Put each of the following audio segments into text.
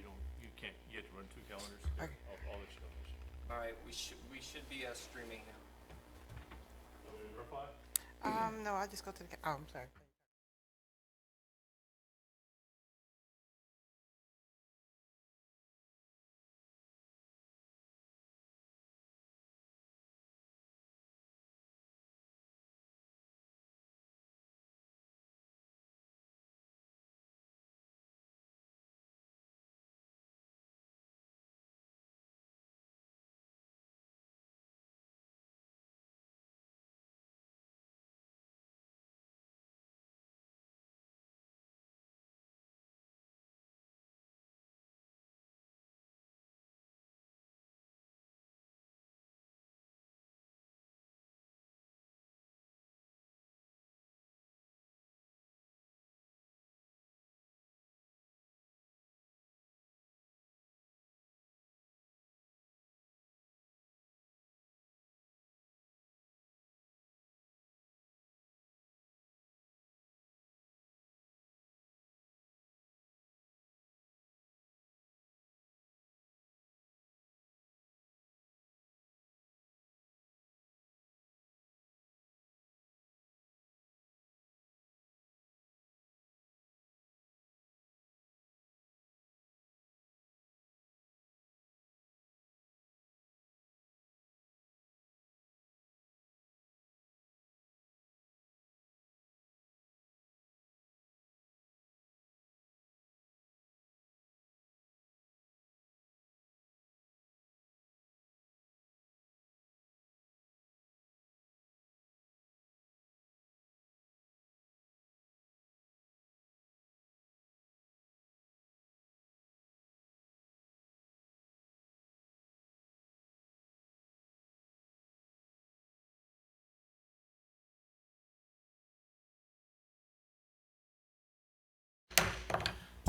know you can't, you have to run 2 calendars. Okay. I'll let you know. All right, we should be streaming now. Want me to verify? No, I'll just go to the, oh, I'm sorry.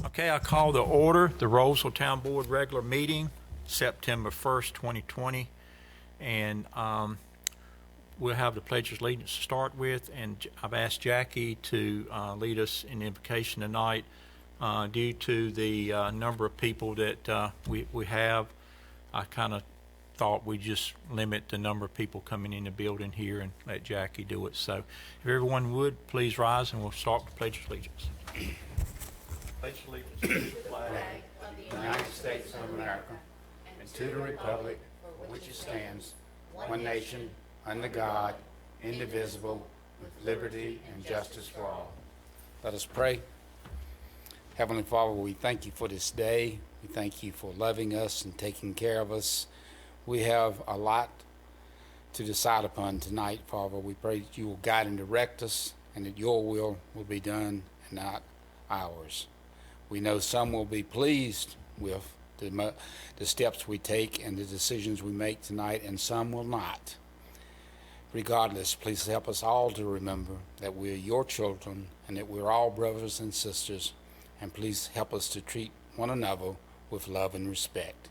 Okay, I call the order, the Rolesville Town Board regular meeting, September 1st, 2020. And we'll have the Pledge of Allegiance to start with. And I've asked Jackie to lead us in invocation tonight. Due to the number of people that we have, I kind of thought we'd just limit the number of people coming in the building here and let Jackie do it. So if everyone would, please rise and we'll start with Pledge of Allegiance. Pledge of Allegiance to the flag of the United States of America and to the republic for which it stands, one nation, under God, indivisible, with liberty and justice for all. Let us pray. Heavenly Father, we thank you for this day. We thank you for loving us and taking care of us. We have a lot to decide upon tonight, Father. We pray that you will guide and direct us and that your will be done and not ours. We know some will be pleased with the steps we take and the decisions we make tonight, and some will not. Regardless, please help us all to remember that we're your children and that we're all brothers and sisters, and please help us to treat one another with love and respect.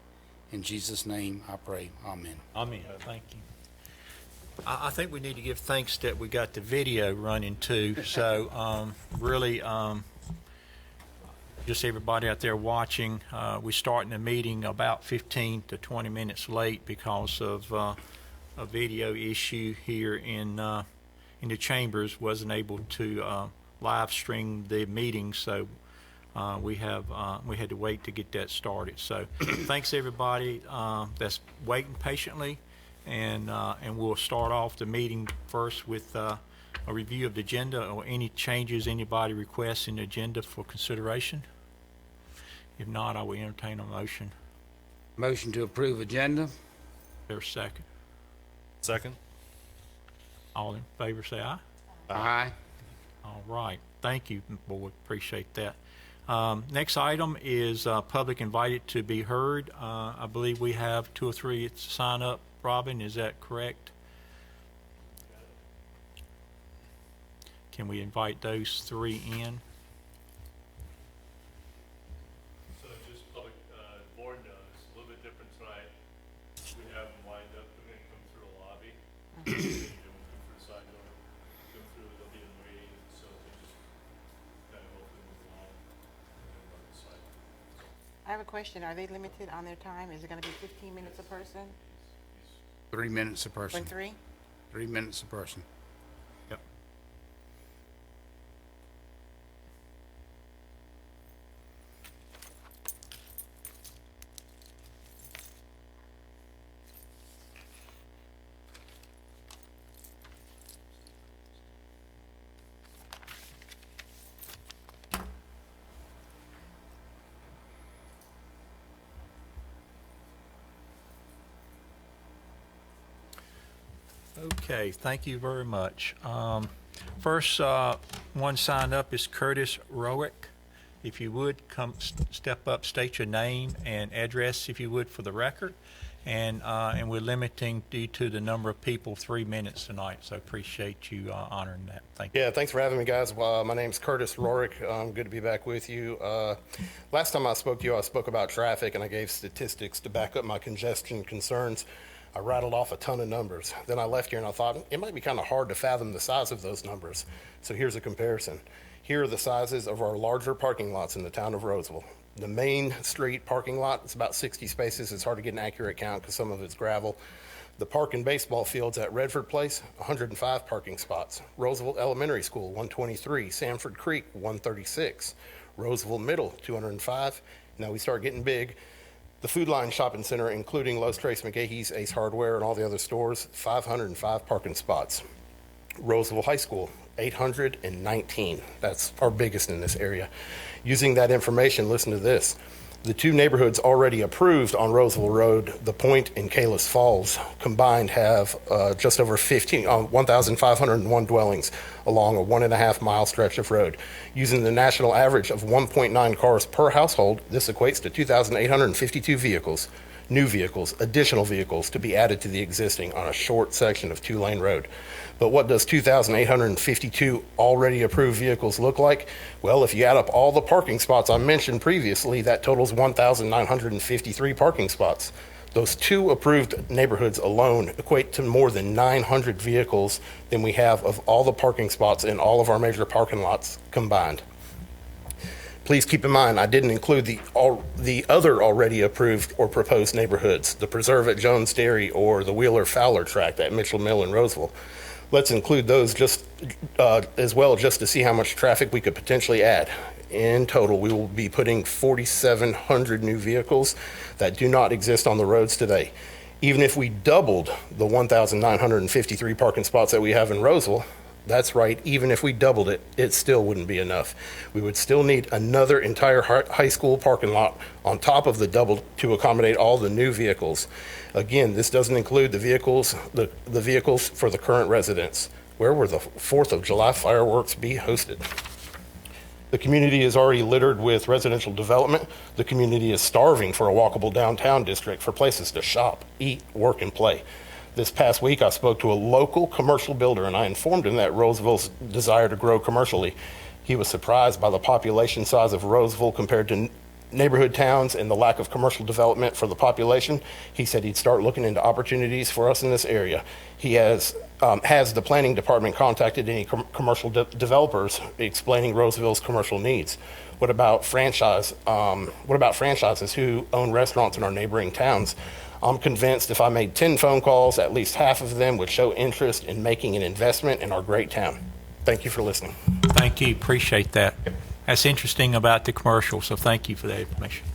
In Jesus' name I pray, amen. Amen. Thank you. I think we need to give thanks that we got the video running too. So really, just everybody out there watching, we're starting the meeting about 15 to 20 minutes late because of a video issue here in the chambers. Wasn't able to live stream the meeting, so we had to wait to get that started. So thanks everybody that's waiting patiently, and we'll start off the meeting first with a review of the agenda or any changes anybody requests in the agenda for consideration. If not, I will entertain a motion. Motion to approve agenda. There's a second. Second. All in favor say aye. Aye. All right. Thank you, board. Appreciate that. Next item is public invited to be heard. I believe we have 2 or 3 to sign up. Robin, is that correct? Can we invite those 3 in? So just public, board knows, a little bit different tonight. We have them lined up, they're gonna come through the lobby. They won't come through the side door, come through, they'll be in the waiting, so they just kind of open the wall and then run the side. I have a question. Are they limited on their time? Is it gonna be 15 minutes a person? 3 minutes a person. Or 3? 3 minutes a person. Yep. Okay, thank you very much. First one signed up is Curtis Rohrick. If you would, come step up, state your name and address, if you would, for the record. And we're limiting due to the number of people 3 minutes tonight, so appreciate you honoring that. Thank you. Yeah, thanks for having me, guys. My name's Curtis Rohrick. Good to be back with you. Last time I spoke to you, I spoke about traffic, and I gave statistics to back up my congestion concerns. I rattled off a ton of numbers. Then I left here and I thought it might be kind of hard to fathom the size of those numbers. So here's a comparison. Here are the sizes of our larger parking lots in the town of Rolesville. The main street parking lot is about 60 spaces. It's hard to get an accurate count because some of it's gravel. The park and baseball fields at Redford Place, 105 parking spots. Roseville Elementary School, 123. Sanford Creek, 136. Roseville Middle, 205. Now we start getting big. The Food Line Shopping Center, including Lowe's, Trace McGahee's, Ace Hardware, and all the other stores, 505 parking spots. Roseville High School, 819. That's our biggest in this area. Using that information, listen to this. The two neighborhoods already approved on Roseville Road, The Point and Kalis Falls, combined have just over 1,501 dwellings along a 1.5 mile stretch of road. Using the national average of 1.9 cars per household, this equates to 2,852 vehicles, new vehicles, additional vehicles to be added to the existing on a short section of 2-lane road. But what does 2,852 already approved vehicles look like? Well, if you add up all the parking spots I mentioned previously, that totals 1,953 parking spots. Those two approved neighborhoods alone equate to more than 900 vehicles than we have of all the parking spots in all of our major parking lots combined. Please keep in mind, I didn't include the other already approved or proposed neighborhoods, the Preserve at Jones Dairy or the Wheeler-Fowler tract at Mitchell Mill in Roseville. Let's include those just as well, just to see how much traffic we could potentially add. In total, we will be putting 4,700 new vehicles that do not exist on the roads today. Even if we doubled the 1,953 parking spots that we have in Roseville, that's right, even if we doubled it, it still wouldn't be enough. We would still need another entire high school parking lot on top of the double to accommodate all the new vehicles. Again, this doesn't include the vehicles, the vehicles for the current residents. Where will the 4th of July fireworks be hosted? The community is already littered with residential development. The community is starving for a walkable downtown district for places to shop, eat, work, and play. This past week, I spoke to a local commercial builder, and I informed him that Roseville's desire to grow commercially. He was surprised by the population size of Roseville compared to neighborhood towns and the lack of commercial development for the population. He said he'd start looking into opportunities for us in this area. He has the planning department contacted any commercial developers explaining Roseville's commercial needs? What about franchises who own restaurants in our neighboring towns? I'm convinced if I made 10 phone calls, at least half of them would show interest in making an investment in our great town. Thank you for listening. Thank you. Appreciate that. That's interesting about the commercial, so thank you for that information.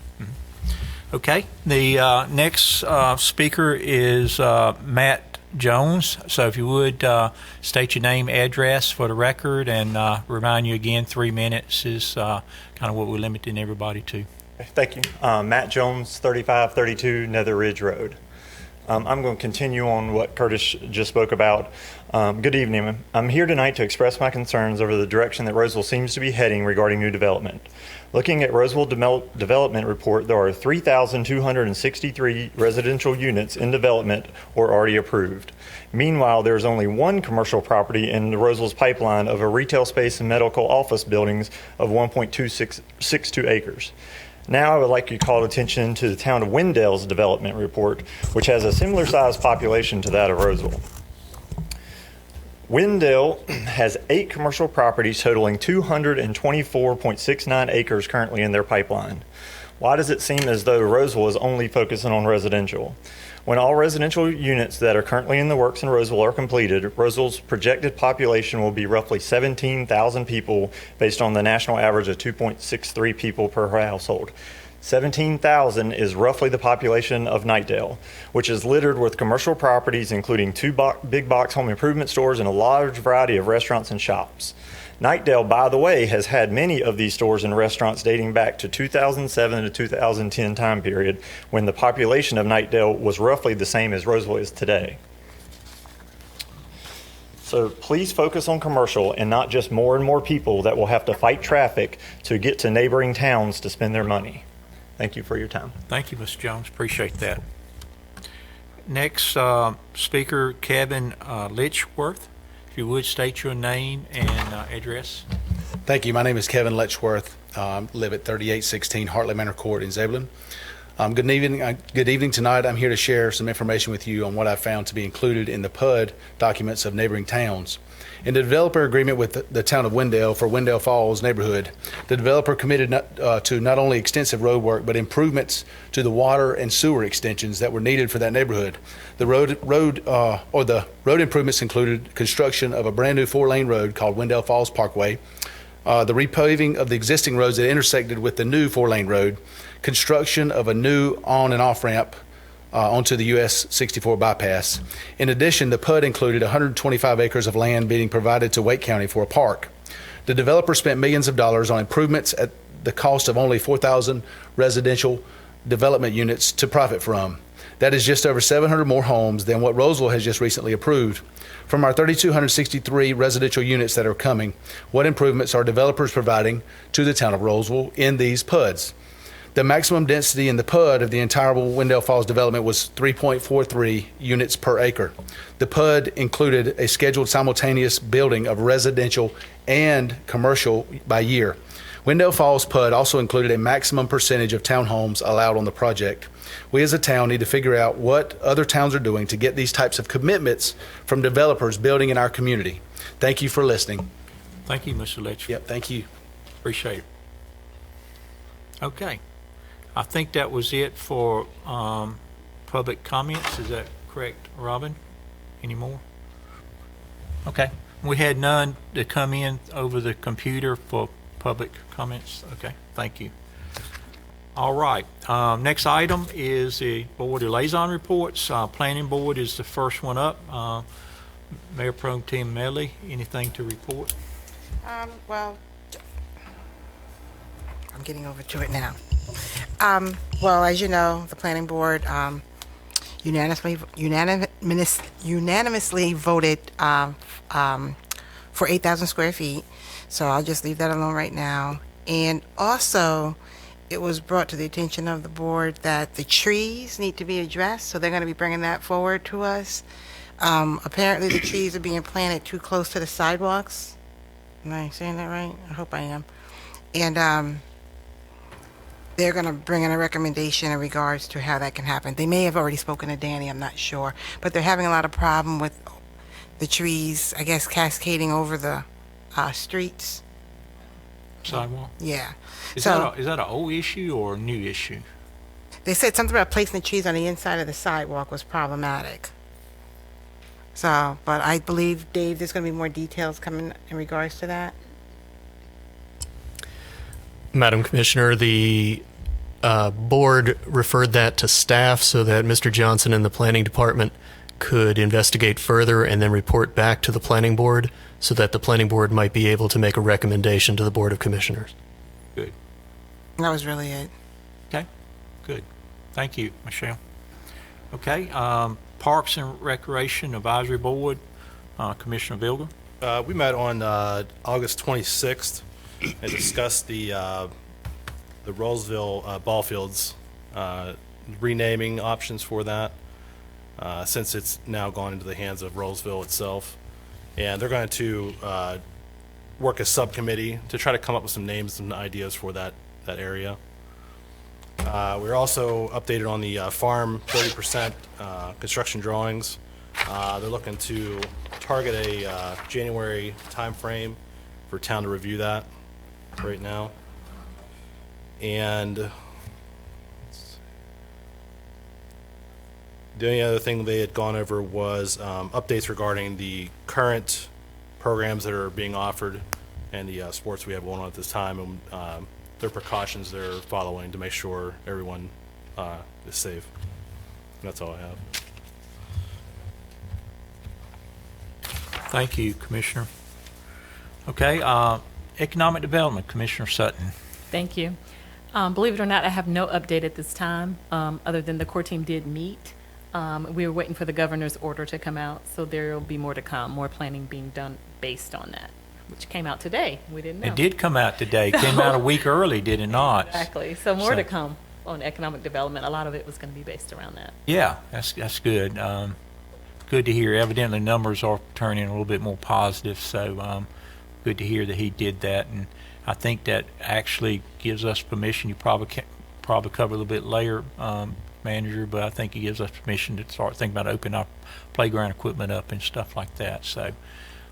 Okay. The next speaker is Matt Jones. So if you would state your name, address for the record, and remind you again, 3 minutes is kind of what we're limiting everybody to. Thank you. Matt Jones, 3532 Nether Ridge Road. I'm going to continue on what Curtis just spoke about. Good evening. I'm here tonight to express my concerns over the direction that Roseville seems to be heading regarding new development. Looking at Roseville Development Report, there are 3,263 residential units in development or already approved. Meanwhile, there's only one commercial property in the Roseville's pipeline of a retail space and medical office buildings of 1.262 acres. Now I would like to call attention to the town of Wendell's development report, which has a similar size population to that of Roseville. Wendell has 8 commercial properties totaling 224.69 acres currently in their pipeline. Why does it seem as though Roseville is only focusing on residential? When all residential units that are currently in the works in Roseville are completed, Roseville's projected population will be roughly 17,000 people based on the national average of 2.63 people per household. 17,000 is roughly the population of Knightdale, which is littered with commercial properties including two big box home improvement stores and a large variety of restaurants and shops. Knightdale, by the way, has had many of these stores and restaurants dating back to 2007 to 2010 time period, when the population of Knightdale was roughly the same as Roseville is today. So please focus on commercial and not just more and more people that will have to fight traffic to get to neighboring towns to spend their money. Thank you for your time. Thank you, Mr. Jones. Appreciate that. Next speaker, Kevin Litchworth. If you would state your name and address. Thank you. My name is Kevin Letchworth. Live at 3816 Hartley Manor Court in Zebulon. Good evening tonight. I'm here to share some information with you on what I found to be included in the PUD documents of neighboring towns. In the developer agreement with the town of Wendell for Wendell Falls neighborhood, the developer committed to not only extensive road work, but improvements to the water and sewer extensions that were needed for that neighborhood. The road improvements included construction of a brand new 4-lane road called Wendell Falls Parkway, the repaving of the existing roads that intersected with the new 4-lane road, construction of a new on and off ramp onto the US 64 bypass. In addition, the PUD included 125 acres of land being provided to Wake County for a park. The developer spent millions of dollars on improvements at the cost of only 4,000 residential development units to profit from. That is just over 700 more homes than what Roseville has just recently approved. From our 3,263 residential units that are coming, what improvements are developers providing to the town of Roseville in these PUDs? The maximum density in the PUD of the entire Wendell Falls development was 3.43 units per acre. The PUD included a scheduled simultaneous building of residential and commercial by year. Wendell Falls PUD also included a maximum percentage of townhomes allowed on the project. We as a town need to figure out what other towns are doing to get these types of commitments from developers building in our community. Thank you for listening. Thank you, Mr. Letchworth. Yep, thank you. Appreciate it. Okay. I think that was it for public comments. Is that correct, Robin? Any more? Okay. We had none to come in over the computer for public comments. Okay, thank you. All right. Next item is the board liaison reports. Planning board is the first one up. Mayor Pro Tem Medley, anything to report? Well, I'm getting over to it now. Well, as you know, the planning board unanimously voted for 8,000 square feet. So I'll just leave that alone right now. And also, it was brought to the attention of the board that the trees need to be addressed. So they're going to be bringing that forward to us. Apparently, the trees are being planted too close to the sidewalks. Am I saying that right? I hope I am. And they're going to bring in a recommendation in regards to how that can happen. They may have already spoken to Danny, I'm not sure. But they're having a lot of problem with the trees, I guess, cascading over the streets. Sidewalk? Yeah. Is that an old issue or a new issue? They said something about placing the trees on the inside of the sidewalk was problematic. So, but I believe, Dave, there's going to be more details coming in regards to that. Madam Commissioner, the board referred that to staff so that Mr. Johnson and the planning department could investigate further and then report back to the planning board so that the planning board might be able to make a recommendation to the Board of Commissioners. Good. That was really it. Okay, good. Thank you, Michelle. Okay, Parks and Recreation Advisory Board, Commissioner Vilga. We met on August 26th and discussed the Rolesville ball fields, renaming options for that, since it's now gone into the hands of Rolesville itself. And they're going to work a subcommittee to try to come up with some names and ideas for that area. We're also updated on the farm 30% construction drawings. They're looking to target a January timeframe for town to review that right now. And The only other thing they had gone over was updates regarding the current programs that are being offered and the sports we have going on at this time, and their precautions they're following to make sure everyone is safe. And that's all I have. Thank you, Commissioner. Okay, Economic Development, Commissioner Sutton. Thank you. Believe it or not, I have no update at this time, other than the core team did meet. We were waiting for the governor's order to come out, so there will be more to come, more planning being done based on that, which came out today. We didn't know. It did come out today. It came out a week early, did it not? Exactly. So more to come on economic development. A lot of it was going to be based around that. Yeah, that's good. Good to hear. Evidently, numbers are turning a little bit more positive, so good to hear that he did that. And I think that actually gives us permission. You probably cover a little bit later, Manager, but I think it gives us permission to start thinking about opening our playground equipment up and stuff like that. So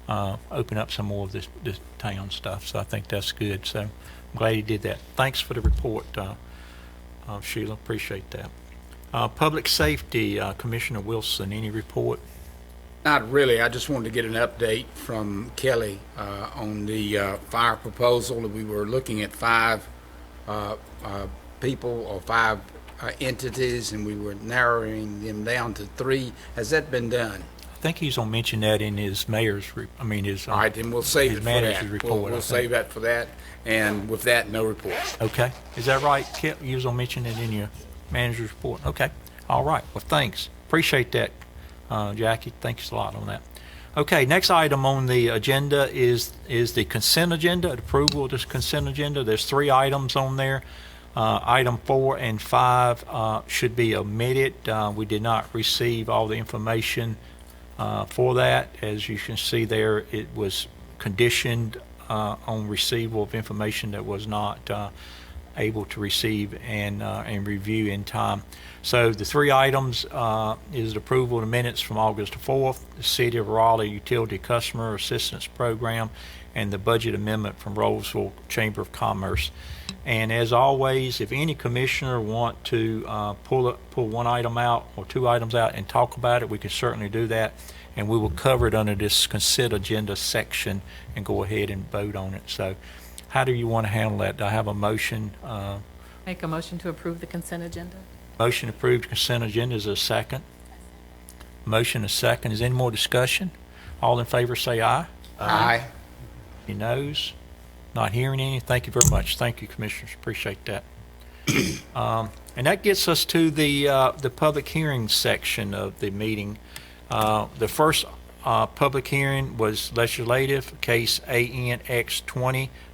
open up some more of this town stuff. So I think that's good. So I'm glad he did that. Thanks for the report, Sheila. Appreciate that. Public Safety, Commissioner Wilson, any report? Not really. I just wanted to get an update from Kelly on the fire proposal. We were looking at 5 people or 5 entities, and we were narrowing them down to 3. Has that been done? I think he's gonna mention that in his mayor's, his. All right, then we'll save it for manager's that. report, We'll save that for that. And with that, no report. Okay, is that right, Kip? You was gonna mention it in your manager's report. Okay, all right. Well, thanks. Appreciate that, Jackie. Thanks a lot on that. Okay, next item on the agenda is the consent agenda, approval of this consent agenda. There's 3 items on there. Item 4 and 5 should be omitted. We did not receive all the information for that. As you can see there, it was conditioned on receival of information that was not able to receive and review in time. So the 3 items is the approval of the minutes from August 4th, the City of Raleigh Utility Customer Assistance Program, and the budget amendment from Rolesville Chamber of Commerce. And as always, if any commissioner want to pull one item out or 2 items out and talk about it, we can certainly do that. And we will cover it under this consent agenda section and go ahead and vote on it. So how do you want to handle that? Do I have a motion? Make a motion to approve the consent agenda. Motion approved consent agenda. Is there a second? Motion a second. Is there any more discussion? All in favor say aye. Aye. Any noes? Not hearing any? Thank you very much. Thank you, Commissioners. Appreciate that. And that gets us to the public hearing section of the meeting. The first public hearing was legislative, case ANX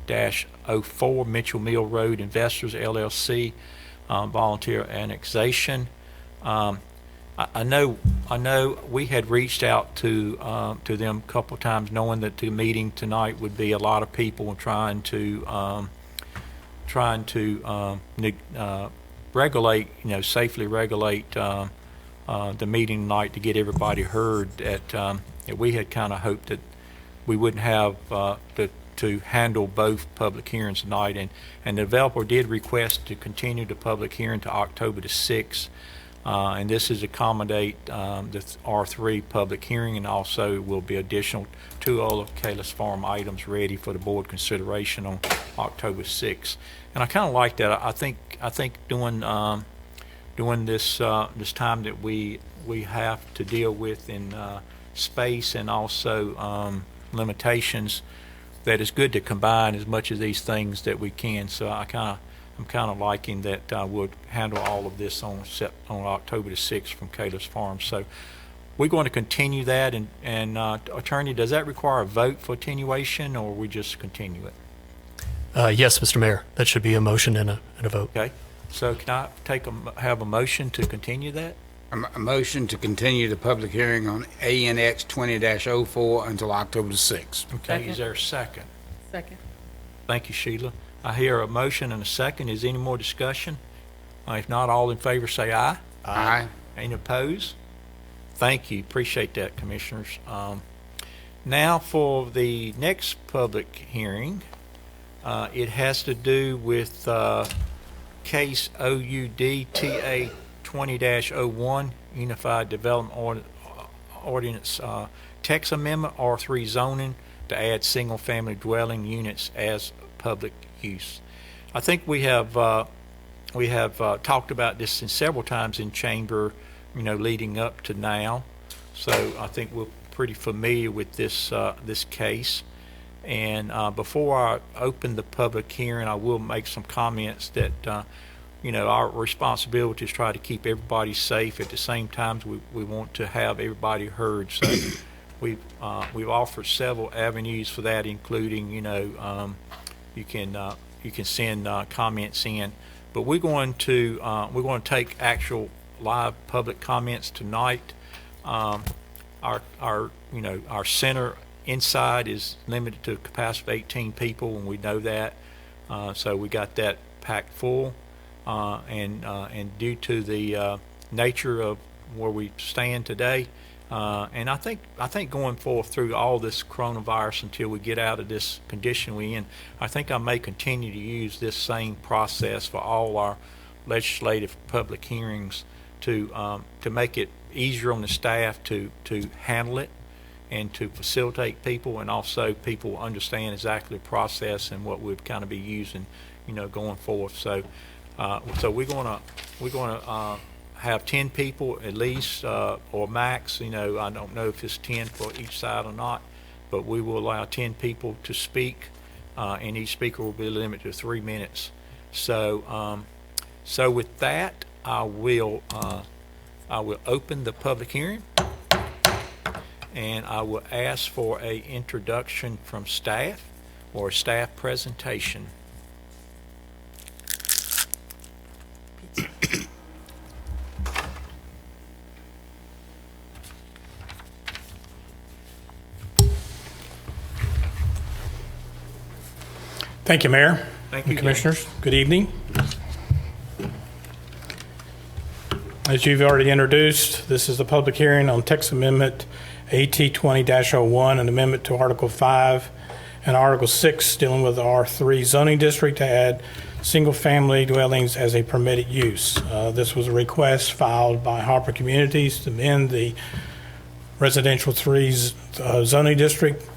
20-04, Mitchell Mill Road Investors, LLC, volunteer annexation. I know we had reached out to them a couple of times, knowing that the meeting tonight would be a lot of people trying to regulate, safely regulate the meeting tonight to get everybody heard. That we had kind of hoped that we wouldn't have to handle both public hearings tonight, and the developer did request to continue the public hearing to October the 6th. And this is accommodate the R3 public hearing, and also will be additional 2 other Kalis Farm items ready for the board consideration on October 6th. And I kind of like that. I think doing this this time that we have to deal with in space and also limitations, that it's good to combine as much of these things that we can. So I'm kind of liking that we'll handle all of this on October the 6th from Kalis Farm. So we're going to continue that. And Attorney, does that require a vote for attenuation, or we just continue it? Yes, Mr. Mayor. That should be a motion and a vote. Okay. So can I have a motion to continue that? A motion to continue the public hearing on ANX 20-04 until October the 6th. Okay. Second. Is there a second? Second. Thank you, Sheila. I hear a motion and a second. Is there any more discussion? If not, all in favor say aye. Aye. Any opposed? Thank you. Appreciate that, Commissioners. Now for the next public hearing. It has to do with case OUD TA 20-01 Unified Development Ordinance Text Amendment, R3 zoning, to add single-family dwelling units as public use. I think we have talked about this several times in chamber, leading up to now. So I think we're pretty familiar with this case. And before I open the public hearing, I will make some comments that our responsibility is try to keep everybody safe. At the same time, we want to have everybody heard. So we've offered several avenues for that, including you can send comments in. But we're going to take actual live public comments tonight. Our center inside is limited to a capacity of 18 people, and we know that. So we got that packed full, and due to the nature of where we stand today, and I think going forth through all this coronavirus until we get out of this condition we're in, I think I may continue to use this same process for all our legislative public hearings to make it easier on the staff to handle it and to facilitate people, and also people understand exactly the process and what we'd kind of be using, going forth. So we're gonna have 10 people at least, or max. I don't know if it's 10 for each side or not, but we will allow 10 people to speak, and each speaker will be limited to 3 minutes. So with that, I will open the public hearing, and I will ask for a introduction from staff or a staff presentation. Thank you, Mayor. Thank you, Commissioners. Good evening. As you've already introduced, this is the public hearing on text amendment AT 20-01, an amendment to Article 5 and Article 6 dealing with the R3 zoning district to add single-family dwellings as a permitted use. This was a request filed by Harper Communities to amend the residential 3 zoning district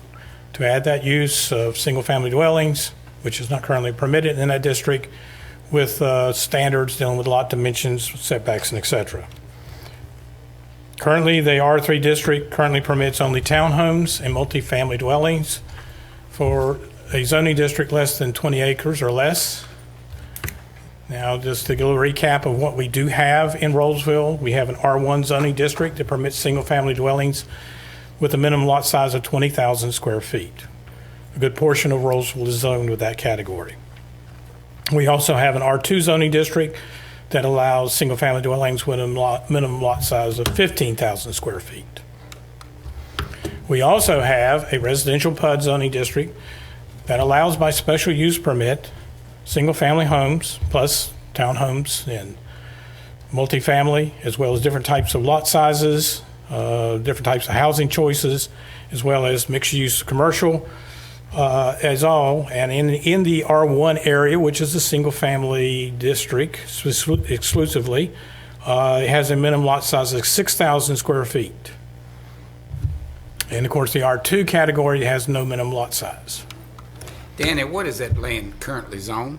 to add that use of single-family dwellings, which is not currently permitted in that district, with standards dealing with lot dimensions, setbacks, and etc. Currently, the R3 district currently permits only townhomes and multifamily dwellings for a zoning district less than 20 acres or less. Now, just to give a recap of what we do have in Rolesville, we have an R1 zoning district that permits single-family dwellings with a minimum lot size of 20,000 square feet. A good portion of Rolesville is zoned with that category. We also have an R2 zoning district that allows single-family dwellings with a minimum lot size of 15,000 square feet. We also have a residential PUD zoning district that allows by special use permit single-family homes plus townhomes and multifamily, as well as different types of lot sizes, different types of housing choices, as well as mixed-use commercial, as all. And in the R1 area, which is a single-family district exclusively, it has a minimum lot size of 6,000 square feet. And of course, the R2 category has no minimum lot size. Danny, what is that land currently zoned?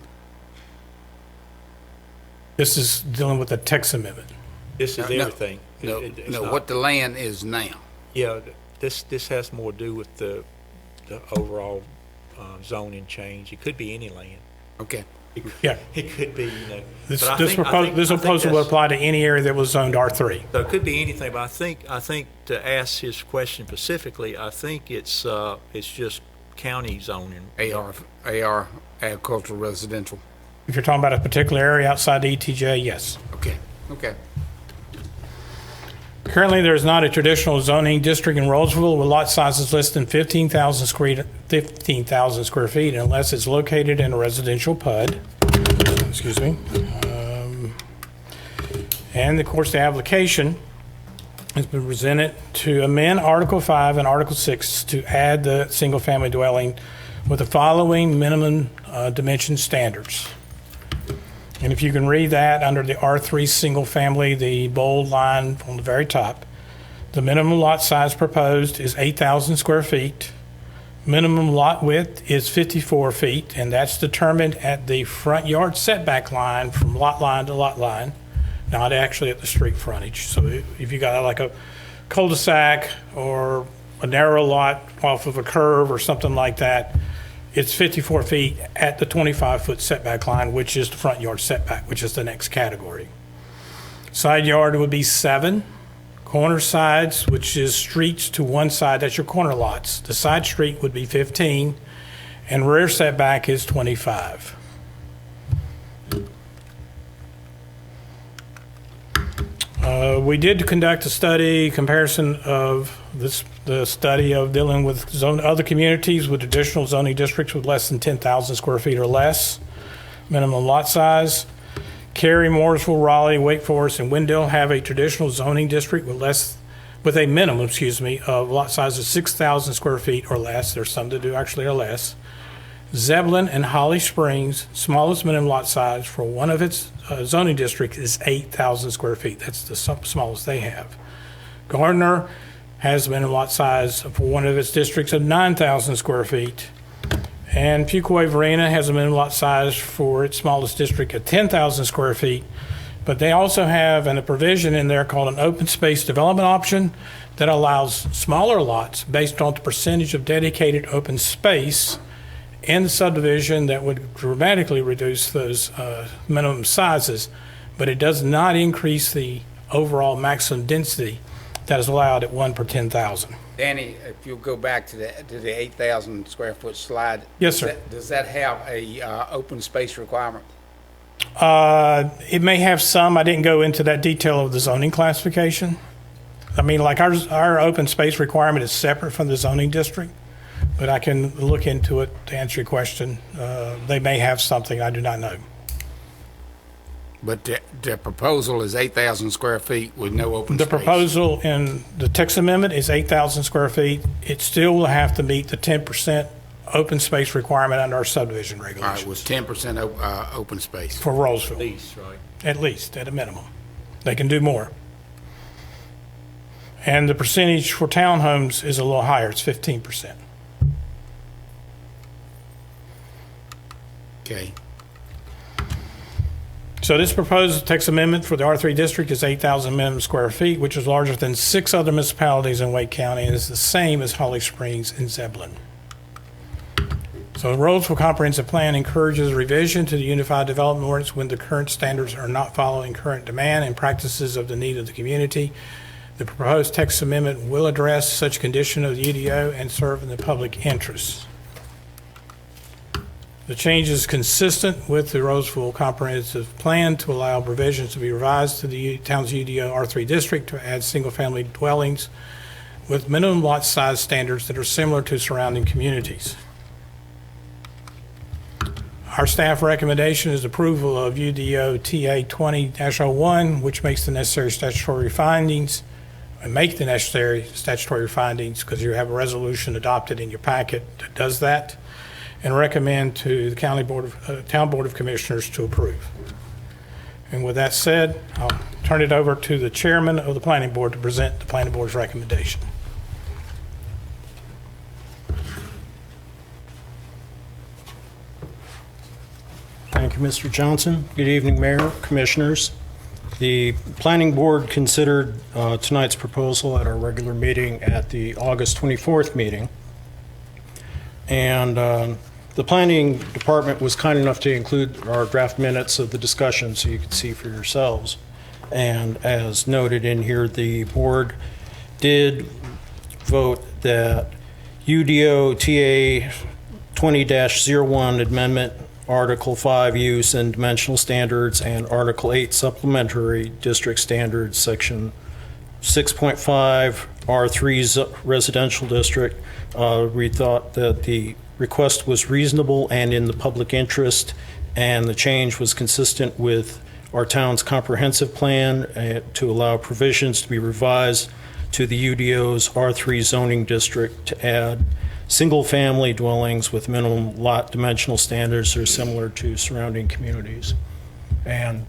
This is dealing with the text amendment. This is everything. No, It's no, not- what the land is now. Yeah, this has more to do with the overall zoning change. It could be any land. Okay. Yeah. It could be, This but I think proposal will that's- apply to any area that was zoned R3. So it could be anything, but I think to ask his question specifically, I think it's just county zoning. AR, agricultural residential. If you're talking about a particular area outside the ETJ, yes. Okay, okay. Currently, there is not a traditional zoning district in Rolesville with lot sizes less than 15,000 square feet unless it's located in a residential PUD. Excuse me. And of course, the application has been presented to amend Article 5 and Article 6 to add the single-family dwelling with the following minimum dimension standards. And if you can read that under the R3 single family, the bold line on the very top, the minimum lot size proposed is 8,000 square feet. Minimum lot width is 54 feet, and that's determined at the front yard setback line from lot line to lot line, not actually at the street frontage. So if you got like a cul-de-sac or a narrow lot off of a curve or something like that, it's 54 feet at the 25-foot setback line, which is the front yard setback, which is the next category. Side yard would be 7. Corner sides, which is streets to one side, that's your corner lots. The side street would be 15, and rear setback is 25. We did conduct a study comparison of the study of dealing with other communities with additional zoning districts with less than 10,000 square feet or less, minimum lot size. Cary, Mooresville, Raleigh, Wake Forest, and Wendell have a traditional zoning district with a minimum, of lot size of 6,000 square feet or less. There's some that do actually are less. Zebulon and Holly Springs, smallest minimum lot size for one of its zoning districts is 8,000 square feet. That's the smallest they have. Gardner has a minimum lot size for one of its districts of 9,000 square feet. And Fuquay-Varina has a minimum lot size for its smallest district of 10,000 square feet. But they also have a provision in there called an open space development option that allows smaller lots based on the percentage of dedicated open space in the subdivision that would dramatically reduce those minimum sizes. But it does not increase the overall maximum density that is allowed at 1 per 10,000. Danny, if you'll go back to the 8,000 square foot slide. Yes, sir. Does that have a open space requirement? It may have some. I didn't go into that detail of the zoning classification. I mean, like our open space requirement is separate from the zoning district, but I can look into it to answer your question. They may have something. I do not know. But the proposal is 8,000 square feet with no open space. The proposal in the text amendment is 8,000 square feet. It still will have to meet the 10% open space requirement under our subdivision All right, regulations. with 10% open space. For Rolesville. Right. At least, at a minimum. They can do more. And the percentage for townhomes is a little higher. It's 15%. Okay. So this proposed text amendment for the R3 district is 8,000 minimum square feet, which is larger than 6 other municipalities in Wake County, and is the same as Holly Springs and Zebulon. So the Rolesville Comprehensive Plan encourages revision to the Unified Development Ordinance when the current standards are not following current demand and practices of the need of the community. The proposed text amendment will address such condition of the UDO and serve in the public interest. The change is consistent with the Rolesville Comprehensive Plan to allow provisions to be revised to the town's UDO R3 district to add single-family dwellings with minimum lot size standards that are similar to surrounding communities. Our staff recommendation is approval of UDO TA 20-01, which makes the necessary statutory findings, because you have a resolution adopted in your packet that does that, and recommend to the Town Board of Commissioners to approve. And with that said, I'll turn it over to the chairman of the Planning Board to present the Planning Board's recommendation. Thank you, Mr. Johnson. Good evening, Mayor, Commissioners. The Planning Board considered tonight's proposal at our regular meeting at the August 24th meeting. And the Planning Department was kind enough to include our draft minutes of the discussion so you could see for yourselves. And as noted in here, the board did vote that UDO TA 20-01 amendment, Article 5 use and dimensional standards, and Article 8 supplementary district standards, Section 6.5 R3 residential district. We thought that the request was reasonable and in the public interest, and the change was consistent with our town's comprehensive plan to allow provisions to be revised to the UDO's R3 zoning district to add single-family dwellings with minimum lot dimensional standards that are similar to surrounding communities. and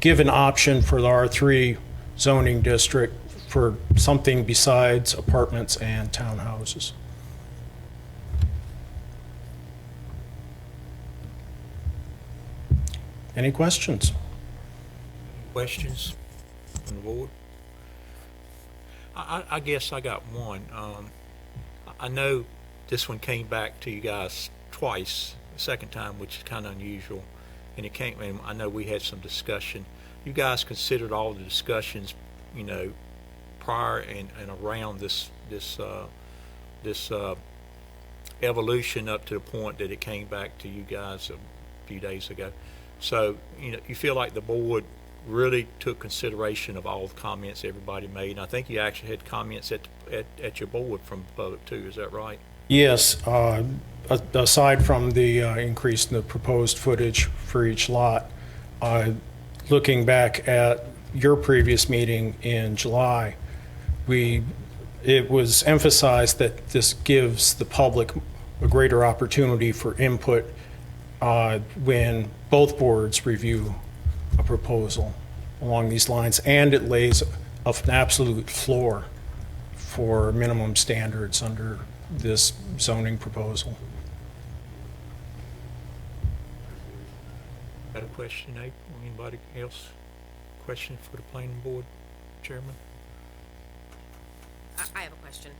give an option for the R3 zoning district for something besides apartments and townhouses. Any questions? Questions from the board? I guess I got one. I know this one came back to you guys twice, the second time, which is kind of unusual, and it came. And I know we had some discussion. You guys considered all the discussions, you know, prior and around this evolution up to the point that it came back to you guys a few days ago. So, you know, you feel like the board really took consideration of all the comments everybody made. And I think you actually had comments at your board from the public too. Is that right? Yes, aside from the increase in the proposed footage for each lot, looking back at your previous meeting in July, it was emphasized that this gives the public a greater opportunity for input when both boards review a proposal along these lines, and it lays an absolute floor for minimum standards under this zoning proposal. Got a question, April? Anybody else? Question for the planning board chairman? I have a question.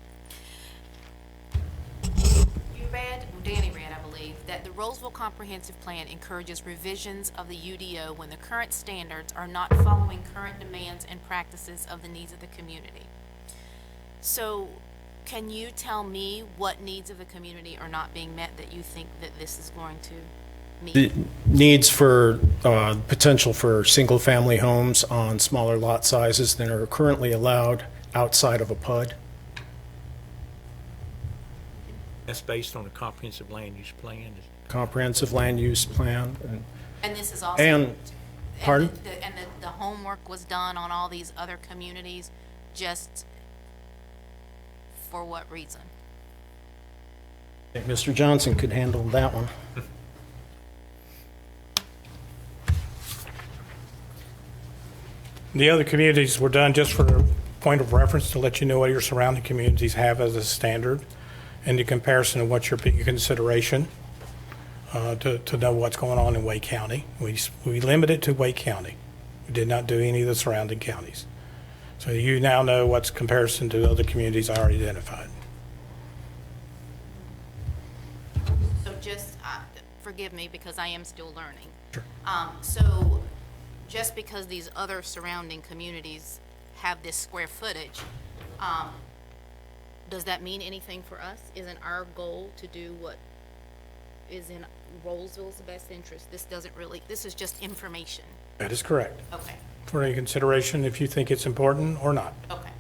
Danny read, I believe, that the Rolesville Comprehensive Plan encourages revisions of the UDO when the current standards are not following current demands and practices of the needs of the community. So, can you tell me what needs of the community are not being met that you think that this is going to meet? The needs for potential for single-family homes on smaller lot sizes than are currently allowed outside of a PUD. That's based on a comprehensive land use plan. Comprehensive land use plan. And this is also. And, pardon? And the homework was done on all these other communities, just for what reason? I think Mr. Johnson could handle that one. The other communities were done just for a point of reference to let you know what your surrounding communities have as a standard, and the comparison of what your consideration to know what's going on in Wake County. We limit it to Wake County. We did not do any of the surrounding counties. So you now know what's comparison to other communities I already identified. So just, forgive me because I am still learning. Sure. So just because these other surrounding communities have this square footage, does that mean anything for us? Isn't our goal to do what is in Rolesville's best interest? This is just information. That is correct. Okay, For any consideration if you think it's important or not. okay,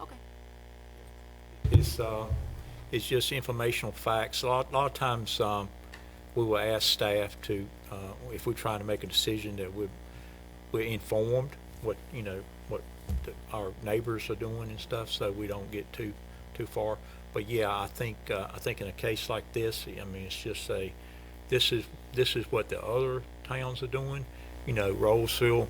okay. It's just informational facts. A lot of times we will ask staff to, if we're trying to make a decision, that we're informed what our neighbors are doing and stuff, so we don't get too far. But yeah, I think in a case like this, I mean, it's just this is what the other towns are doing. You know, Rolesville,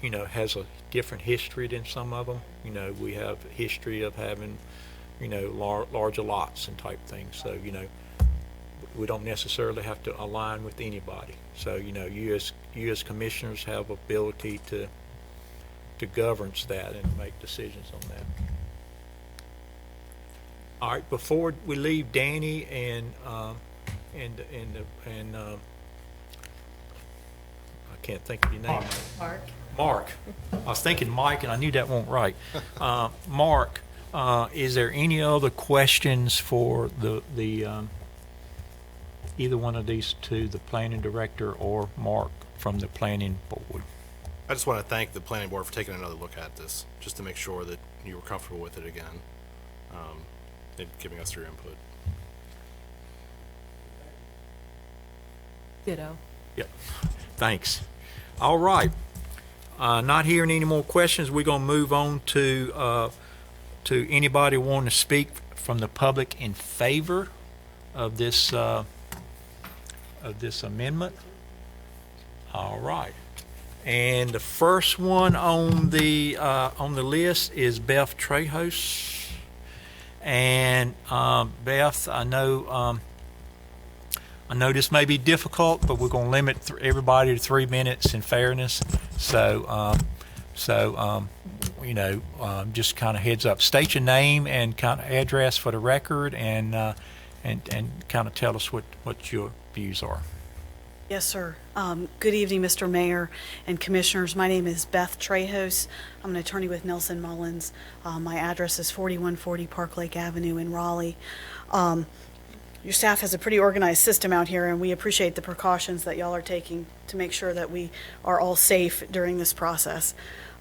you know, has a different history than some of them. You know, we have a history of having, you know, larger lots and type things. So, you know, we don't necessarily have to align with anybody. So, you know, you as commissioners have ability to govern that and make decisions on that. All right, before we leave, Danny and I can't think of your name. Mark. I was thinking Mike, and I knew that wasn't right. Mark, is there any other questions for the either one of these two, the planning director or Mark from the planning board? I just want to thank the planning board for taking another look at this, just to make sure that you were comfortable with it again, and giving us your input. Ditto. Yep. Thanks. All right. Not hearing any more questions, we're going to move on to anybody wanting to speak from the public in favor of this amendment. All right. And the first one on the list is Beth Trejos. And Beth, I know this may be difficult, but we're going to limit everybody to 3 minutes in fairness. So, just kind of heads up. State your name and kind of address for the record, and kind of tell us what your views are. Yes, sir. Good evening, Mr. Mayor and Commissioners. My name is Beth Trejos. I'm an attorney with Nelson Mullins. My address is 4140 Park Lake Avenue in Raleigh. Your staff has a pretty organized system out here, and we appreciate the precautions that y'all are taking to make sure that we are all safe during this process.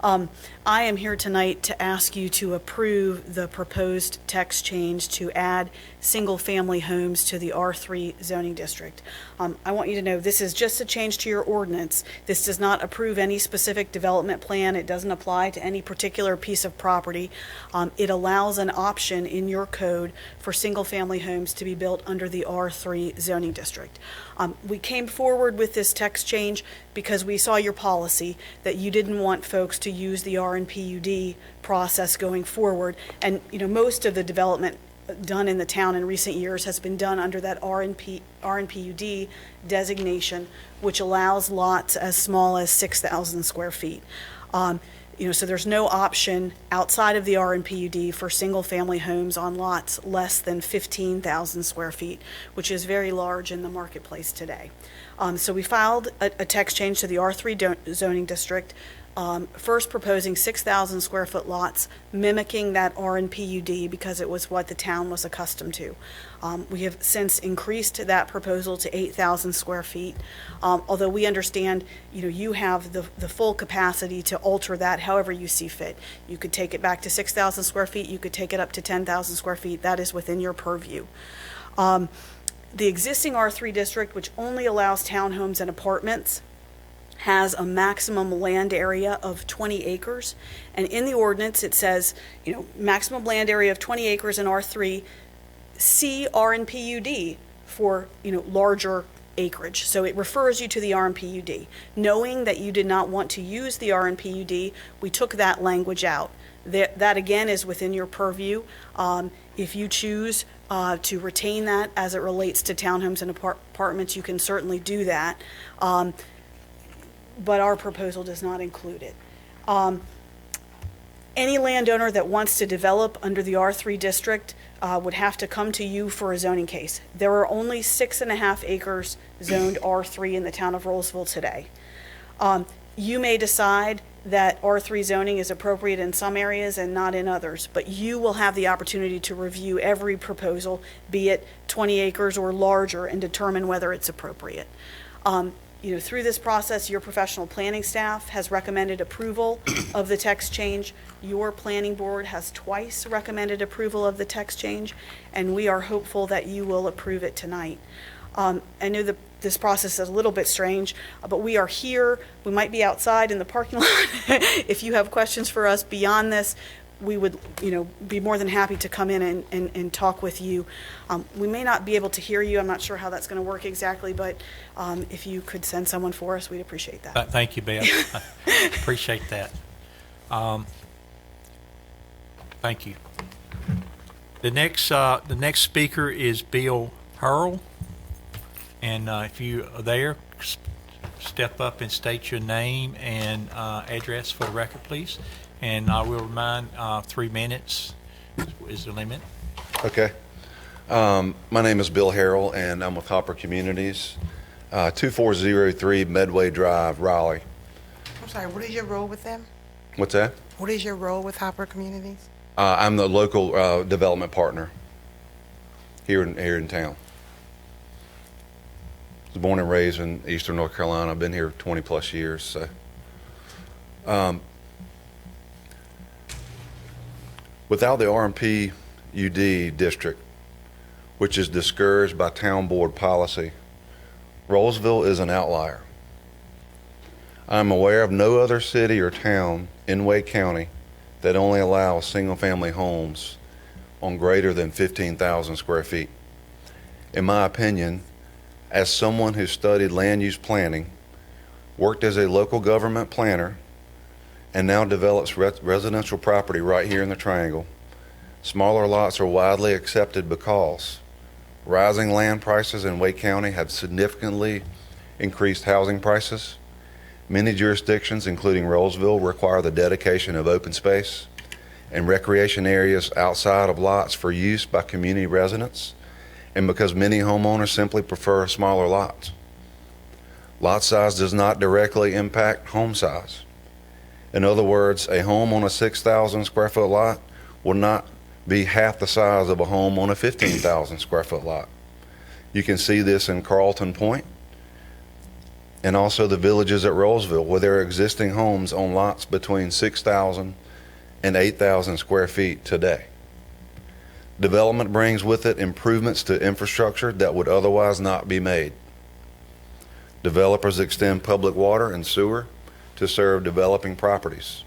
I am here tonight to ask you to approve the proposed text change to add single-family homes to the R3 zoning district. I want you to know this is just a change to your ordinance. This does not approve any specific development plan. It doesn't apply to any particular piece of property. It allows an option in your code for single-family homes to be built under the R3 zoning district. We came forward with this text change because we saw your policy that you didn't want folks to use the RNPUD process going forward. And, most of the development done in the town in recent years has been done under that RNPUD designation, which allows lots as small as 6,000 square feet. So there's no option outside of the RNPUD for single-family homes on lots less than 15,000 square feet, which is very large in the marketplace today. So we filed a text change to the R3 zoning district, first proposing 6,000 square foot lots, mimicking that RNPUD because it was what the town was accustomed to. We have since increased that proposal to 8,000 square feet, although we understand, you have the full capacity to alter that however you see fit. You could take it back to 6,000 square feet, you could take it up to 10,000 square feet. That is within your purview. The existing R3 district, which only allows townhomes and apartments, has a maximum land area of 20 acres. And in the ordinance, it says, maximum land area of 20 acres in R3, see RNPUD for, larger acreage. So it refers you to the RNPUD. Knowing that you did not want to use the RNPUD, we took that language out. That again is within your purview. If you choose to retain that as it relates to townhomes and apartments, you can certainly do that. But our proposal does not include it. Any landowner that wants to develop under the R3 district would have to come to you for a zoning case. There are only 6.5 acres zoned R3 in the town of Rolesville today. You may decide that R3 zoning is appropriate in some areas and not in others, but you will have the opportunity to review every proposal, be it 20 acres or larger, and determine whether it's appropriate. Through this process, your professional planning staff has recommended approval of the text change. Your planning board has twice recommended approval of the text change, and we are hopeful that you will approve it tonight. I know that this process is a little bit strange, but we are here. We might be outside in the parking lot. If you have questions for us beyond this, we would, be more than happy to come in and talk with you. We may not be able to hear you. I'm not sure how that's going to work exactly, but if you could send someone for us, we'd appreciate that. Thank you, Beth. I appreciate that. Thank you. The next speaker is Bill Hurl, and if you are there, step up and state your name and address for the record, please. And I will remind 3 minutes is the limit. Okay. My name is Bill Harrell, and I'm with Hopper Communities, 2403 Medway Drive, Raleigh. I'm sorry, what is your role with them? What's that? What is your role with Hopper Communities? I'm the local development partner here in town. I was born and raised in Eastern North Carolina. I've been here 20 plus years. So. Without the RNPUD district, which is discouraged by town board policy, Rolesville is an outlier. I'm aware of no other city or town in Wake County that only allows single-family homes on greater than 15,000 square feet. In my opinion, as someone who studied land use planning, worked as a local government planner, and now develops residential property right here in the Triangle. Smaller lots are widely accepted because rising land prices in Wake County have significantly increased housing prices. Many jurisdictions, including Rolesville, require the dedication of open space and recreation areas outside of lots for use by community residents, and because many homeowners simply prefer smaller lots. Lot size does not directly impact home size. In other words, a home on a 6,000 square foot lot will not be half the size of a home on a 15,000 square foot lot. You can see this in Carlton Point and also the villages at Rolesville, where there are existing homes on lots between 6,000 and 8,000 square feet today. Development brings with it improvements to infrastructure that would otherwise not be made. Developers extend public water and sewer to serve developing properties.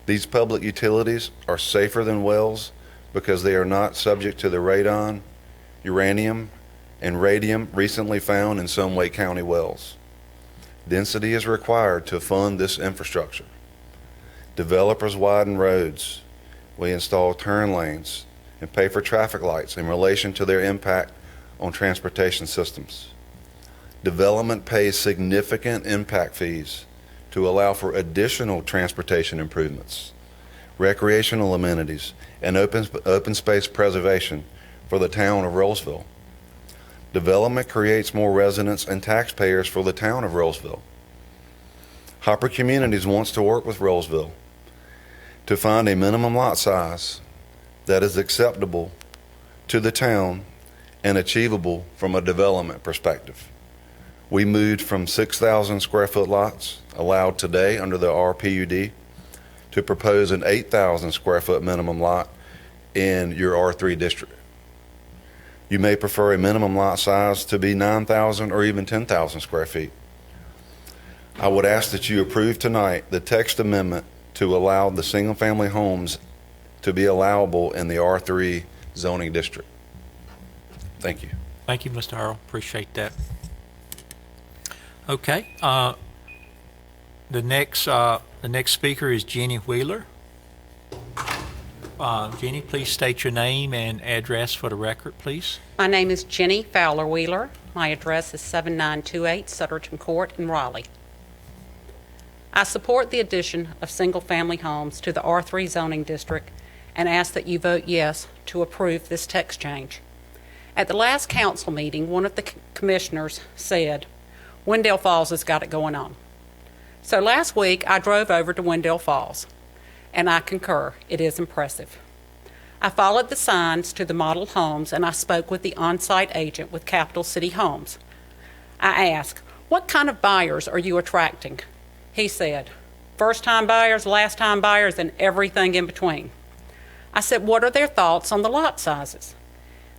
These public utilities are safer than wells because they are not subject to the radon, uranium, and radium recently found in some Wake County wells. Density is required to fund this infrastructure. Developers widen roads. We install turn lanes and pay for traffic lights in relation to their impact on transportation systems. Development pays significant impact fees to allow for additional transportation improvements, recreational amenities, and open space preservation for the town of Rolesville. Development creates more residents and taxpayers for the town of Rolesville. Hopper Communities wants to work with Rolesville to find a minimum lot size that is acceptable to the town and achievable from a development perspective. We moved from 6,000 square foot lots allowed today under the RPUD to propose an 8,000 square foot minimum lot in your R3 district. You may prefer a minimum lot size to be 9,000 or even 10,000 square feet. I would ask that you approve tonight the text amendment to allow the single-family homes to be allowable in the R3 zoning district. Thank you. Thank you, Mr. Earl. Appreciate that. Okay. The next speaker is Jenny Wheeler. Jenny, please state your name and address for the record, please. My name is Jenny Fowler Wheeler. My address is 7928 Sutton Court in Raleigh. I support the addition of single-family homes to the R3 zoning district and ask that you vote yes to approve this text change. At the last council meeting, one of the commissioners said, Wendell Falls has got it going on. So last week, I drove over to Wendell Falls, and I concur, it is impressive. I followed the signs to the model homes, and I spoke with the on-site agent with Capital City Homes. I asked, what kind of buyers are you attracting? He said, first-time buyers, last-time buyers, and everything in between. I said, what are their thoughts on the lot sizes?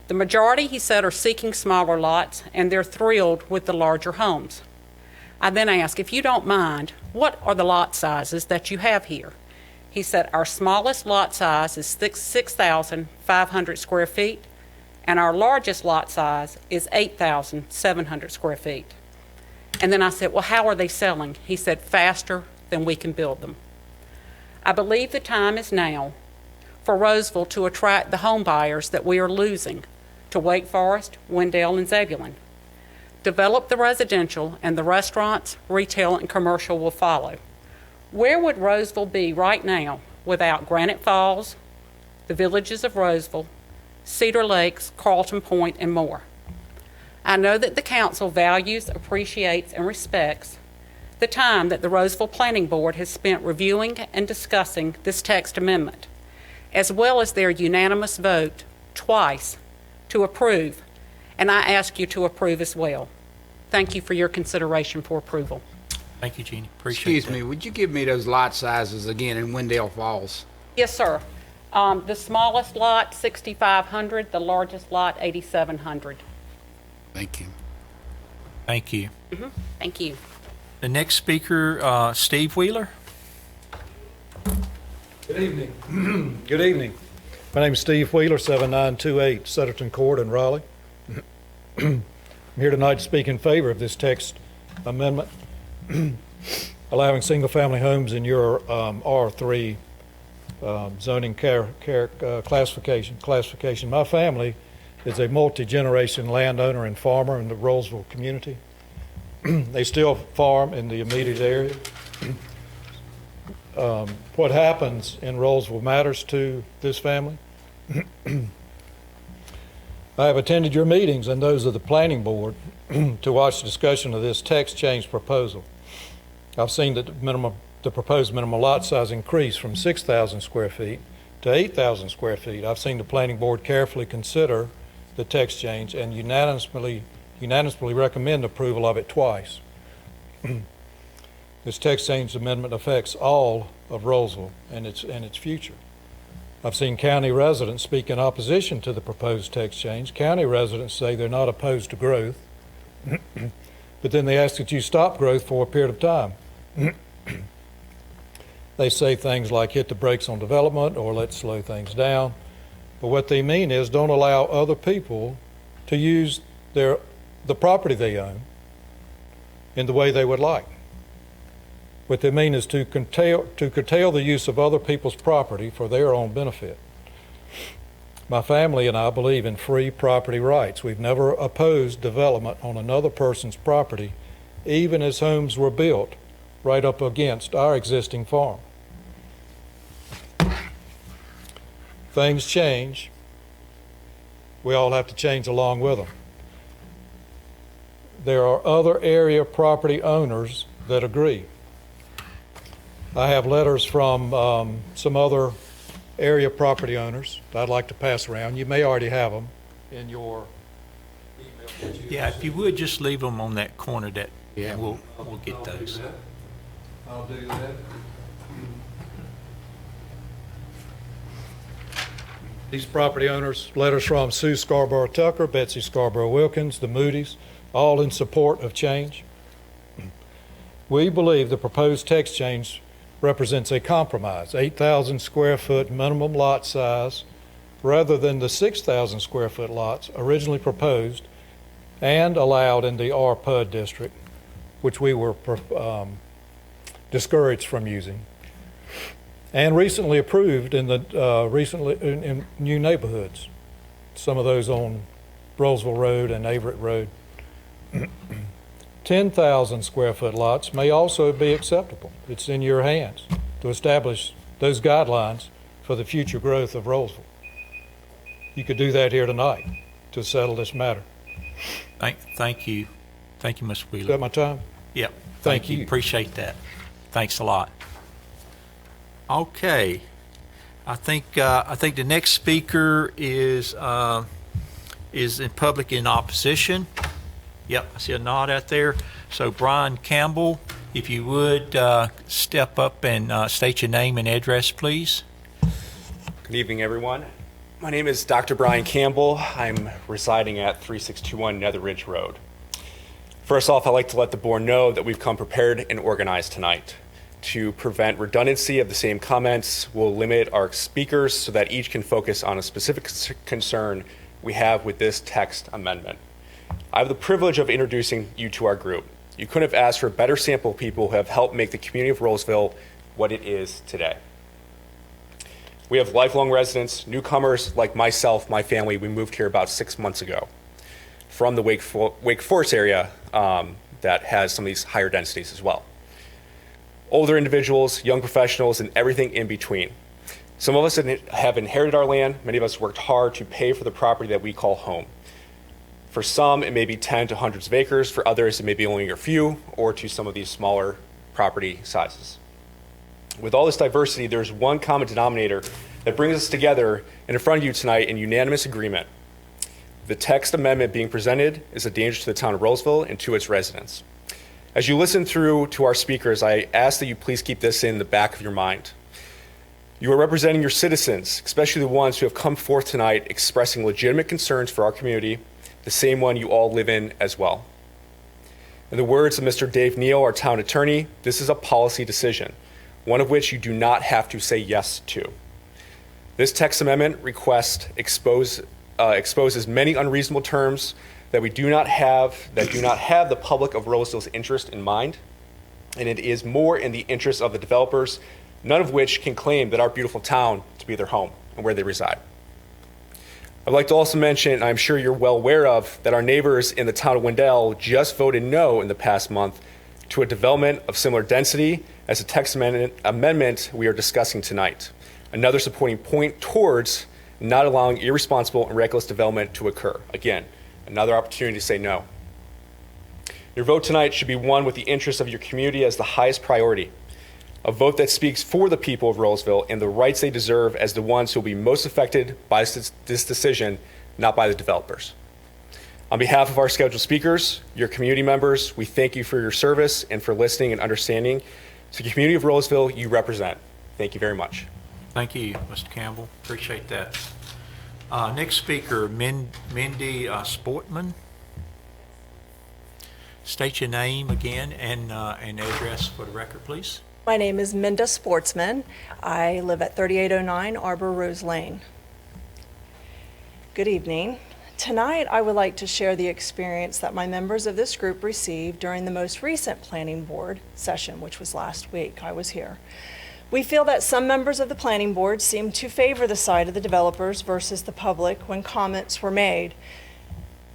The majority, he said, are seeking smaller lots, and they're thrilled with the larger homes. I then asked, if you don't mind, what are the lot sizes that you have here? He said, our smallest lot size is 6,500 square feet, and our largest lot size is 8,700 square feet. And then I said, well, how are they selling? He said, faster than we can build them. I believe the time is now for Rolesville to attract the home buyers that we are losing to Wake Forest, Wendell, and Zebulon. Develop the residential, and the restaurants, retail, and commercial will follow. Where would Rolesville be right now without Granite Falls, the villages of Rolesville, Cedar Lakes, Carlton Point, and more? I know that the council values, appreciates, and respects the time that the Rolesville Planning Board has spent reviewing and discussing this text amendment, as well as their unanimous vote twice to approve, and I ask you to approve as well. Thank you for your consideration for approval. Thank you, Jeannie. Appreciate Excuse me, would you give me those lot sizes again in Wendell Falls? Yes, sir. The smallest lot, 6,500. The largest lot, 8,700. Thank you. Thank you. Thank you. The next speaker, Steve Wheeler. Good evening. Good evening. My name is Steve Wheeler, 7928 Sutton Court in Raleigh. I'm here tonight to speak in favor of this text amendment. allowing single-family homes in your R3 zoning classification. My family is a multi-generation landowner and farmer in the Rolesville community. They still farm in the immediate area. What happens in Rolesville matters to this family. I have attended your meetings and those of the planning board to watch the discussion of this text change proposal. I've seen that the proposed minimum lot size increase from 6,000 square feet to 8,000 square feet. I've seen the planning board carefully consider the text change and unanimously recommend approval of it twice. This text change amendment affects all of Rolesville and its future. I've seen county residents speak in opposition to the proposed text change. County residents say they're not opposed to growth, but then they ask that you stop growth for a period of time. They say things like hit the brakes on development or let's slow things down. But what they mean is don't allow other people to use the property they own in the way they would like. What they mean is to curtail the use of other people's property for their own benefit. My family and I believe in free property rights. We've never opposed development on another person's property, even as homes were built right up against our existing farm. Things change. We all have to change along with them. There are other area property owners that agree. I have letters from some other area property owners that I'd like to pass around. You may already have them in your email. Yeah, if you would just leave them on that corner, that Yeah. we'll get those. I'll do that. These property owners, letters from Sue Scarborough Tucker, Betsy Scarborough Wilkins, the Moody's, all in support of change. We believe the proposed text change represents a compromise, 8,000 square foot minimum lot size rather than the 6,000 square foot lots originally proposed and allowed in the R-PUD district, which we were discouraged from using, and recently approved in in new neighborhoods, some of those on Rolesville Road and Averett Road. 10,000 square foot lots may also be acceptable. It's in your hands to establish those guidelines for the future growth of Rolesville. You could do that here tonight to settle this matter. Thank you. Thank you, Mr. Wheeler. Is that my time? Yep. Thank you. Appreciate that. Thanks a lot. Okay. I think the next speaker is in public in opposition. Yep, I see a nod out there. So Brian Campbell, if you would step up and state your name and address, please. Good evening, everyone. My name is Dr. Brian Campbell. I'm residing at 3621 Nether Ridge Road. First off, I'd like to let the board know that we've come prepared and organized tonight. To prevent redundancy of the same comments, we'll limit our speakers so that each can focus on a specific concern we have with this text amendment. I have the privilege of introducing you to our group. You couldn't have asked for a better sample of people who have helped make the community of Rolesville what it is today. We have lifelong residents, newcomers like myself, my family. We moved here about 6 months ago from the Wake Forest area that has some of these higher densities as well. Older individuals, young professionals, and everything in between. Some of us have inherited our land. Many of us worked hard to pay for the property that we call home. For some, it may be 10 to hundreds of acres. For others, it may be only a few, or to some of these smaller property sizes. With all this diversity, there's one common denominator that brings us together and in front of you tonight in unanimous agreement. The text amendment being presented is a danger to the town of Rolesville and to its residents. As you listen through to our speakers, I ask that you please keep this in the back of your mind. You are representing your citizens, especially the ones who have come forth tonight expressing legitimate concerns for our community, the same one you all live in as well. In the words of Mr. Dave Neal, our town attorney, this is a policy decision, one of which you do not have to say yes to. This text amendment request exposes many unreasonable terms that do not have the public of Rolesville's interest in mind. and it is more in the interest of the developers, none of which can claim that our beautiful town to be their home and where they reside. I'd like to also mention, and I'm sure you're well aware of, that our neighbors in the town of Wendell just voted no in the past month to a development of similar density as the text amendment we are discussing tonight. Another supporting point towards not allowing irresponsible and reckless development to occur. Again, another opportunity to say no. Your vote tonight should be one with the interests of your community as the highest priority. A vote that speaks for the people of Rolesville and the rights they deserve as the ones who will be most affected by this decision, not by the developers. On behalf of our scheduled speakers, your community members, we thank you for your service and for listening and understanding to the community of Rolesville you represent. Thank you very much. Thank you, Mr. Campbell. Appreciate that. Next speaker, Mindy Sportman. State your name again and address for the record, please. My name is Minda Sportsman. I live at 3809 Arbor Rose Lane. Good evening. Tonight, I would like to share the experience that my members of this group received during the most recent planning board session, which was last week. I was here. We feel that some members of the planning board seem to favor the side of the developers versus the public when comments were made.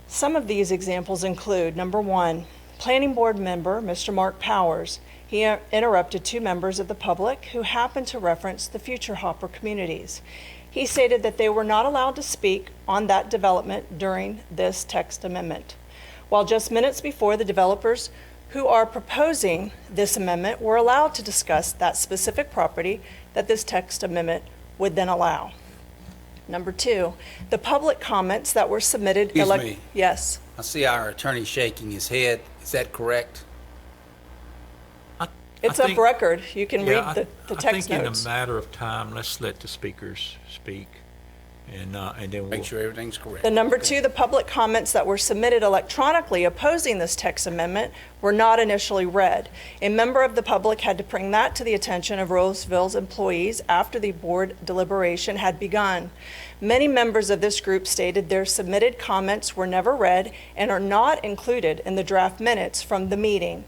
Some of these examples include, number one, planning board member, Mr. Mark Powers. He interrupted two members of the public who happened to reference the future Hopper communities. He stated that they were not allowed to speak on that development during this text amendment. While just minutes before, the developers who are proposing this amendment were allowed to discuss that specific property that this text amendment would then allow. Number two, the public comments that were submitted. Excuse me. Yes. I see our attorney shaking his head. Is that correct? It's of record. You can read the text I think notes. in a matter of time, let's let the speakers speak, and then we'll Make sure everything's correct. The number two, the public comments that were submitted electronically opposing this text amendment were not initially read. A member of the public had to bring that to the attention of Rolesville's employees after the board deliberation had begun. Many members of this group stated their submitted comments were never read and are not included in the draft minutes from the meeting.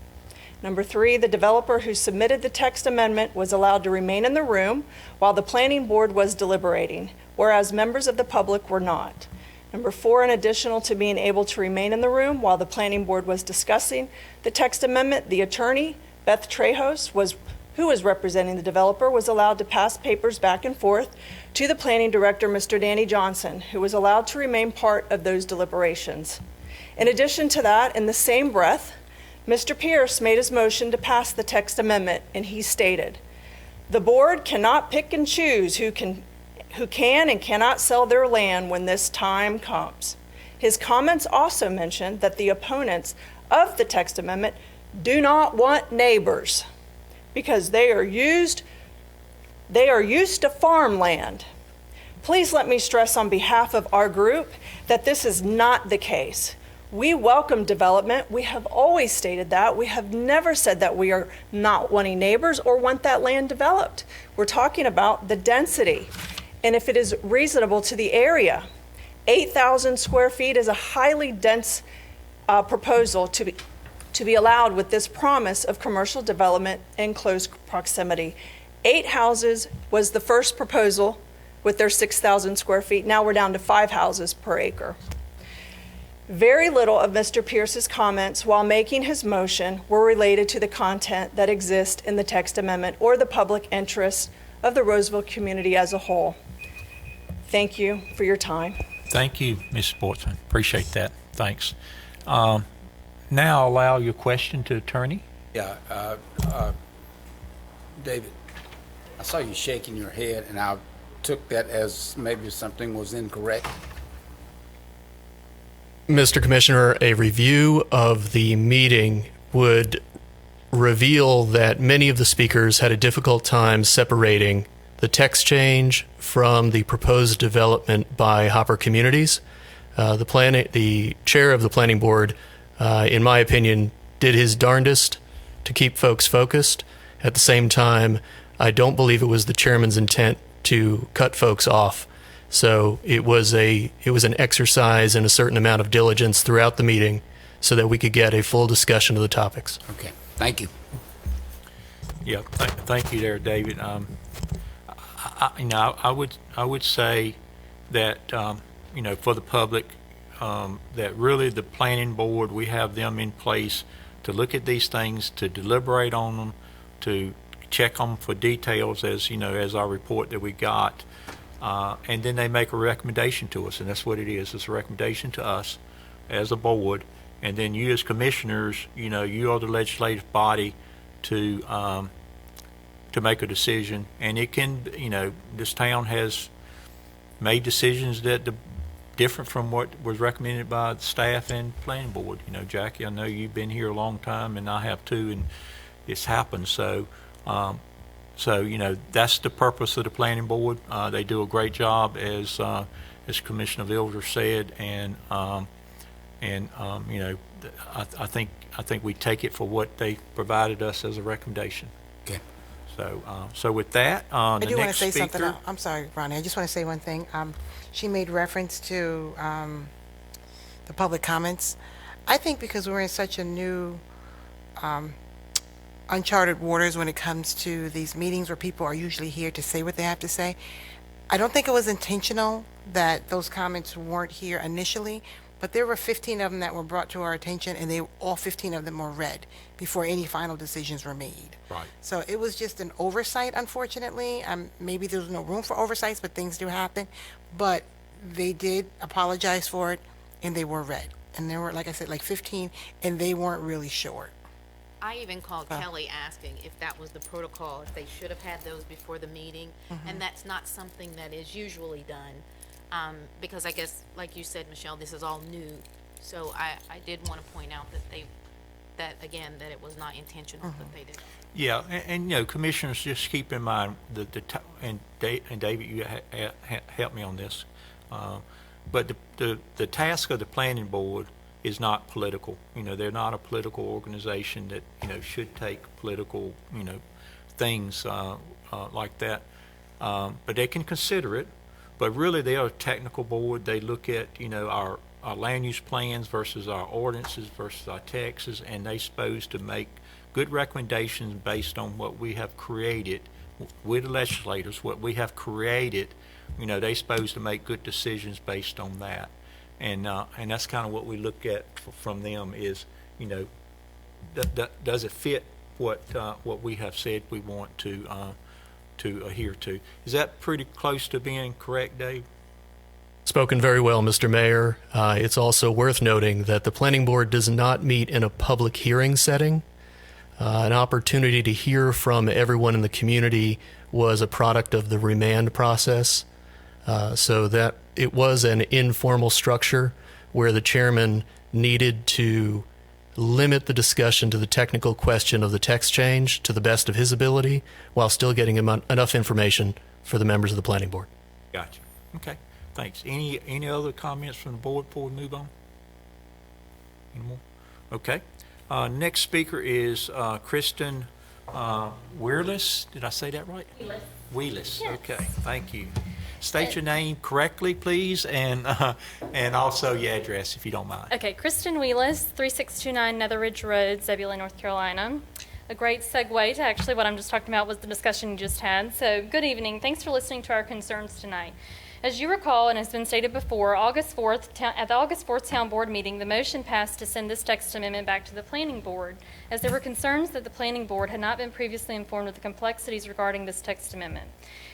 Number three, the developer who submitted the text amendment was allowed to remain in the room while the planning board was deliberating, whereas members of the public were not. Number four, in addition to being able to remain in the room while the planning board was discussing the text amendment, the attorney, Beth Trejos, who was representing the developer, was allowed to pass papers back and forth to the planning director, Mr. Danny Johnson, who was allowed to remain part of those deliberations. In addition to that, in the same breath, Mr. Pierce made his motion to pass the text amendment, and he stated, "The board cannot pick and choose who can and cannot sell their land when this time comes." His comments also mentioned that the opponents of the text amendment do not want neighbors because they are used to farmland. Please let me stress on behalf of our group that this is not the case. We welcome development. We have always stated that. We have never said that we are not wanting neighbors or want that land developed. We're talking about the density and if it is reasonable to the area. 8,000 square feet is a highly dense proposal to be allowed with this promise of commercial development in close proximity. 8 houses was the first proposal with their 6,000 square feet. Now we're down to 5 houses per acre. Very little of Mr. Pierce's comments while making his motion were related to the content that exists in the text amendment or the public interest of the Rolesville community as a whole. Thank you for your time. Thank you, Ms. Sportsman. Appreciate that. Thanks. Now I'll allow your question to attorney. Yeah, David, I saw you shaking your head, and I took that as maybe something was incorrect. Mr. Commissioner, a review of the meeting would reveal that many of the speakers had a difficult time separating the text change from the proposed development by Hopper Communities. The chair of the planning board, in my opinion, did his darndest to keep folks focused. At the same time, I don't believe it was the chairman's intent to cut folks off. So it was an exercise in a certain amount of diligence throughout the meeting so that we could get a full discussion of the topics. Okay, thank you. Yeah, thank you there, David. I would say that, for the public, that really the planning board, we have them in place to look at these things, to deliberate on them, to check them for details as our report that we got. And then they make a recommendation to us, and that's what it is. It's a recommendation to us as a board. And then you as commissioners, you are the legislative body to make a decision. And it can, this town has made decisions that different from what was recommended by the staff and planning board. Jackie, I know you've been here a long time, and I have too, and it's happened. So that's the purpose of the planning board. They do a great job, as Commissioner Vilga said, and I think we take it for what they provided us as a recommendation. Okay. So with that, I the do want to next say speaker. something. I'm sorry, Ronnie. I just want to say one thing. She made reference to the public comments. I think because we're in such a new, uncharted waters when it comes to these meetings where people are usually here to say what they have to say, I don't think it was intentional that those comments weren't here initially, but there were 15 of them that were brought to our attention, and all 15 of them were read before any final decisions were made. Right. So it was just an oversight, unfortunately. Maybe there was no room for oversights, but things do happen. But they did apologize for it, and they were read. And there were, like I said, like 15, and they weren't really short. I even called Kelly asking if that was the protocol, if they should have had those before the meeting, and that's not something that is usually done, because I guess, like you said, Michelle, this is all new. So I did want to point out that that it was not intentional that they did. Yeah, and commissioners, just keep in mind that and David, you help me on this, but the task of the planning board is not political. They're not a political organization that should take political things like that, but they can consider it. But really, they are a technical board. They look at our land use plans versus our ordinances versus our taxes, and they're supposed to make good recommendations based on what we have created with the legislators. What we have created, they're supposed to make good decisions based on that. And that's kind of what we look at from them is, does it fit what we have said we want to adhere to? Is that pretty close to being correct, Dave? Spoken very well, Mr. Mayor. It's also worth noting that the planning board does not meet in a public hearing setting. An opportunity to hear from everyone in the community was a product of the remand process, so that it was an informal structure where the chairman needed to limit the discussion to the technical question of the text change to the best of his ability while still getting enough information for the members of the planning board. Gotcha. Okay, thanks. Any other comments from the board before we move on? Any more? Okay. Next speaker is Kristen Weirless. Did I say that right? Wheelis. Yes. Okay, thank you. State your name correctly, please, and also your address, if you don't mind. Okay, Kristen Wheelis, 3629 Nether Ridge Road, Zebulon, North Carolina. A great segue to actually what I'm just talking about was the discussion you just had. So, good evening. Thanks for listening to our concerns tonight. As you recall, and has been stated before, at the August 4th Town Board meeting, the motion passed to send this text amendment back to the Planning Board, as there were concerns that the Planning Board had not been previously informed of the complexities regarding this text amendment.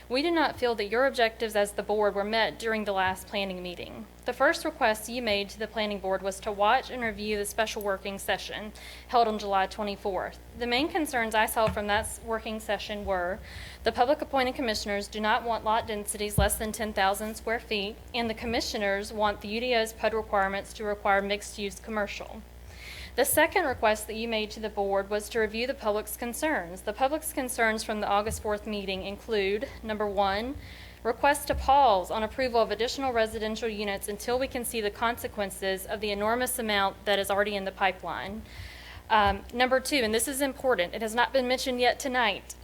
We did not feel that your objectives as the board were met during the last planning meeting. The first request you made to the Planning Board was to watch and review the special working session held on July 24th. The main concerns I saw from that working session were the public appointed commissioners do not want lot densities less than 10,000 square feet, and the commissioners want the UDO's PUD requirements to require mixed-use commercial. The second request that you made to the board was to review the public's concerns. The public's concerns from the August 4th meeting include, number one, request to pause on approval of additional residential units until we can see the consequences of the enormous amount that is already in the pipeline. Number two, and this is important, it has not been mentioned yet tonight,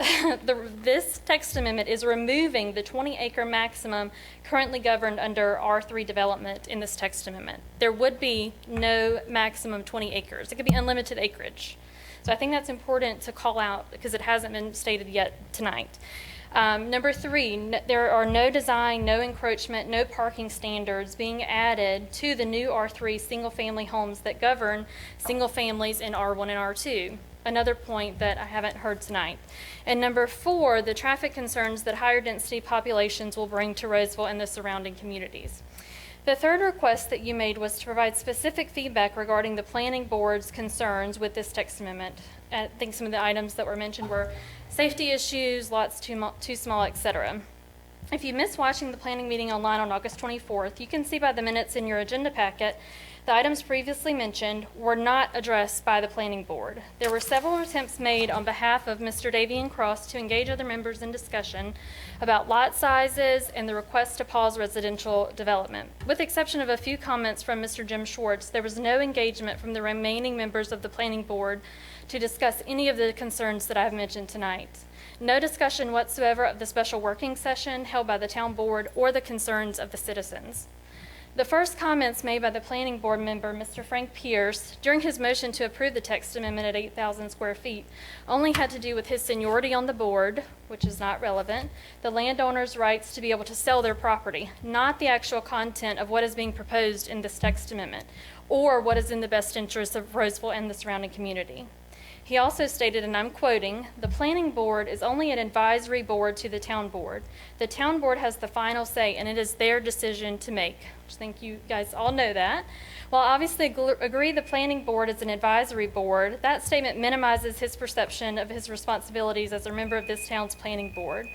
this text amendment is removing the 20-acre maximum currently governed under R3 development in this text amendment. There would be no maximum 20 acres. It could be unlimited acreage. So I think that's important to call out because it hasn't been stated yet tonight. Number 3, there are no design, no encroachment, no parking standards being added to the new R3 single-family homes that govern single families in R1 and R2. Another point that I haven't heard tonight. And number 4, the traffic concerns that higher density populations will bring to Rolesville and the surrounding communities. The third request that you made was to provide specific feedback regarding the planning board's concerns with this text amendment. I think some of the items that were mentioned were safety issues, lots too small, etc. If you missed watching the planning meeting online on August 24th, you can see by the minutes in your agenda packet the items previously mentioned were not addressed by the planning board. There were several attempts made on behalf of Mr. Davian Cross to engage other members in discussion about lot sizes and the request to pause residential development. With the exception of a few comments from Mr. Jim Schwartz, there was no engagement from the remaining members of the planning board to discuss any of the concerns that I've mentioned tonight. No discussion whatsoever of the special working session held by the town board or the concerns of the citizens. The first comments made by the planning board member, Mr. Frank Pierce, during his motion to approve the text amendment at 8,000 square feet, only had to do with his seniority on the board, which is not relevant, the landowner's rights to be able to sell their property, not the actual content of what is being proposed in this text amendment, or what is in the best interest of Rolesville and the surrounding community. He also stated, and I'm quoting, "The planning board is only an advisory board to the town board. The town board has the final say, and it is their decision to make." I think you guys all know that. While I obviously agree the planning board is an advisory board, that statement minimizes his perception of his responsibilities as a member of this town's planning board.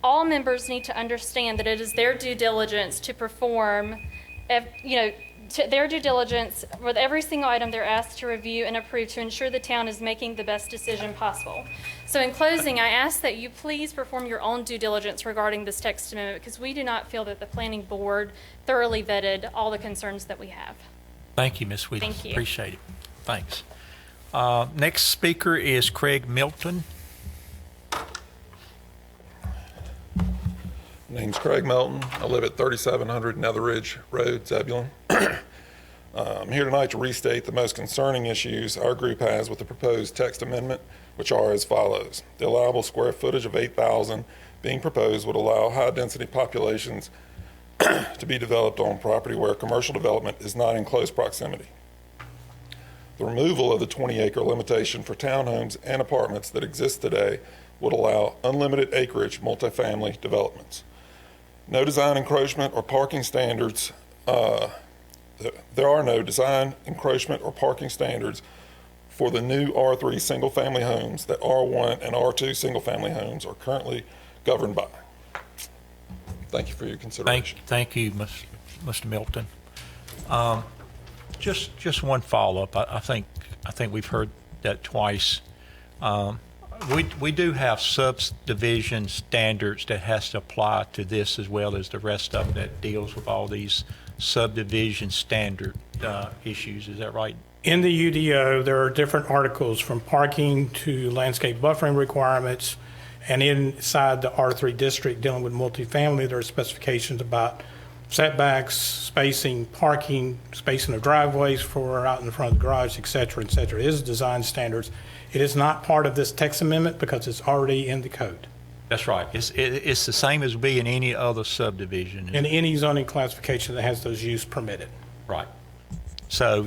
All members need to understand that it is their due diligence to perform, their due diligence with every single item they're asked to review and approve to ensure the town is making the best decision possible. So in closing, I ask that you please perform your own due diligence regarding this text amendment because we do not feel that the planning board thoroughly vetted all the concerns that we have. Thank you, Ms. Sweeten. Thank you. Appreciate it. Thanks. Next speaker is Craig Milton. Name's Craig Melton. I live at 3700 Netheridge Road, Zebulon. I'm here tonight to restate the most concerning issues our group has with the proposed text amendment, which are as follows. The allowable square footage of 8,000 being proposed would allow high-density populations to be developed on property where commercial development is not in close proximity. The removal of the 20-acre limitation for townhomes and apartments that exist today would allow unlimited acreage multifamily developments. No design encroachment or parking standards. There are no design encroachment or parking standards for the new R3 single-family homes that R1 and R2 single-family homes are currently governed by. Thank you for your consideration. Thank you, Mr. Milton. Just one follow-up. I think we've heard that twice. We do have subdivision standards that has to apply to this as well as the rest of them that deals with all these subdivision standard issues. Is that right? In the UDO, there are different articles from parking to landscape buffering requirements. And inside the R3 district dealing with multifamily, there are specifications about setbacks, spacing, parking, spacing of driveways for out in front of the garage, et cetera, et cetera. It is design standards. It is not part of this text amendment because it's already in the code. That's right. It's the same as being any other subdivision. In any zoning classification that has those use permitted. Right. So,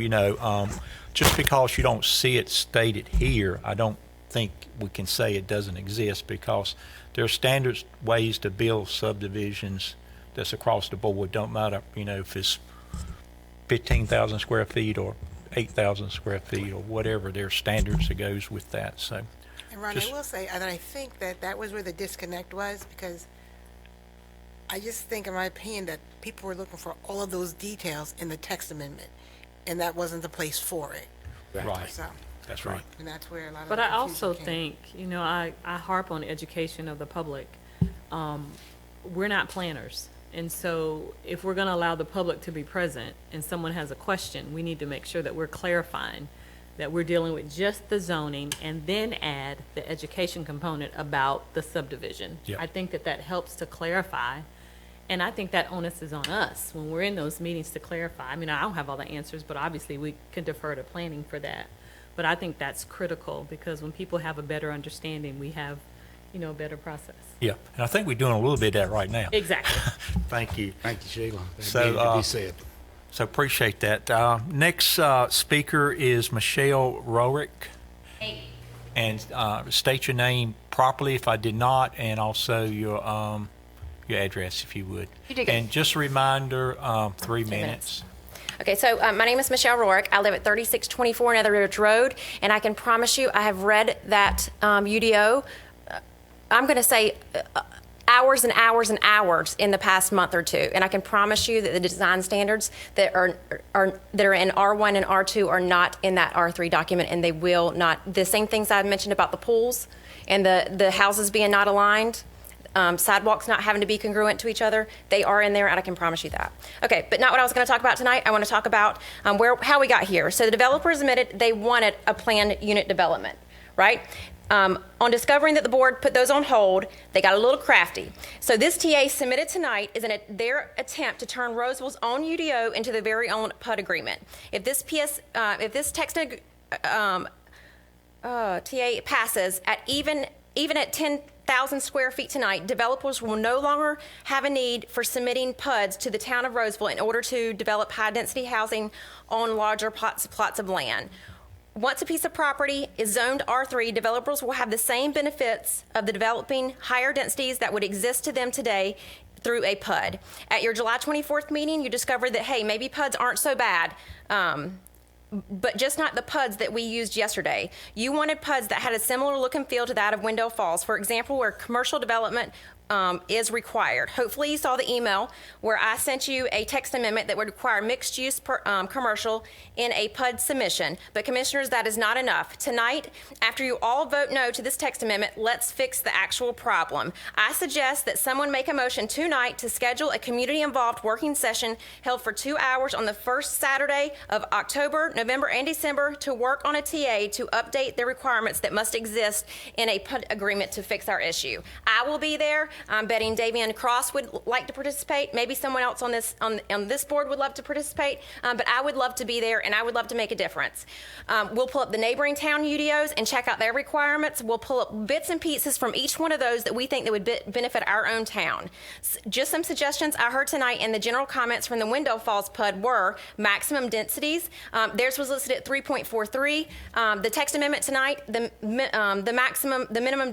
just because you don't see it stated here, I don't think we can say it doesn't exist because there are standard ways to build subdivisions that's across the board. Don't matter, if it's 15,000 square feet or 8,000 square feet or whatever. There are standards that goes with that. So, and Ron, I will say that I think that was where the disconnect was because I just think, in my opinion, that people were looking for all of those details in the text amendment, and that wasn't the place for it. Right. So, that's right. And that's where a lot of. But I also think, I harp on education of the public. We're not planners. And so if we're going to allow the public to be present and someone has a question, we need to make sure that we're clarifying that we're dealing with just the zoning and then add the education component about the subdivision. Yep. I think that helps to clarify. And I think that onus is on us when we're in those meetings to clarify. I mean, I don't have all the answers, but obviously we can defer to planning for that. But I think that's critical because when people have a better understanding, we have, a better process. Yeah, and I think we're doing a little bit of that right now. Exactly. Thank you. Thank you, Sheila. That So, needed to be said. So appreciate that. Next speaker is Michelle Rohrick. And state your name properly if I did not, and also your address if you would. You did good. And just a reminder, 3 minutes. Okay, so my name is Michelle Rohrick. I live at 3624 Netherridge Road, and I can promise you I have read that UDO, I'm going to say hours and hours and hours in the past month or two, and I can promise you that the design standards that are in R1 and R2 are not in that R3 document, and they will not. The same things I mentioned about the pools and the houses being not aligned, sidewalks not having to be congruent to each other, they are in there, and I can promise you that. Okay, but not what I was going to talk about tonight. I want to talk about how we got here. So the developers admitted they wanted a planned unit development, right? On discovering that the board put those on hold, they got a little crafty. So this TA submitted tonight is their attempt to turn Rolesville's own UDO into their very own PUD agreement. If this text TA passes at even at 10,000 square feet tonight, developers will no longer have a need for submitting PUDs to the town of Rolesville in order to develop high-density housing on larger plots of land. Once a piece of property is zoned R3, developers will have the same benefits of the developing higher densities that would exist to them today through a PUD. At your July 24th meeting, you discovered that, hey, maybe PUDs aren't so bad, but just not the PUDs that we used yesterday. You wanted PUDs that had a similar look and feel to that of Window Falls, for example, where commercial development is required. Hopefully you saw the email where I sent you a text amendment that would require mixed-use commercial in a PUD submission. But commissioners, that is not enough. Tonight, after you all vote no to this text amendment, let's fix the actual problem. I suggest that someone make a motion tonight to schedule a community-involved working session held for 2 hours on the first Saturday of October, November, and December to work on a TA to update the requirements that must exist in a PUD agreement to fix our issue. I will be there. I'm betting Davian Cross would like to participate. Maybe someone else on this board would love to participate, but I would love to be there, and I would love to make a difference. We'll pull up the neighboring town UDOs and check out their requirements. We'll pull up bits and pieces from each one of those that we think that would benefit our own town. Just some suggestions I heard tonight in the general comments from the Window Falls PUD were maximum densities. Theirs was listed at 3.43. The text amendment tonight, the maximum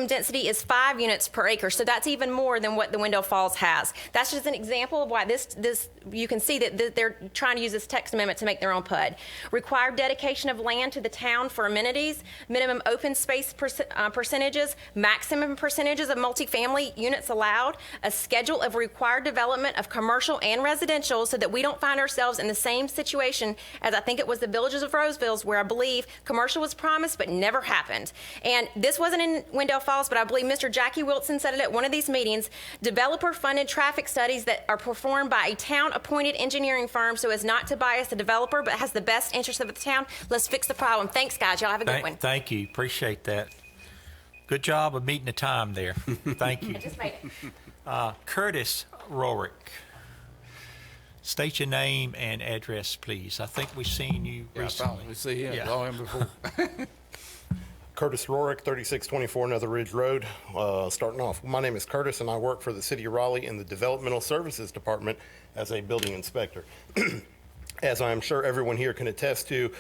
density is 5 units per acre, so that's even more than what the Window Falls has. That's just an example of why this you can see that they're trying to use this text amendment to make their own PUD. Required dedication of land to the town for amenities, minimum open space percentages, maximum percentages of multifamily units allowed, a schedule of required development of commercial and residential so that we don't find ourselves in the same situation as I think it was the Villages of Roseville, where I believe commercial was promised but never happened. And this wasn't in Window Falls, but I believe Mr. Jackie Wilson said it at one of these meetings. Developer-funded traffic studies that are performed by a town-appointed engineering firm so as not to bias the developer but has the best interest of the town. Let's fix the problem. Thanks, guys. Y'all have a good one. Thank you. Appreciate that. Good job of meeting the time there. Thank you. I just made it. Curtis Rohrick. State your name and address, please. I think we've seen you recently. We see him. Saw him before. Curtis Rohrick, 3624 Nether Ridge Road. Starting off, my name is Curtis, and I work for the City of Raleigh in the Developmental Services Department as a building inspector. As I'm sure everyone here can attest to,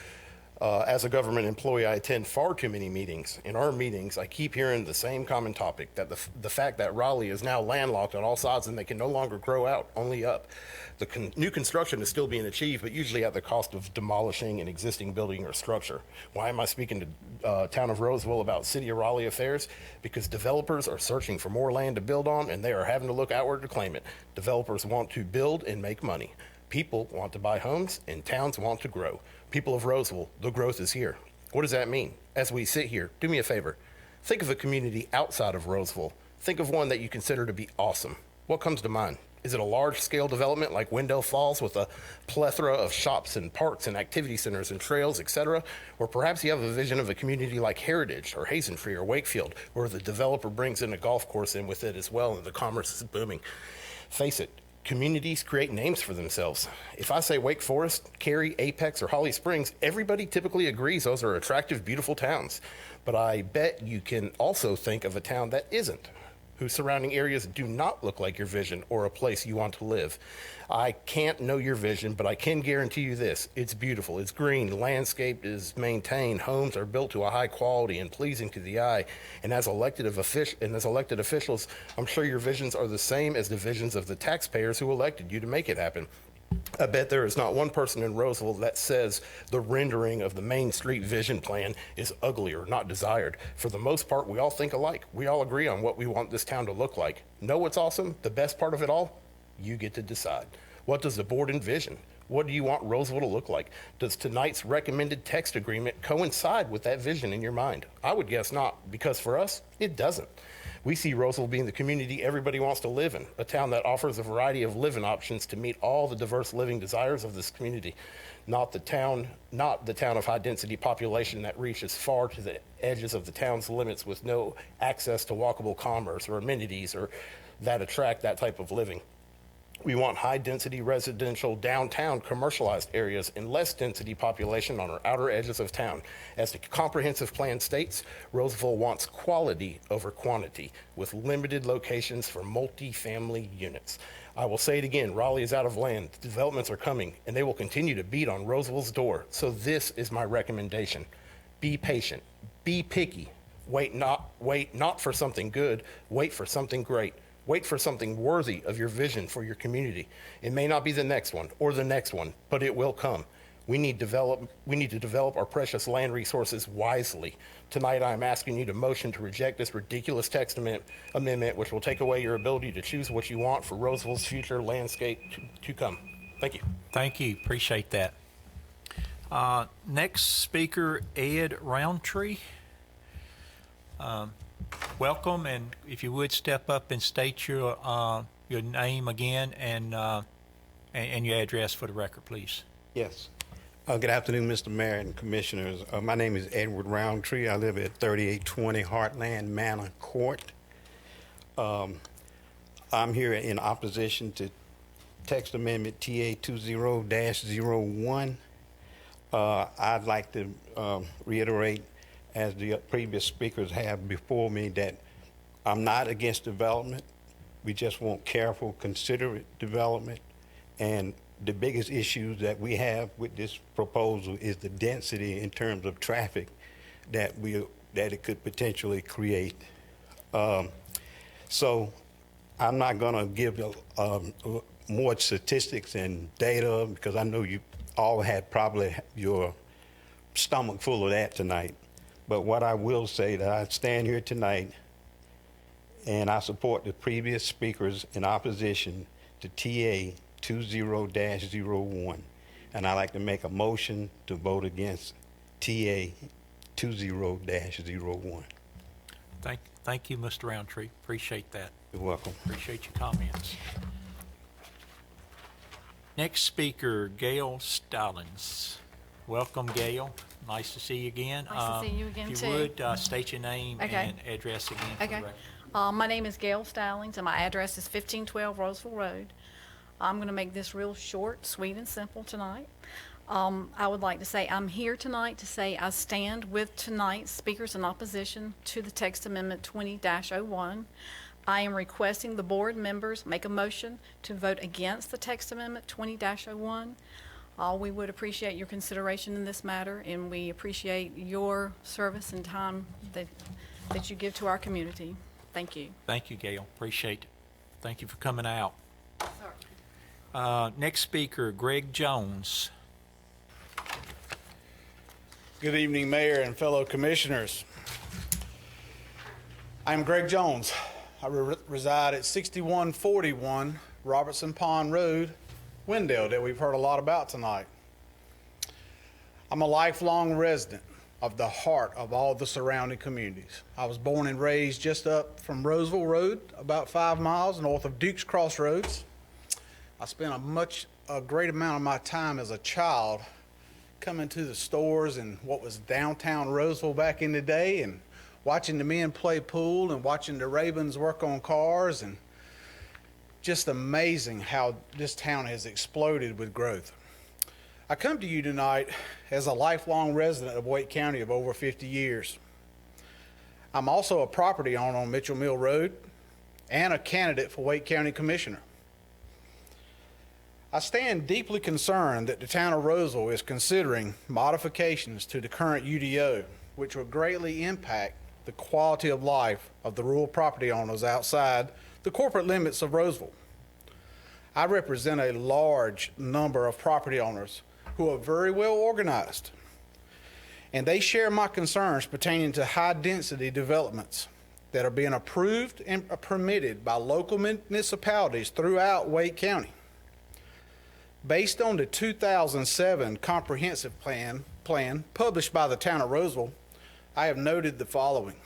as a government employee, I attend far too many meetings. In our meetings, I keep hearing the same common topic, that the fact that Raleigh is now landlocked on all sides and they can no longer grow out, only up. The new construction is still being achieved, but usually at the cost of demolishing an existing building or structure. Why am I speaking to Town of Rolesville about City of Raleigh affairs? Because developers are searching for more land to build on, and they are having to look outward to claim it. Developers want to build and make money. People want to buy homes, and towns want to grow. People of Rolesville, the growth is here. What does that mean? As we sit here, do me a favor. Think of a community outside of Rolesville. Think of one that you consider to be awesome. What comes to mind? Is it a large-scale development like Window Falls with a plethora of shops and parks and activity centers and trails, etc.? Or perhaps you have a vision of a community like Heritage or Hazentree or Wakefield, where the developer brings in a golf course in with it as well and the commerce is booming. Face it, Communities create names for themselves. If I say Wake Forest, Cary, Apex, or Holly Springs, everybody typically agrees those are attractive, beautiful towns. But I bet you can also think of a town that isn't, whose surrounding areas do not look like your vision or a place you want to live. I can't know your vision, but I can guarantee you this. It's beautiful. It's green. The landscape is maintained. Homes are built to a high quality and pleasing to the eye. And as elected officials, I'm sure your visions are the same as the visions of the taxpayers who elected you to make it happen. I bet there is not one person in Rolesville that says the rendering of the Main Street Vision Plan is ugly or not desired. For the most part, we all think alike. We all agree on what we want this town to look like. Know what's awesome? The best part of it all? You get to decide. What does the board envision? What do you want Rolesville to look like? Does tonight's recommended text agreement coincide with that vision in your mind? I would guess not, because for us, it doesn't. We see Rolesville being the community everybody wants to live in, a town that offers a variety of living options to meet all the diverse living desires of this community. Not the town of high density population that reaches far to the edges of the town's limits with no access to walkable commerce or amenities or that attract that type of living. We want high-density residential downtown commercialized areas and less density population on our outer edges of town. As the comprehensive plan states, Rolesville wants quality over quantity with limited locations for multi-family units. I will say it again, Raleigh is out of land. The developments are coming, and they will continue to beat on Rolesville's door. So this is my recommendation. Be patient. Be picky. Wait not for something good. Wait for something great. Wait for something worthy of your vision for your community. It may not be the next one or the next one, but it will come. We need to develop our precious land resources wisely. Tonight, I am asking you to motion to reject this ridiculous text amendment, which will take away your ability to choose what you want for Rolesville's future landscape to come. Thank you. Thank you. Appreciate that. Next speaker, Ed Roundtree. Welcome, and if you would step up and state your name again and your address for the record, please. Yes. Good afternoon, Mr. Mayor and Commissioners. My name is Edward Roundtree. I live at 3820 Heartland Manor Court. I'm here in opposition to text amendment TA 20-01. I'd like to reiterate, as the previous speakers have before me, that I'm not against development. We just want careful, considerate development. And the biggest issues that we have with this proposal is the density in terms of traffic that it could potentially create. So I'm not going to give more statistics and data, because I know you all had probably your stomach full of that tonight. But what I will say, that I stand here tonight and I support the previous speakers in opposition to TA 20-01. And I'd like to make a motion to vote against TA 20-01. Thank you, Mr. Roundtree. Appreciate that. You're welcome. Appreciate your comments. Next speaker, Gail Stallings. Welcome, Gail. Nice to see you again. Nice to see you again, if too. you would, state your name and address again for the record. My name is Gail Stallings, and my address is 1512 Rolesville Road. I'm going to make this real short, sweet, and simple tonight. I would like to say I'm here tonight to say I stand with tonight's speakers in opposition to the text amendment 20-01. I am requesting the board members make a motion to vote against the text amendment 20-01. We would appreciate your consideration in this matter, and we appreciate your service and time that you give to our community. Thank you. Thank you, Gail. Appreciate it. Thank you for coming out. Sorry. Next speaker, Greg Jones. Good evening, Mayor and fellow commissioners. I'm Greg Jones. I reside at 6141 Robertson Pond Road, Wendell, that we've heard a lot about tonight. I'm a lifelong resident of the heart of all the surrounding communities. I was born and raised just up from Roseville Road, about 5 miles north of Duke's Crossroads. I spent a great amount of my time as a child coming to the stores in what was downtown Roseville back in the day, and watching the men play pool and watching the Ravens work on cars, and just amazing how this town has exploded with growth. I come to you tonight as a lifelong resident of Wake County of over 50 years. I'm also a property owner on Mitchell Mill Road and a candidate for Wake County Commissioner. I stand deeply concerned that the town of Rolesville is considering modifications to the current UDO, which will greatly impact the quality of life of the rural property owners outside the corporate limits of Rolesville. I represent a large number of property owners who are very well organized, and they share my concerns pertaining to high-density developments that are being approved and permitted by local municipalities throughout Wake County. Based on the 2007 comprehensive plan published by the town of Rolesville, I have noted the following.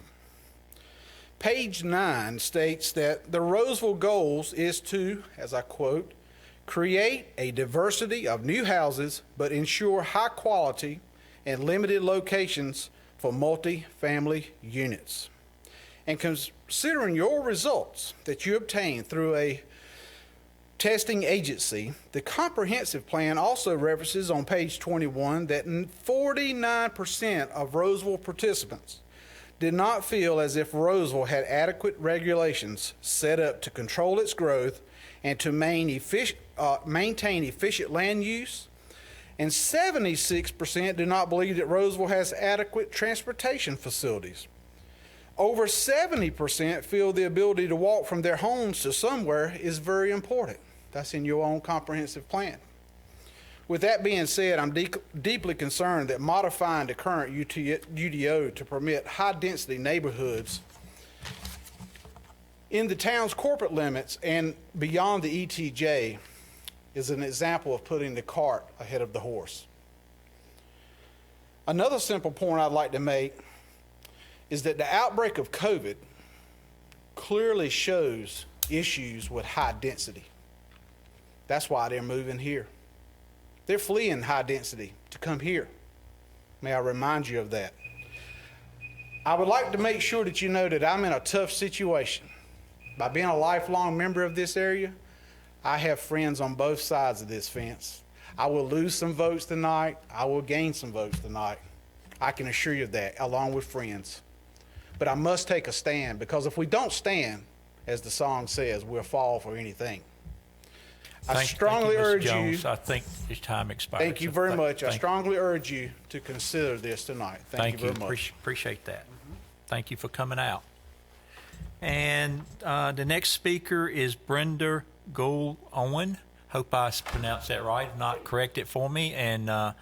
Page 9 states that the Rolesville goals is to, as I quote, create a diversity of new houses but ensure high quality and limited locations for multi-family units. And considering your results that you obtained through a testing agency, the comprehensive plan also references on page 21 that 49% of Rolesville participants did not feel as if Rolesville had adequate regulations set up to control its growth and to maintain efficient land use, and 76% do not believe that Rolesville has adequate transportation facilities. Over 70% feel the ability to walk from their homes to somewhere is very important. That's in your own comprehensive plan. With that being said, I'm deeply concerned that modifying the current UDO to permit high-density neighborhoods in the town's corporate limits and beyond the ETJ is an example of putting the cart ahead of the horse. Another simple point I'd like to make is that the outbreak of COVID clearly shows issues with high density. That's why they're moving here. They're fleeing high density to come here. May I remind you of that? I would like to make sure that you know that I'm in a tough situation. By being a lifelong member of this area, I have friends on both sides of this fence. I will lose some votes tonight. I will gain some votes tonight. I can assure you of that, along with friends. But I must take a stand, because if we don't stand, as the song says, we'll fall for anything. I strongly urge you. Jones. I think his time expired. Thank you very much. I strongly urge you to consider this tonight. Thank you very much. Appreciate that. Thank you for coming out. And the next speaker is Brenda Gould Owen. Hope I pronounced that right. If not, correct it for me and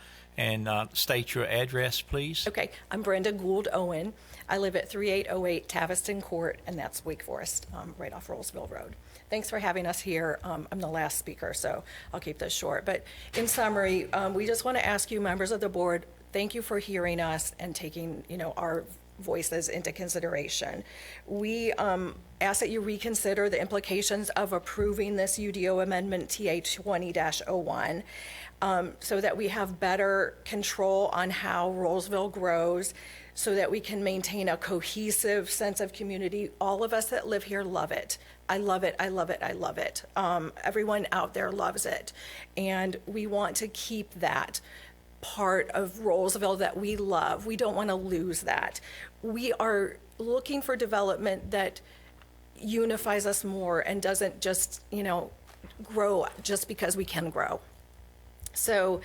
state your address, please. Okay, I'm Brenda Gould Owen. I live at 3808 Taviston Court, and that's Wake Forest, right off Rolesville Road. Thanks for having us here. I'm the last speaker, so I'll keep this short. But in summary, we just want to ask you, members of the board, thank you for hearing us and taking, our voices into consideration. We ask that you reconsider the implications of approving this UDO amendment TA 20-01 so that we have better control on how Rolesville grows, so that we can maintain a cohesive sense of community. All of us that live here love it. I love it, I love it, I love it. Everyone out there loves it. And we want to keep that part of Rolesville that we love. We don't want to lose that. We are looking for development that unifies us more and doesn't just, grow just because we can grow. So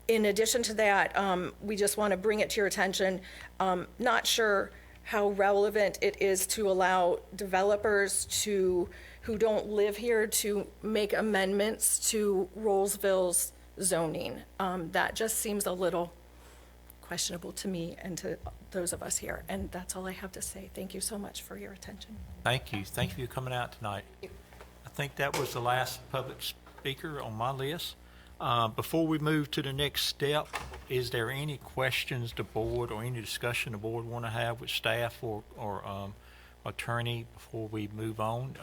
in addition to that, we just want to bring it to your attention. Not sure how relevant it is to allow developers who don't live here to make amendments to Rolesville's zoning. That just seems a little questionable to me and to those of us here. And that's all I have to say. Thank you so much for your attention. Thank you. Thank you for coming out tonight. I think that was the last public speaker on my list. Before we move to the next step, is there any questions the board or any discussion the board want to have with staff or attorney before we move on?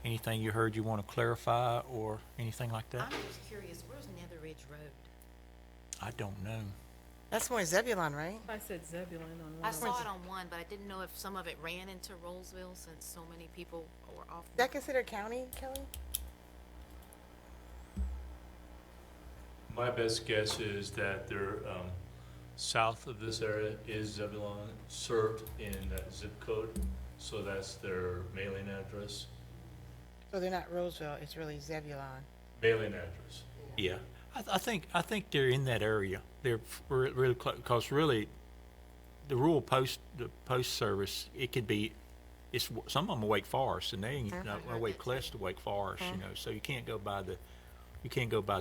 Anything you heard you want to clarify or anything like that? I'm just curious, where's Nether Ridge Road? I don't know. That's more Zebulon, right? I said Zebulon on one. I saw it on one, but I didn't know if some of it ran into Rolesville since so many people were off. Is that considered county, Kelly? My best guess is that they're south of this area is Zebulon, served in that zip code, so that's their mailing address. So they're not Roseville, it's really Zebulon. Mailing address. Yeah, I think they're in that area. They're really close, because really, the the post service, it could be, some of them are Wake Forest, and they ain't way close to Wake Forest, you know. So you can't go by the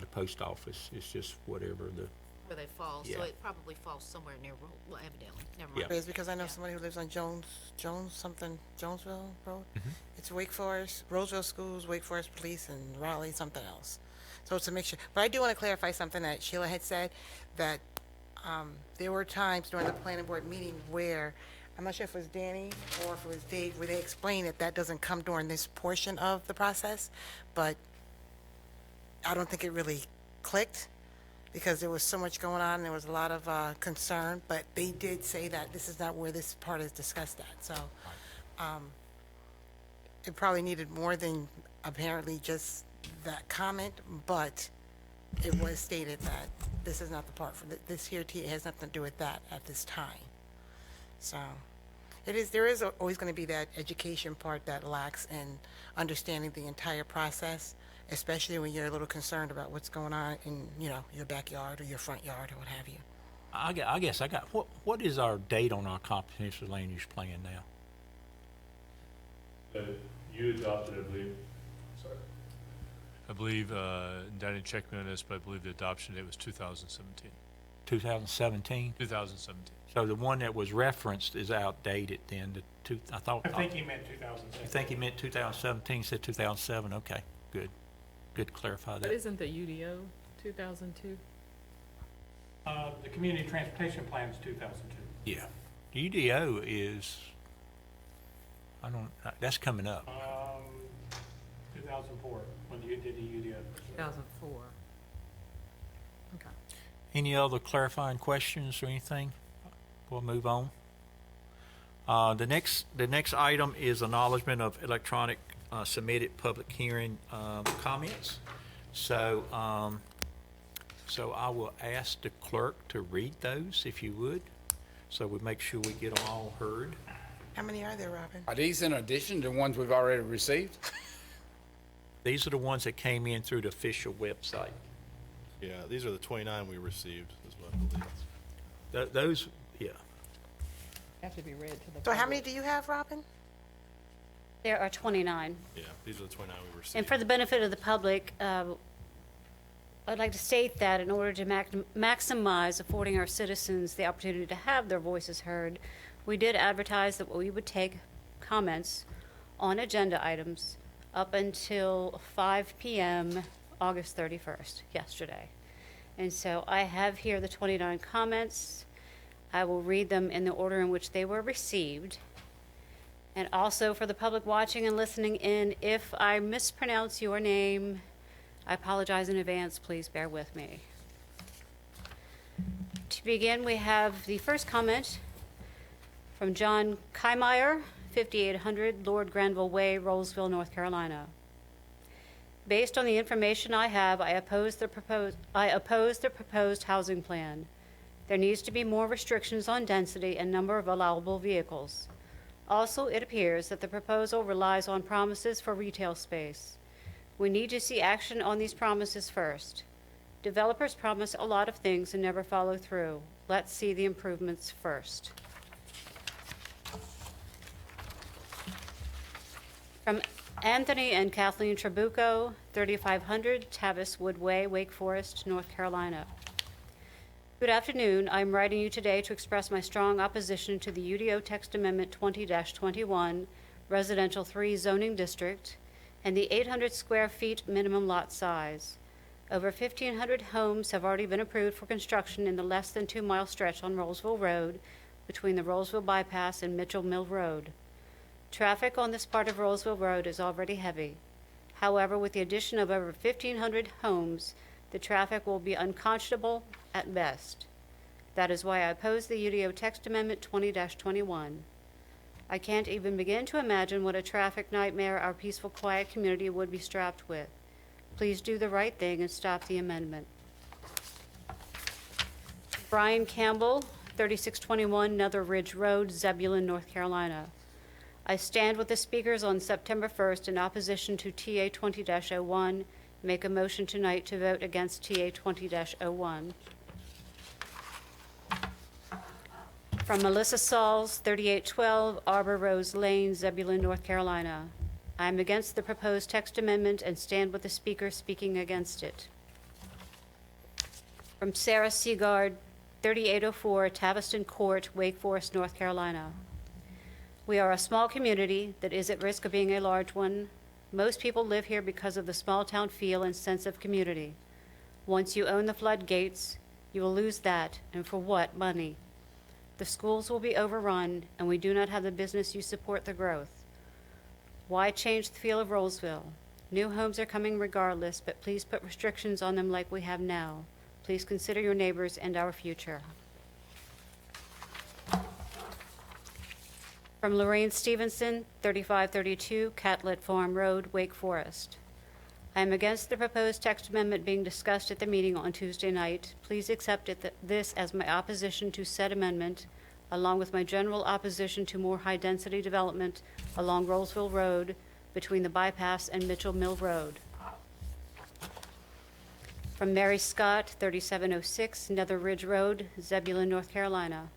post office. It's just whatever the. Where they fall, so Yeah. it probably falls somewhere near, well, evidently, never Yeah. mind. It's because I know somebody who lives on Jonesville Road. Mhm. It's Wake Forest, Roseville Schools, Wake Forest Police, and Raleigh something else. So it's a mixture. But I do want to clarify something that Sheila had said, that there were times during the planning board meeting where, I'm not sure if it was Danny or if it was Dave, where they explained that that doesn't come during this portion of the process, but I don't think it really clicked, because there was so much going on, and there was a lot of concern, but they did say that this is not where this part is discussed at, so it probably needed more than apparently just that comment, but it was stated that this is not the part for this here, it has nothing to do with that at this time. So there is always going to be that education part that lacks in understanding the entire process, especially when you're a little concerned about what's going on in, your backyard or your front yard or what have you. I guess what is our date on our comprehensive land use plan now? You adopted, I believe. Sorry. I believe, Danny checked me on this, but I believe the adoption date was 2017. 2017? 2017. So the one that was referenced is outdated then. I think he meant 2017. You think he meant 2017, said 2007? Okay, good. Good to clarify But that. isn't the UDO 2002? The community transportation plan is 2002. Yeah. The UDO is, that's coming up. 2004, when you did the UDO. 2004. Okay. Any other clarifying questions or anything? We'll move on. The next item is acknowledgement of electronic submitted public hearing comments. So I will ask the clerk to read those, if you would, so we make sure we get them all heard. How many are there, Robin? Are these in addition to ones we've already received? These are the ones that came in through the official website. Yeah, these are the 29 we received, is what I believe. Those, yeah. Have to be read to the. So how many do you have, Robin? There are 29. Yeah, these are the 29 we received. And for the benefit of the public, I'd like to state that in order to maximize affording our citizens the opportunity to have their voices heard, we did advertise that we would take comments on agenda items up until 5 p.m. August 31st, yesterday. And so I have here the 29 comments. I will read them in the order in which they were received. And also for the public watching and listening in, if I mispronounce your name, I apologize in advance. Please bear with me. To begin, we have the first comment from John Keimeyer, 5800 Lord Granville Way, Rolesville, North Carolina. Based on the information I have, I oppose the proposed housing plan. There needs to be more restrictions on density and number of allowable vehicles. Also, it appears that the proposal relies on promises for retail space. We need to see action on these promises first. Developers promise a lot of things and never follow through. Let's see the improvements first. From Anthony and Kathleen Trabuco, 3500 Tavis Wood Way, Wake Forest, North Carolina. Good afternoon. I'm writing you today to express my strong opposition to the UDO Text Amendment 20-21 Residential 3 Zoning District and the 800 square feet minimum lot size. Over 1,500 homes have already been approved for construction in the less than 2-mile stretch on Rolesville Road between the Rolesville Bypass and Mitchell Mill Road. Traffic on this part of Rolesville Road is already heavy. However, with the addition of over 1,500 homes, the traffic will be unconscionable at best. That is why I oppose the UDO Text Amendment 20-21. I can't even begin to imagine what a traffic nightmare our peaceful, quiet community would be strapped with. Please do the right thing and stop the amendment. Brian Campbell, 3621 Nether Ridge Road, Zebulon, North Carolina. I stand with the speakers on September 1st in opposition to TA 20-01. Make a motion tonight to vote against TA 20-01. From Melissa Sauls, 3812 Arbor Rose Lane, Zebulon, North Carolina. I am against the proposed text amendment and stand with the speaker speaking against it. From Sarah Seagard, 3804 Taviston Court, Wake Forest, North Carolina. We are a small community that is at risk of being a large one. Most people live here because of the small town feel and sense of community. Once you own the floodgates, you will lose that, and for what money? The schools will be overrun, and we do not have the business you support the growth. Why change the feel of Rolesville? New homes are coming regardless, but please put restrictions on them like we have now. Please consider your neighbors and our future. From Lorraine Stevenson, 3532 Catlet Farm Road, Wake Forest. I am against the proposed text amendment being discussed at the meeting on Tuesday night. Please accept this as my opposition to said amendment, along with my general opposition to more high-density development along Rolesville Road between the bypass and Mitchell Mill Road. From Mary Scott, 3706 Nether Ridge Road, Zebulon, North Carolina.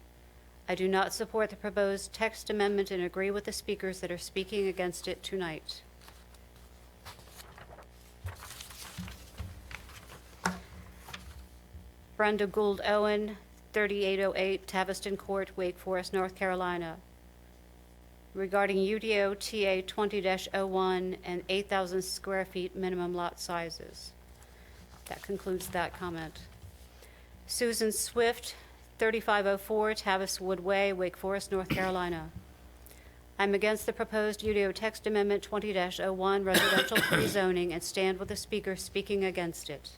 I do not support the proposed text amendment and agree with the speakers that are speaking against it tonight. Brenda Gould Owen, 3808 Taviston Court, Wake Forest, North Carolina. Regarding UDO TA 20-01 and 8,000 square feet minimum lot sizes. That concludes that comment. Susan Swift, 3504 Tavis Wood Way, Wake Forest, North Carolina. I'm against the proposed UDO text amendment 20-01 residential rezoning and stand with the speaker speaking against it.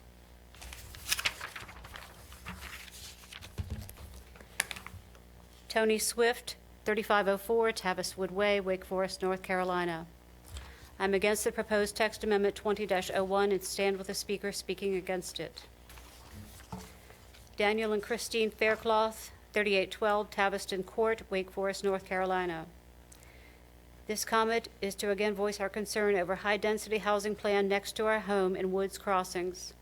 Tony Swift, 3504 Tavis Wood Way, Wake Forest, North Carolina. I'm against the proposed text amendment 20-01 and stand with the speaker speaking against it. Daniel and Christine Faircloth, 3812 Taviston Court, Wake Forest, North Carolina. This comment is to again voice our concern over high-density housing plan next to our home in Woods Crossings.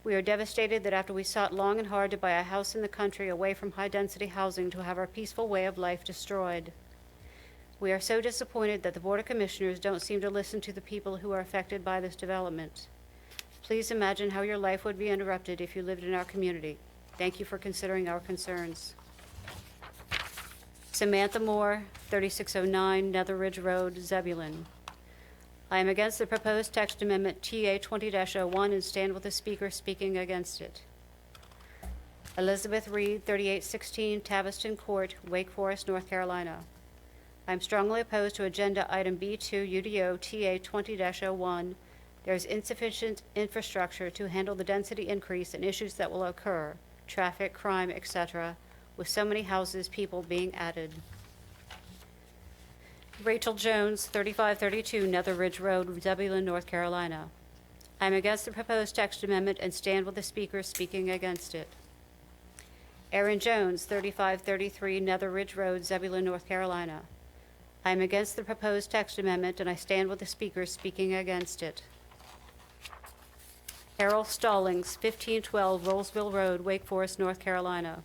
We are devastated that after we sought long and hard to buy a house in the country away from high-density housing to have our peaceful way of life destroyed. We are so disappointed that the Board of Commissioners don't seem to listen to the people who are affected by this development. Please imagine how your life would be interrupted if you lived in our community. Thank you for considering our concerns. Samantha Moore, 3609 Nether Ridge Road, Zebulon. I am against the proposed text amendment TA 20-01 and stand with the speaker speaking against it. Elizabeth Reed, 3816 Taviston Court, Wake Forest, North Carolina. I am strongly opposed to agenda item B2 UDO TA 20-01. There is insufficient infrastructure to handle the density increase and issues that will occur, traffic, crime, etc., with so many houses, people being added. Rachel Jones, 3532 Nether Ridge Road, Zebulon, North Carolina. I am against the proposed text amendment and stand with the speaker speaking against it. Aaron Jones, 3533 Nether Ridge Road, Zebulon, North Carolina. I am against the proposed text amendment and I stand with the speaker speaking against it. Errol Stallings, 1512 Rolesville Road, Wake Forest, North Carolina.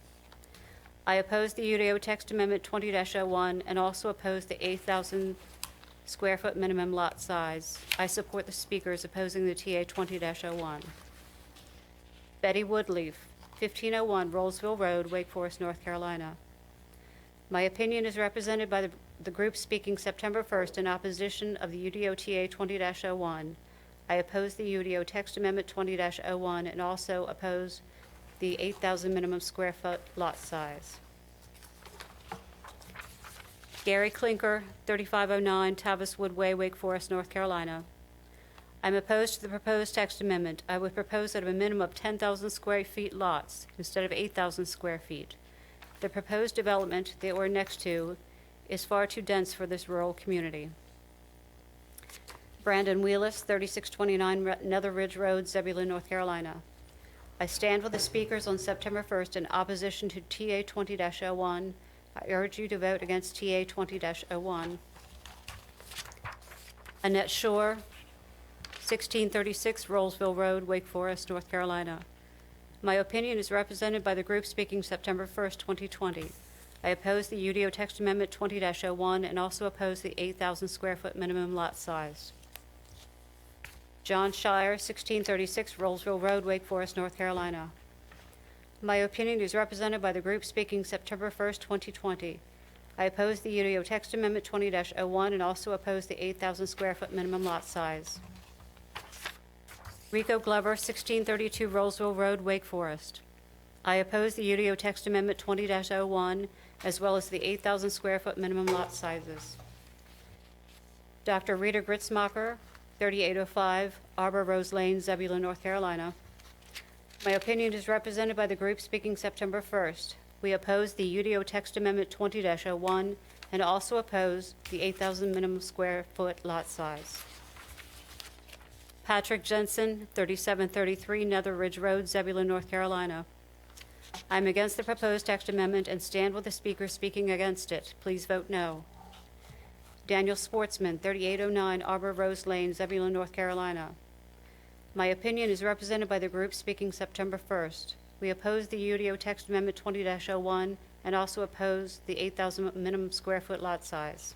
I oppose the UDO text amendment 20-01 and also oppose the 8,000 square foot minimum lot size. I support the speakers opposing the TA 20-01. Betty Woodleaf, 1501 Rolesville Road, Wake Forest, North Carolina. My opinion is represented by the group speaking September 1st in opposition of the UDO TA 20-01. I oppose the UDO text amendment 20-01 and also oppose the 8,000 minimum square foot lot size. Gary Klinker, 3509 Tavis Wood Way, Wake Forest, North Carolina. I'm opposed to the proposed text amendment. I would propose that a minimum of 10,000 square feet lots instead of 8,000 square feet. The proposed development that we're next to is far too dense for this rural community. Brandon Wheelis, 3629 Nether Ridge Road, Zebulon, North Carolina. I stand with the speakers on September 1st in opposition to TA 20-01. I urge you to vote against TA 20-01. Annette Shore, 1636 Rolesville Road, Wake Forest, North Carolina. My opinion is represented by the group speaking September 1st, 2020. I oppose the UDO text amendment 20-01 and also oppose the 8,000 square foot minimum lot size. John Shire, 1636 Rolesville Road, Wake Forest, North Carolina. My opinion is represented by the group speaking September 1st, 2020. I oppose the UDO text amendment 20-01 and also oppose the 8,000 square foot minimum lot size. Rico Glover, 1632 Rolesville Road, Wake Forest. I oppose the UDO text amendment 20-01 as well as the 8,000 square foot minimum lot sizes. Dr. Rita Gritzmacher, 3805 Arbor Rose Lane, Zebulon, North Carolina. My opinion is represented by the group speaking September 1st. We oppose the UDO text amendment 20-01 and also oppose the 8,000 minimum square foot lot size. Patrick Jensen, 3733 Nether Ridge Road, Zebulon, North Carolina. I'm against the proposed text amendment and stand with the speaker speaking against it. Please vote no. Daniel Sportsman, 3809 Arbor Rose Lane, Zebulon, North Carolina. My opinion is represented by the group speaking September 1st. We oppose the UDO text amendment 20-01 and also oppose the 8,000 minimum square foot lot size.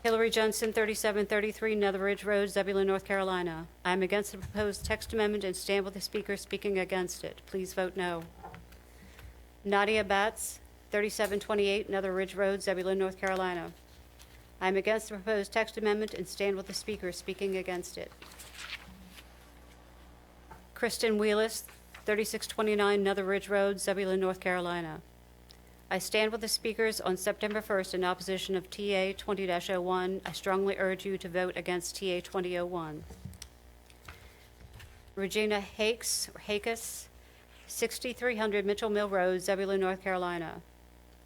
Hillary Johnson, 3733 Nether Ridge Road, Zebulon, North Carolina. I am against the proposed text amendment and stand with the speaker speaking against it. Please vote no. Nadia Batts, 3728 Nether Ridge Road, Zebulon, North Carolina. I am against the proposed text amendment and stand with the speaker speaking against it. Kristen Wheelis, 3629 Nether Ridge Road, Zebulon, North Carolina. I stand with the speakers on September 1st in opposition of TA 20-01. I strongly urge you to vote against TA 20-01. Regina Hakes, 6300 Mitchell Mill Road, Zebulon, North Carolina.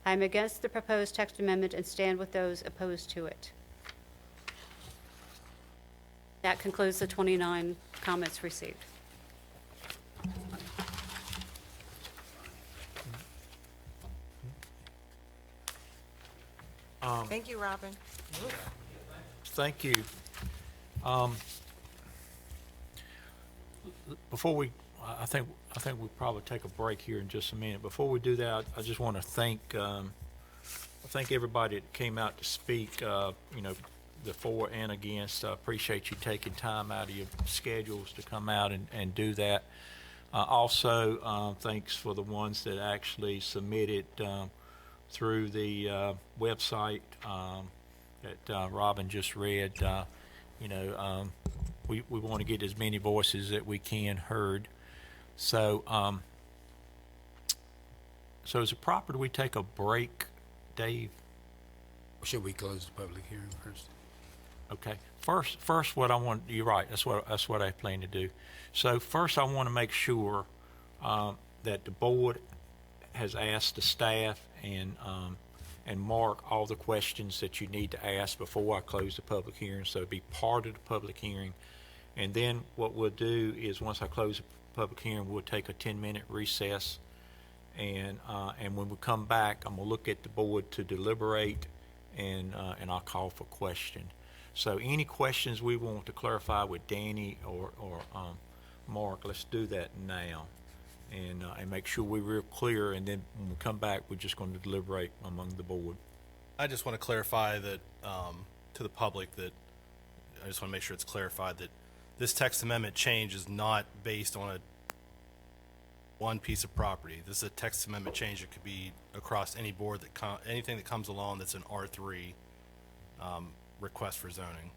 I am against the proposed text amendment and stand with those opposed to it. That concludes the 29 comments received. Thank you, Robin. Thank you. Before we, I think we'll probably take a break here in just a minute. Before we do that, I just want to thank everybody that came out to speak. You know, the for and against. I appreciate you taking time out of your schedules to come out and do that. Also, thanks for the ones that actually submitted through the website that Robin just read. You know, we want to get as many voices that we can heard. So, so is it proper that we take a break, Dave? Or should we close the public hearing first? Okay. First, what I want, you're right. That's what I plan to do. So first, I want to make sure that the board has asked the staff and mark all the questions that you need to ask before I close the public hearing. So be part of the public hearing, and then what we'll do is once I close the public hearing, we'll take a 10-minute recess, and when we come back, I'm gonna look at the board to deliberate, and I'll call for question. So any questions we want to clarify with Danny or Mark, let's do that now, and make sure we're real clear. And then when we come back, we're just going to deliberate among the board. I just want to clarify that to the public that I just want to make sure it's clarified that this text amendment change is not based on one piece of property. This is a text amendment change that could be across any board that anything that comes along that's an R3 request for zoning.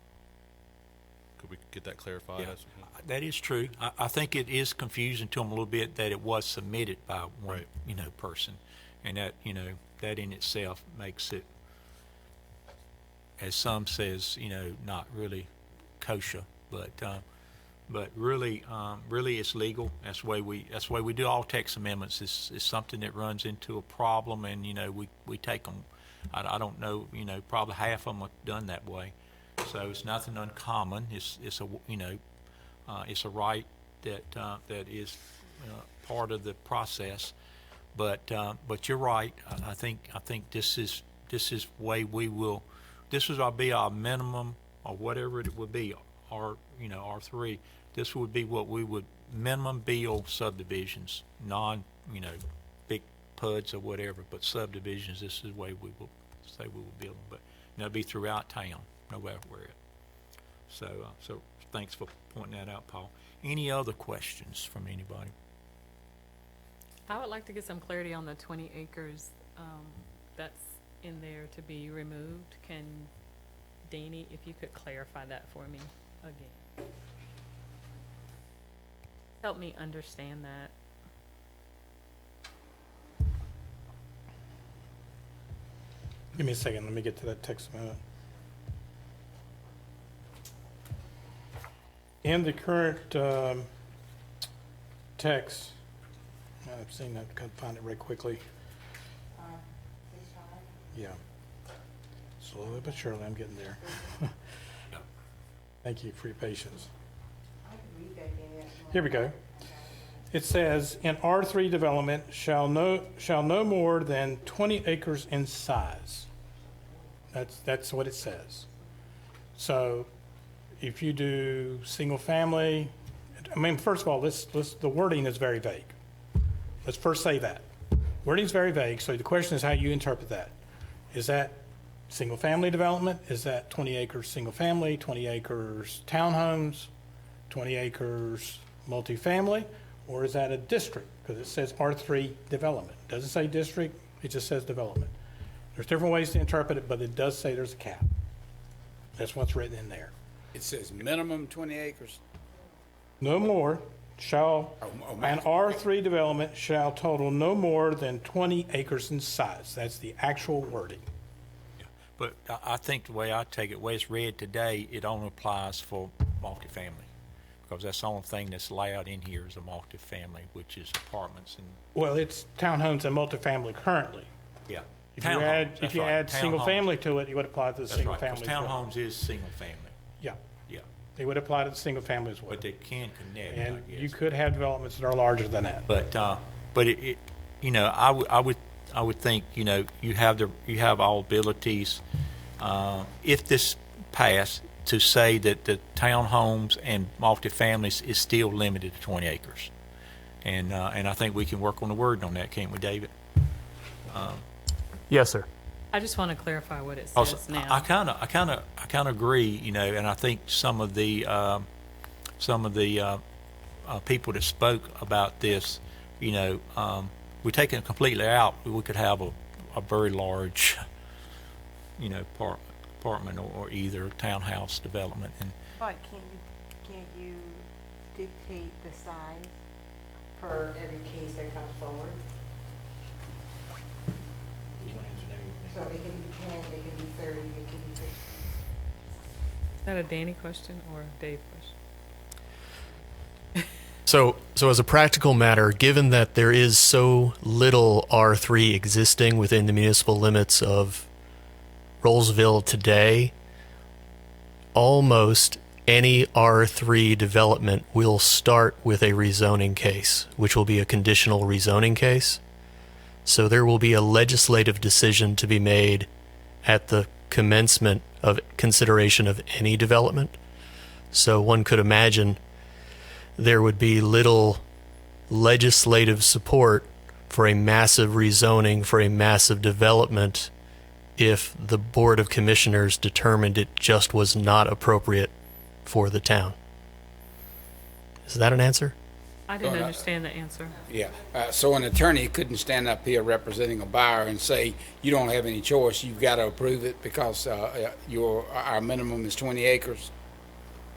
Could we get that clarified? Yeah, that is true. I think it is confusing to them a little bit that it was submitted by one, person, and that, that in itself makes it, as some says, not really kosher, but really it's legal. That's the way we do all text amendments. It's something that runs into a problem, and we take them. I don't know, probably half of them are done that way. So it's nothing uncommon. It's a right that is part of the process. But you're right. I think this is way we will. This will be our minimum, or whatever it would be, R3. This would be what we would minimum build subdivisions, big PUDs or whatever, but subdivisions. This is the way we will say we will build them. But it'll be throughout town, no matter where. So thanks for pointing that out, Paul. Any other questions from anybody? I would like to get some clarity on the 20 acres that's in there to be removed. Can Danny, if you could clarify that for me again? Help me understand that. Give me a second. Let me get to that text amendment. In the current text, I've seen that. Can't find it right quickly. Yeah. Slowly but surely, I'm getting there. Thank you for your patience. Here we go. It says, in R3 development shall no more than 20 acres in size. That's what it says. So if you do single family, first of all, the wording is very vague. Let's first say that. Wording is very vague, so the question is how you interpret that. Is that single family development? Is that 20 acres single family, 20 acres townhomes, 20 acres multifamily? Or is that a district? Because it says R3 development. It doesn't say district, it just says development. There's different ways to interpret it, but it does say there's a cap. That's what's written in there. It says minimum 20 acres. No more an R3 development shall total no more than 20 acres in size. That's the actual wording. Yeah. But I think the way I take it, the way it's read today, it only applies for multifamily. Because that's the only thing that's allowed in here is a multifamily, which is apartments and. Well, it's townhomes and multifamily currently. Yeah. If you add single family to it, you would apply to the single family. Because townhomes is single family. Yeah. Yeah. They would apply to the single family as well. But they can connect. And I guess. you could have developments that are larger than that. But I would think you have all abilities if this passed to say that the townhomes and multifamilies is still limited to 20 acres, and I think we can work on the word on that, can't we, David? Yes, sir. I just want to clarify what it says now. I kind of agree, and I think some of the people that spoke about this, we take it completely out, we could have a very large, apartment or either townhouse development. And But can you dictate the size per every case that comes forward? So it can be 10, it can be 30, it can be 50. Is that a Danny question or a Dave question? So as a practical matter, given that there is so little R3 existing within the municipal limits of Rolesville today, almost any R3 development will start with a rezoning case, which will be a conditional rezoning case. So there will be a legislative decision to be made at the commencement of consideration of any development. So one could imagine there would be little legislative support for a massive rezoning, for a massive development, if the Board of Commissioners determined it just was not appropriate for the town. Is that an answer? I didn't understand the answer. Yeah. So an attorney couldn't stand up here representing a buyer and say, you don't have any choice, you've got to approve it because our minimum is 20 acres?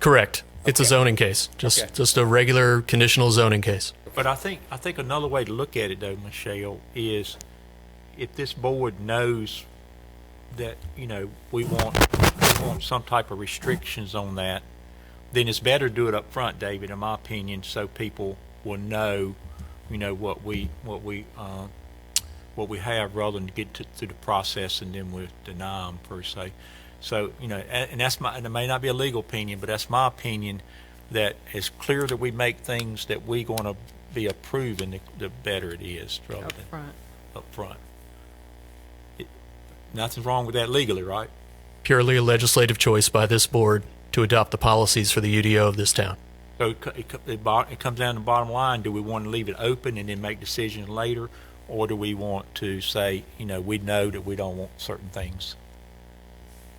Correct. It's a zoning case, just a regular conditional zoning case. But I think another way to look at it, though, Michelle, is if this board knows that we want some type of restrictions on that, then it's better to do it up front, David, in my opinion, so people will know, what we have, rather than get through the process and then we deny them per se. So and that's and it may not be a legal opinion, but that's my opinion, that as clear that we make things that we're going to be approving, the better it is, rather than up front. Nothing's wrong with that legally, right? Purely a legislative choice by this board to adopt the policies for the UDO of this town. So it comes down to the bottom line. Do we want to leave it open and then make decisions later? Or do we want to say, we know that we don't want certain things?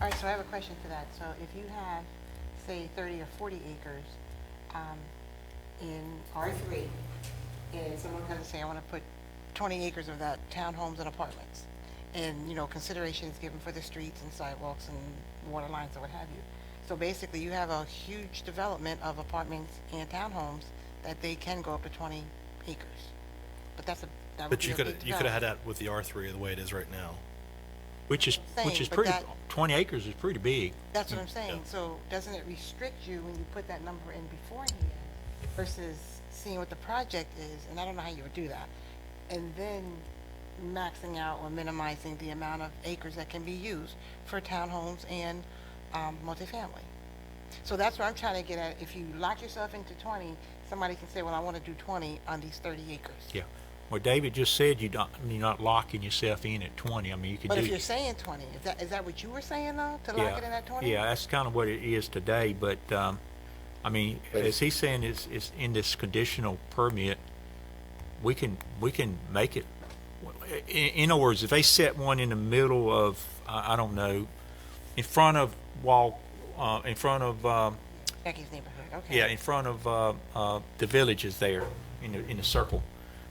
All right, so I have a question for that. So if you have, say, 30 or 40 acres in R3, and someone comes and say, I want to put 20 acres of that townhomes and apartments, and, consideration is given for the streets and sidewalks and water lines or what have you. So basically, you have a huge development of apartments and townhomes that they can go up to 20 acres. But But you could have had that with the R3 the way it is right now. Which is pretty, 20 acres is pretty big. That's what I'm saying. So doesn't it restrict you when you put that number in beforehand versus seeing what the project is? And I don't know how you would do that. And then maxing out or minimizing the amount of acres that can be used for townhomes and multifamily. So that's what I'm trying to get at. If you lock yourself into 20, somebody can say, well, I want to do 20 on these 30 acres. Yeah. Well, David just said you're not locking yourself in at 20. I mean, you can do. But if you're saying 20, is that what you were saying though? To lock it in at 20? Yeah, that's kind of what it is today. But I mean, as he's saying, is in this conditional permit, we can make it. In other words, if they set one in the middle of, I don't know, in front of Becky's neighborhood. Okay. Yeah, in front of the villages there in the circle.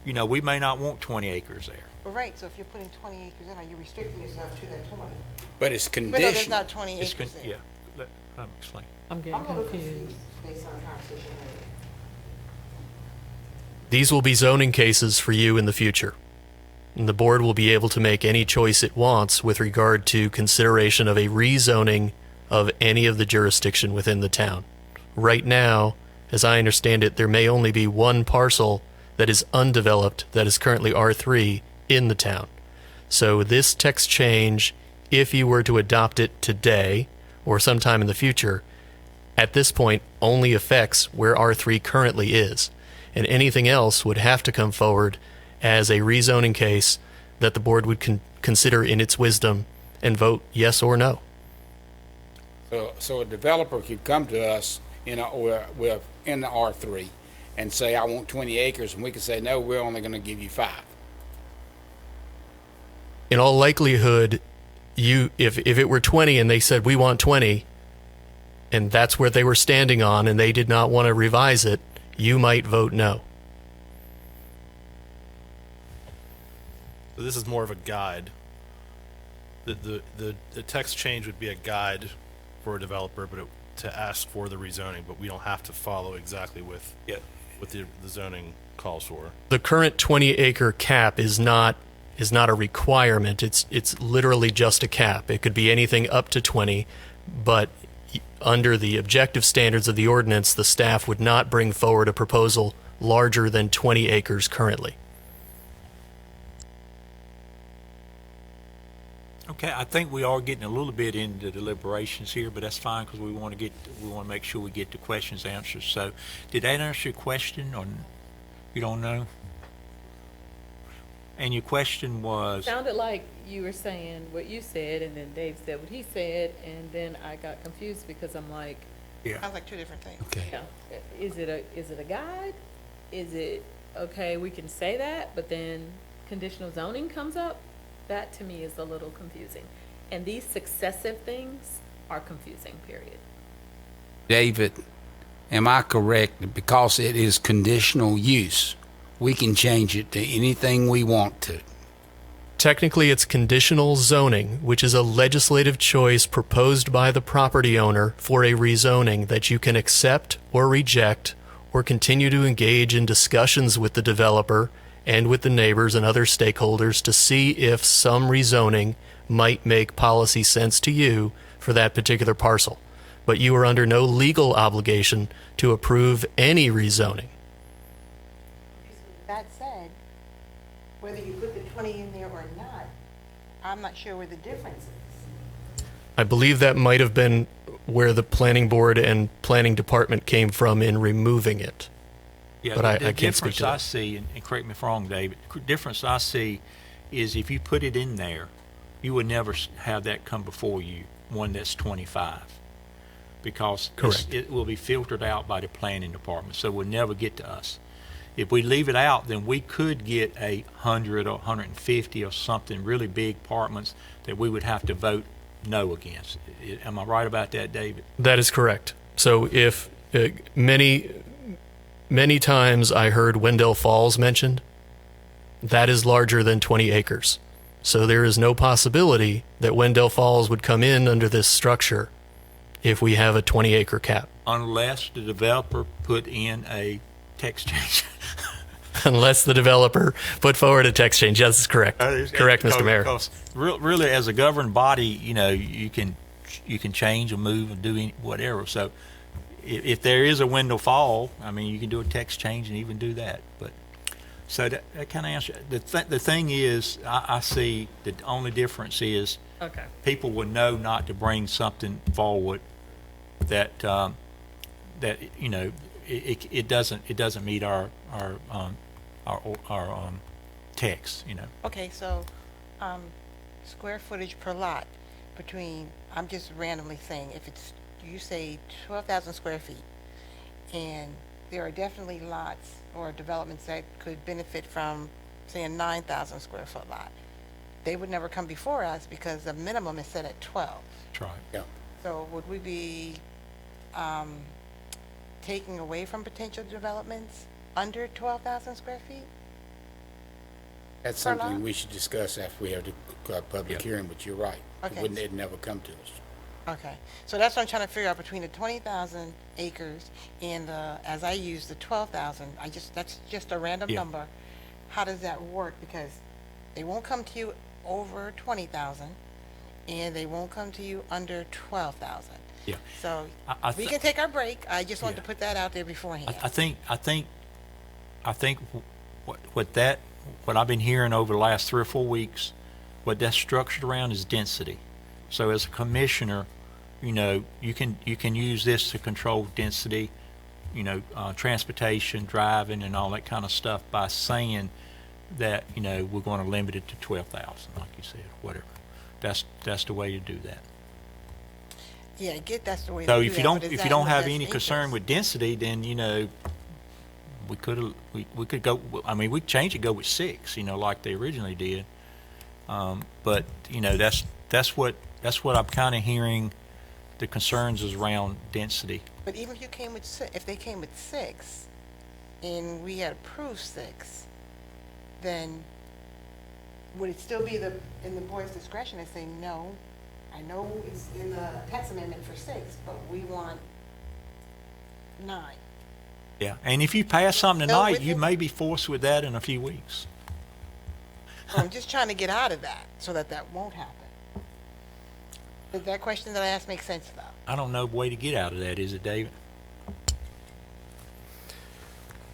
We may not want 20 acres there. Well, right. So if you're putting 20 acres in, are you restricting yourself to that 20? But it's But no, conditional. there's not 20 acres there. Yeah. Let me explain. I'm getting I'm a little confused. based on the conversation earlier. These will be zoning cases for you in the future. And the board will be able to make any choice it wants with regard to consideration of a rezoning of any of the jurisdiction within the town. Right now, as I understand it, there may only be one parcel that is undeveloped that is currently R3 in the town. So this text change, if you were to adopt it today or sometime in the future, at this point only affects where R3 currently is. And anything else would have to come forward as a rezoning case that the board would consider in its wisdom and vote yes or no. So a developer could come to us we're in the R3 and say, I want 20 acres, and we could say, no, we're only going to give you 5. In all likelihood, if it were 20 and they said, we want 20, and that's where they were standing on and they did not want to revise it, you might vote no. So this is more of a guide. The text change would be a guide for a developer, but to ask for the rezoning, but we don't have to follow exactly with the zoning calls for. The current 20-acre cap is not a requirement. It's literally just a cap. It could be anything up to 20, but under the objective standards of the ordinance, the staff would not bring forward a proposal larger than 20 acres currently. Okay, I think we are getting a little bit into deliberations here, but that's fine because we want to make sure we get the questions answered. So, did that answer your question, or you don't know? And your question was? Sounded like you were saying what you said, and then Dave said what he said, and then I got confused because I'm like, yeah, sounds like two different things. Okay. Yeah. Is it a guide? Is it okay? We can say that, but then conditional zoning comes up. That to me is a little confusing, and these successive things are confusing. Period. David, am I correct? Because it is conditional use, we can change it to anything we want to. Technically, it's conditional zoning, which is a legislative choice proposed by the property owner for a rezoning that you can accept or reject or continue to engage in discussions with the developer and with the neighbors and other stakeholders to see if some rezoning might make policy sense to you for that particular parcel. But you are under no legal obligation to approve any rezoning. That said, whether you put the 20 in there or not, I'm not sure where the difference is. I believe that might have been where the planning board and planning department came from in removing it. Yeah, But the I can't speak difference to I that. see, and correct me if I'm wrong, David, the difference I see is if you put it in there, you would never have that come before you, one that's 25. Because Correct. it will be filtered out by the planning department, so it will never get to us. If we leave it out, then we could get 100 or 150 or something really big apartments that we would have to vote no against. Am I right about that, David? That is correct. So if many times I heard Wendell Falls mentioned, that is larger than 20 acres. So there is no possibility that Wendell Falls would come in under this structure if we have a 20-acre cap. Unless the developer put in a text change. Unless the developer put forward a text change. Yes, that's correct. Correct, Mr. Mayor. Because really, as a governing body, you can change or move and do whatever. So if there is a window fall, I mean, you can do a text change and even do that. But so that kind of answers. The thing is, I see the only difference is people will know not to bring something forward that it doesn't meet our text. Okay, so, square footage per lot between, I'm just randomly saying, if it's, you say 12,000 square feet, and there are definitely lots or developments that could benefit from, say, a 9,000 square foot lot. They would never come before us because the minimum is set at 12. That's right. Yeah. So would we be taking away from potential developments under 12,000 square feet? That's Per something lot? we should discuss after we have the public hearing, but you're right. Okay. It'd never come to us. Okay, so that's what I'm trying to figure out between the 20,000 acres and as I use the 12,000, that's just a random Yeah. number. How does that work? Because they won't come to you over 20,000 and they won't come to you under 12,000. Yeah. So I we can take our break. I just wanted to put that out there beforehand. I think what I've been hearing over the last 3 or 4 weeks, what that's structured around is density. So as a commissioner, you can use this to control density, transportation, driving, and all that kind of stuff by saying that we're going to limit it to 12,000, like you said, whatever. That's the way to do that. Yeah, I get that's the way So to do if that, you don't but is if that you don't in the have best any concern interest? with density, then we could go. I mean, we could change it, go with 6, like they originally did. But that's what I'm kind of hearing. The concerns is around density. But even if you came with if they came with 6, and we had approved 6, then would it still be in the board's discretion to say, no, I know it's in the text amendment for 6, but we want 9? Yeah, and if you pass something Go tonight, with you it? may be forced with that in a few weeks. So I'm just trying to get out of that so that won't happen. Did that question that I asked make sense, though? I don't know the way to get out of that, is it, David?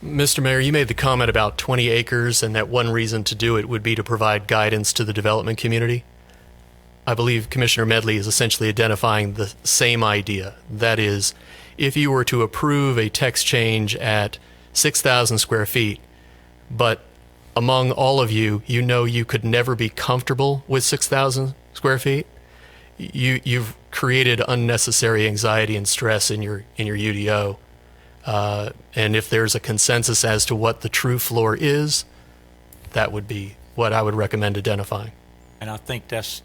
Mr. Mayor, you made the comment about 20 acres and that one reason to do it would be to provide guidance to the development community. I believe Commissioner Medley is essentially identifying the same idea. That is, if you were to approve a text change at 6,000 square feet, but among all of you, you could never be comfortable with 6,000 square feet, you've created unnecessary anxiety and stress in your UDO. And if there's a consensus as to what the true floor is, that would be what I would recommend identifying. And I think that's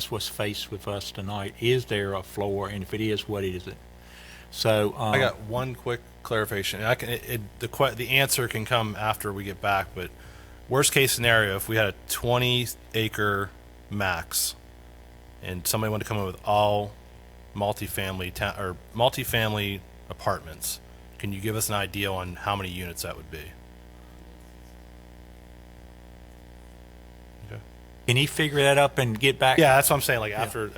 what's faced with us tonight. Is there a floor, and if it is, what is it? So I got one quick clarification. The answer can come after we get back, but worst case scenario, if we had a 20-acre max, and somebody wanted to come in with all multifamily apartments, can you give us an idea on how many units that would be? Okay. Can he figure that up and get back? Yeah, that's what I'm saying. Like after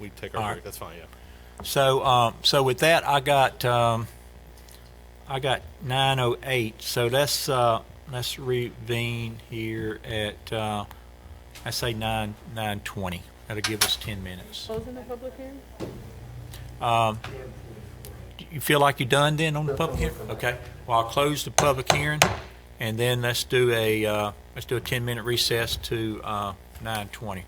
we take our All break, right. that's fine. Yeah. So with that, I got 9:08. So let's revene here at I say 9:20. That'll give us 10 minutes. Closing the public hearing? You feel like you're done then on the public hearing? Okay. Well, I'll close the public hearing, and then let's do a 10-minute recess to 9:20.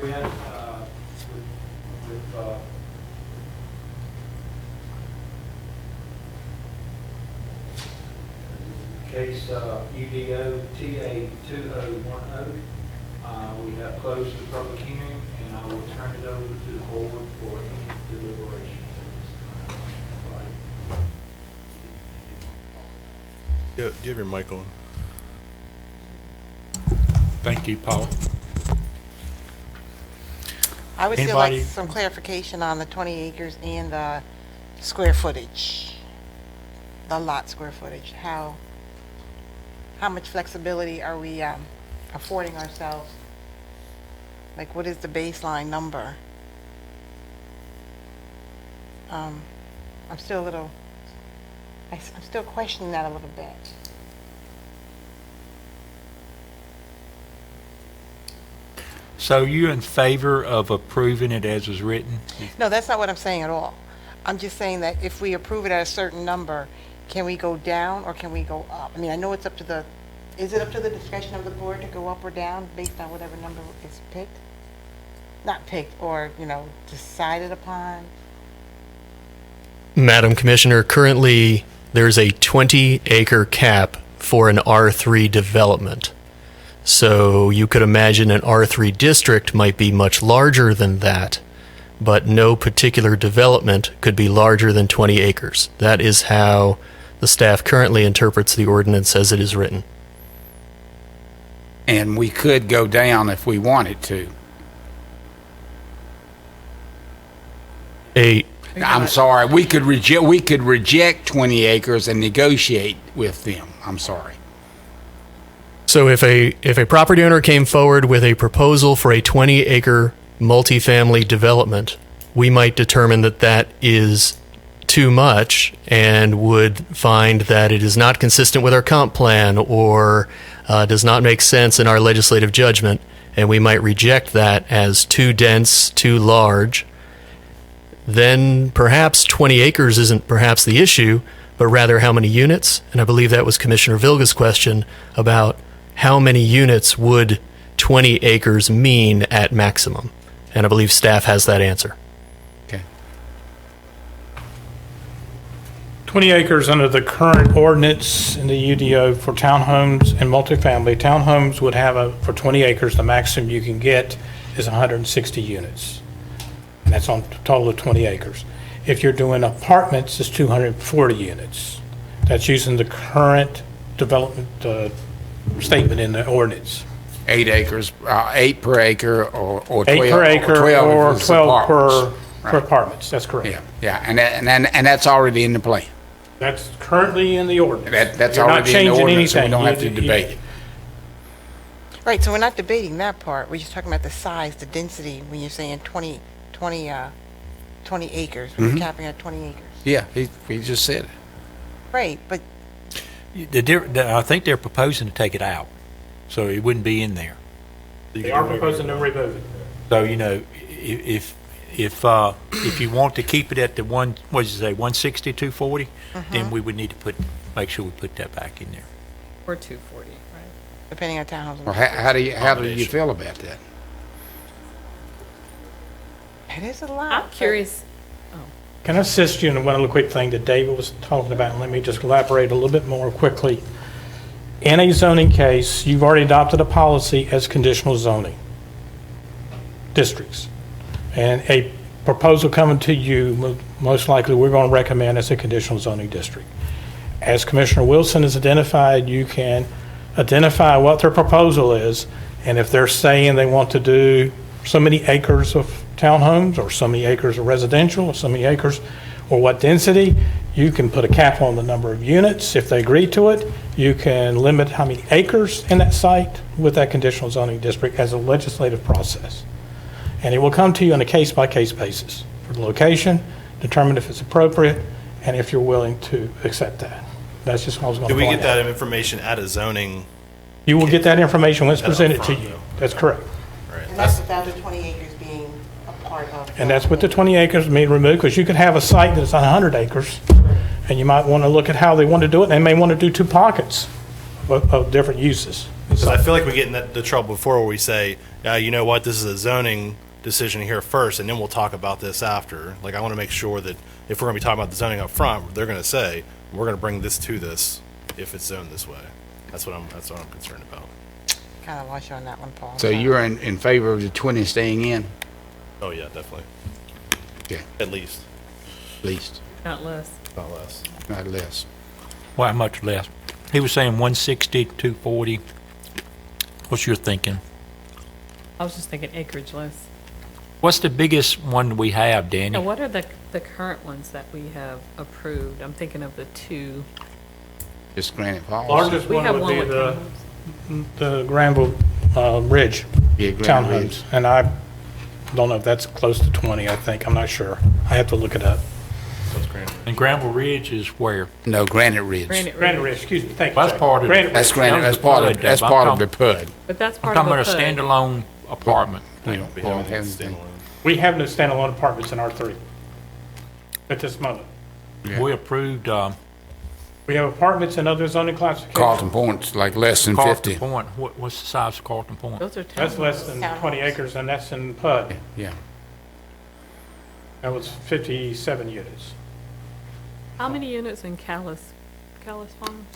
We had, case UDO TA 2010, we have closed the public hearing, and I will turn it over to the board for any deliberation. Do you have your mic on? Thank you, Paul. I would still like Anybody- some clarification on the 20 acres and the square footage, the lot square footage. How much flexibility are we affording ourselves? Like, what is the baseline number? I'm still a little, I'm still questioning that a little bit. So you in favor of approving it as is written? No, that's not what I'm saying at all. I'm just saying that if we approve it at a certain number, can we go down or can we go up? I mean, I know it's up to the, is it up to the discretion of the board to go up or down based on whatever number is picked? Not picked, or, you know, decided upon? Madam Commissioner, currently there's a 20-acre cap for an R3 development. So you could imagine an R3 district might be much larger than that, but no particular development could be larger than 20 acres. That is how the staff currently interprets the ordinance as it is written. And we could go down if we wanted to. I'm sorry, we could reject 20 acres and negotiate with them. I'm sorry. So if a property owner came forward with a proposal for a 20-acre multifamily development, we might determine that that is too much and would find that it is not consistent with our comp plan or does not make sense in our legislative judgment, and we might reject that as too dense, too large. Then perhaps 20 acres isn't perhaps the issue, but rather how many units. And I believe that was Commissioner Vilga's question about how many units would 20 acres mean at maximum. And I believe staff has that answer. Okay. 20 acres under the current ordinance in the UDO for townhomes and multifamily. Townhomes would have for 20 acres, the maximum you can get is 160 units. And that's on a total of 20 acres. If you're doing apartments, it's 240 units. That's using the current development statement in the ordinance. 8 acres, 8 per acre, or 12, 8 per acre, or 12 apartments. per apartments. That's correct. Yeah, and that's already in the plan. That's currently in the ordinance. That's You're not already in the changing ordinance, so we anything. don't have to debate it. Right, so we're not debating that part. We're just talking about the size, the density, when you're saying 20 acres. We're capping at 20 acres. Yeah, he just said it. Right, but I think they're proposing to take it out, so it wouldn't be in there. They are proposing to remove it. So, you know, if you want to keep it at the 160, 240, then we would need to make sure we put that back in there. Or 240, right? depending on townhomes. Well, how do you feel about that? It is a lot. I'm curious. Can I assist you in one little quick thing that David was talking about? And let me just elaborate a little bit more quickly. In a zoning case, you've already adopted a policy as conditional zoning districts. And a proposal coming to you, most likely we're going to recommend as a conditional zoning district. As Commissioner Wilson has identified, you can identify what their proposal is, and if they're saying they want to do so many acres of townhomes, or so many acres of residential, or so many acres, or what density, you can put a cap on the number of units. If they agree to it, you can limit how many acres in that site with that conditional zoning district as a legislative process. And it will come to you on a case-by-case basis for the location, determine if it's appropriate, and if you're willing to accept that. That's just what I was going to Do we point get out. that information at a zoning? You will get that information when it's presented to you. That's correct. And that's without the 20 acres being a part of. And that's with the 20 acres being removed, because you could have a site that's 100 acres, and you might want to look at how they want to do it. They may want to do two pockets of different uses. Because I feel like we get in the trouble before where we say, you know what, this is a zoning decision here first, and then we'll talk about this after. Like, I want to make sure that if we're going to be talking about the zoning up front, they're going to say, we're going to bring this to this if it's zoned this way. That's what I'm concerned about. Kind of lost you on that one, Paul. So you're in favor of the 20 staying in? Oh, yeah, definitely. Okay. At least. Not less. Not less. Not less. Why much less? He was saying 160, 240. What's your thinking? I was just thinking acreage less. What's the biggest one we have, Danny? Now, what are the current ones that we have approved? I'm thinking of the two. Just Granite Falls? Largest We one have would one be with the Granville Ridge Yeah, Granite townhomes. Ridge. And I don't know if that's close to 20, I think. I'm not sure. I have to look it up. And Granville Ridge is where? No, Granite Ridge. Granite Ridge, excuse me, thank you. Well, that's Jack. part of Granite it. Ridge. That's part of the PUD. But that's I'm part talking of about a the PUD. standalone apartment. We don't have anything. We have no standalone apartments in R3 at this moment. We approved We have apartments in other zoning classifications. Carlton Point's like less than Carlton 50. Point. What's the size of Carlton Point? Those are That's less than 20 acres, and that's in PUD. Yeah. That was 57 units. How many units in Callis Farms?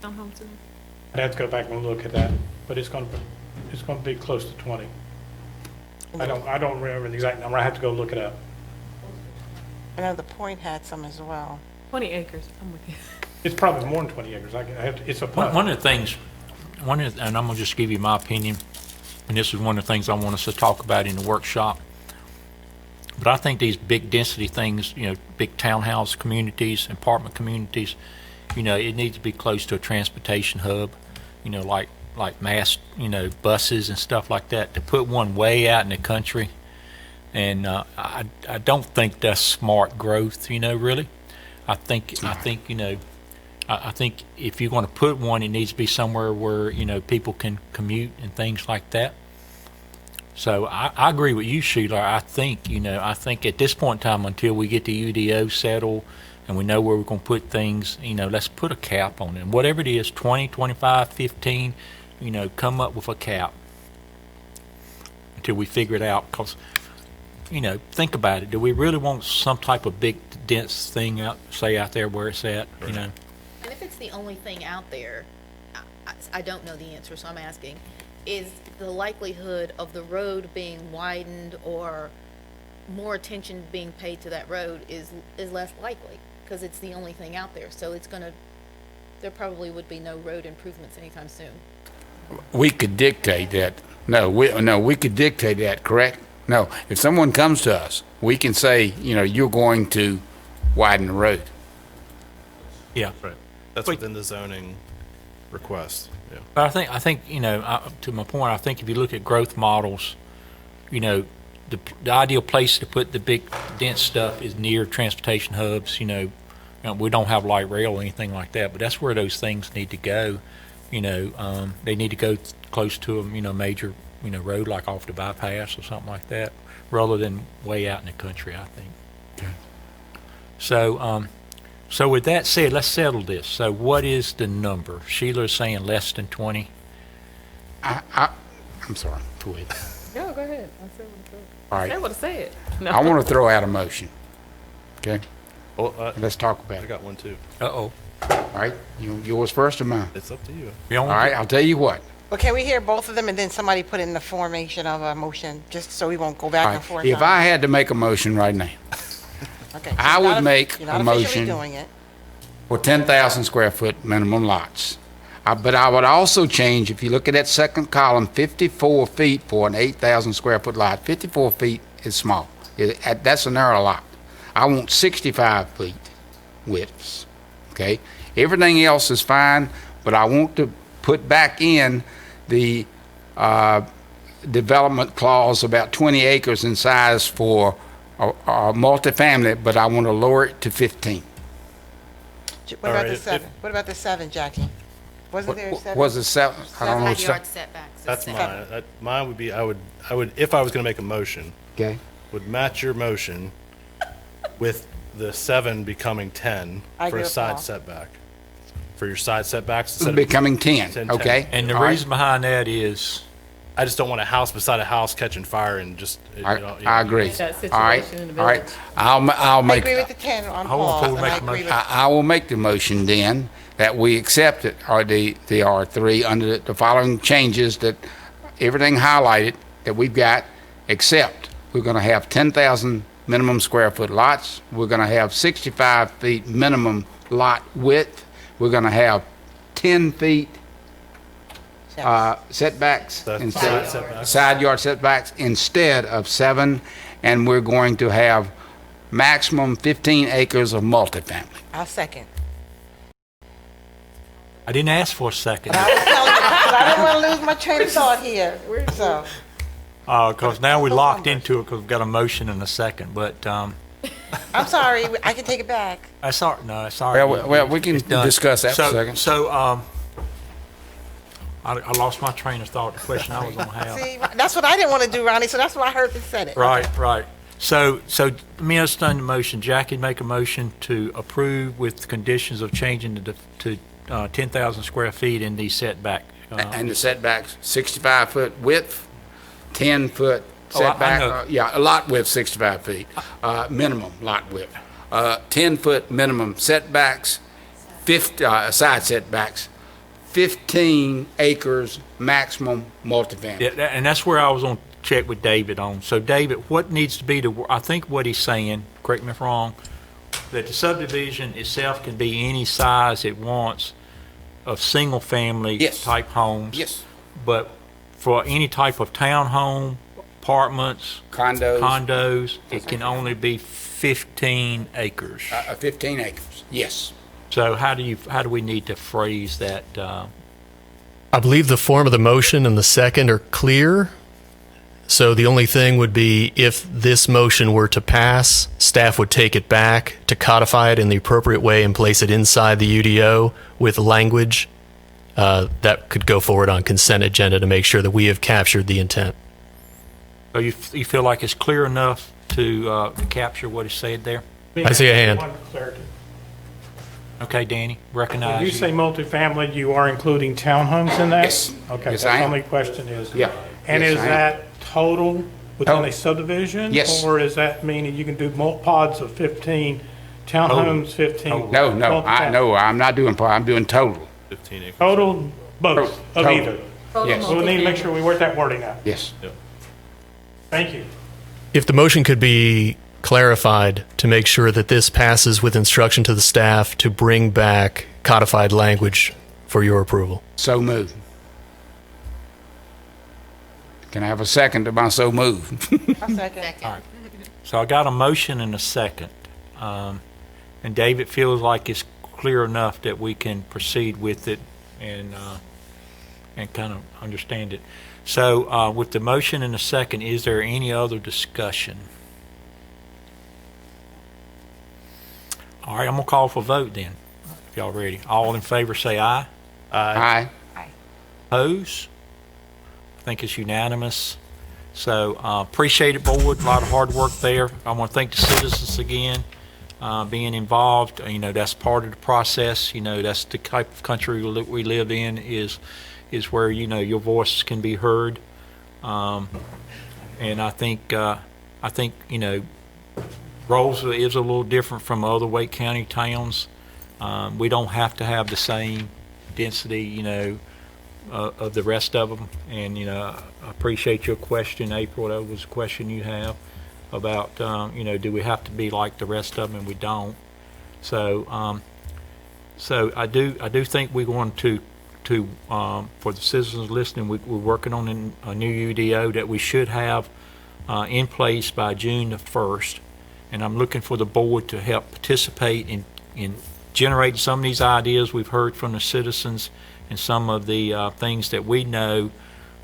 Townhomes in I'd have to go back and look at that, but it's going to be close to 20. I don't remember the exact number. I have to go look it up. I know the Point had some as well. 20 acres. I'm with you. It's probably more than 20 acres. It's a PUD. One of the things, and I'm going to just give you my opinion, and this is one of the things I want us to talk about in the workshop. But I think these big density things, big townhouse communities, apartment communities, it needs to be close to a transportation hub, like mass, buses and stuff like that. To put one way out in the country, and I don't think that's smart growth, really. I think if you're going to put one, it needs to be somewhere where, people can commute and things like that. So I agree with you, Sheila. I think at this point in time, until we get the UDO settled and we know where we're going to put things, let's put a cap on it. Whatever it is, 20, 25, 15, come up with a cap until we figure it out. Because, think about it. Do we really want some type of big, dense thing out there where it's at, And if it's the only thing out there, I don't know the answer, so I'm asking, is the likelihood of the road being widened or more attention being paid to that road is less likely because it's the only thing out there. So there probably would be no road improvements anytime soon. We could dictate that. No, we could dictate that, correct? No, if someone comes to us, we can say, you're going to widen the road. Yeah. Right. That's within the zoning request. Yeah. But I think to my point, I think if you look at growth models, the ideal place to put the big dense stuff is near transportation hubs. We don't have light rail or anything like that, but that's where those things need to go. They need to go close to a major road, like off the bypass or something like that, rather than way out in the country, I think. Okay. So with that said, let's settle this. So what is the number? Sheila's saying less than 20. I'm sorry. Go ahead. No, go ahead. All right. I want to say it. No. I want to throw out a motion. Okay? Well, let's talk about it. I got one too. Uh-oh. All right? Yours first or mine? It's up to you. All right, I'll tell you what. Well, can we hear both of them and then somebody put in the formation of a motion, just so we won't go back All and right. forth? If I had to make a motion right now, Okay. I would make you're a not officially motion doing it. for 10,000 square foot minimum lots. But I would also change, if you look at that second column, 54 feet for an 8,000 square foot lot. 54 feet is small. That's a narrow lot. I want 65 feet widths, okay? Everything else is fine, but I want to put back in the development clause about 20 acres in size for a multifamily, but I want to lower it to 15. What about the 7? What about the 7, Jackie? Wasn't there a 7? Was it 7? I don't know. Side yard setbacks. That's mine. Mine would be, I would, if I was going to make a motion, Okay. would match your motion with the 7 becoming 10 I for agree a with side Paul. setback. for your side setbacks. It'll be becoming 10, 10. okay? And the All right. reason behind that is, I just don't want a house beside a house catching fire and just. I agree. That All right, situation in the all right. village. I'll I make. agree with the 10 on Hold on, Paul, before we and I make a agree motion. with, I will make the motion then that we accept it, or the R3 under the following changes that everything highlighted that we've got, except we're going to have 10,000 minimum square foot lots. We're going to have 65 feet minimum lot width. We're going to have 10 feet setbacks, side yard setbacks instead of 7, and we're going to have maximum 15 acres of multifamily. I'll second. I didn't ask for a second. I was telling you, 'cause I didn't want to lose my train of thought here, so. Because now we're locked into it because we've got a motion and a second, but I'm sorry, I can take it back. that's all, no, that's all right. Well, we can It's done. discuss that for a second. So, I lost my train of thought, the question I was going to have. See, that's what I didn't want to do, Ronnie, so that's why I heard you said it. Right, right. So let me understand the motion. Jackie make a motion to approve with conditions of changing to 10,000 square feet in the setback. And the setbacks, 65-foot width, 10-foot Oh, I setback. know. A lot width, 65 feet, minimum lot width. 10-foot minimum setbacks, side setbacks, 15 acres maximum multifamily. Yeah, and that's where I was going to check with David on. So, David, what needs to be I think what he's saying, correct me if I'm wrong, that the subdivision itself can be any size it wants of single-family type homes. Yes. But for any type of townhome, apartments, condos, it can only be 15 acres. 15 acres, yes. So how do we need to phrase that? I believe the form of the motion and the second are clear. So the only thing would be if this motion were to pass, staff would take it back to codify it in the appropriate way and place it inside the UDO with language that could go forward on consent agenda to make sure that we have captured the intent. So you feel like it's clear enough to capture what is said there? I see a hand. One clarity. Okay, Danny, recognize When you say multifamily, you are including townhomes in that? Yes. Okay, Yes, that's I the am. only question is. Yeah. And Yes, is I am. that total within a subdivision? Yes. Or is that meaning you can do pods of 15, townhomes 15? No, multifamily? I'm not doing part, I'm doing total. 15 acres. Total, both, of Total. either? Yes. So we need to make sure we work that wording out. Yes. Thank you. If the motion could be clarified to make sure that this passes with instruction to the staff to bring back codified language for your approval. So moved. Can I have a second to my so move? I'll second. All right. So I got a motion and a second. And David feels like it's clear enough that we can proceed with it and kind of understand it. So with the motion and the second, is there any other discussion? All right, I'm going to call for a vote then, if y'all ready. All in favor say aye. Aye. Opposed? I think it's unanimous. So appreciate it, board. A lot of hard work there. I want to thank the citizens again being involved. You know, that's part of the process. You know, that's the type of country we live in is where, you know, your voice can be heard. And I think, you know, Rolesville is a little different from other Wake County towns. We don't have to have the same density, you know, of the rest of them. And, you know, I appreciate your question, April. That was a question you have about, you know, do we have to be like the rest of them? And we don't. So, so I do think we're going to for the citizens listening, we're working on a new UDO that we should have in place by June the 1st. And I'm looking for the board to help participate in generating some of these ideas we've heard from the citizens and some of the things that we know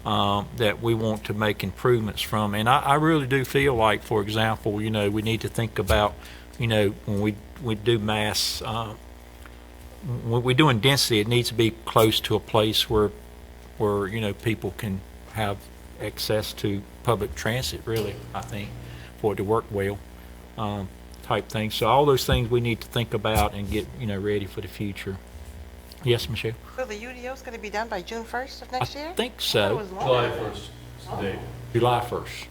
that we want to make improvements from. And I really do feel like, for example, you know, we need to think about, you know, when we do mass, when we're doing density, it needs to be close to a place where you know, people can have access to public transit, really, I think, for it to work well. Type thing. So all those things we need to think about and get, you know, ready for the future. Yes, Michelle? So the UDO's going to be done by June 1st of next year? I think I thought it so. was longer. July 1st is the date. July 1st.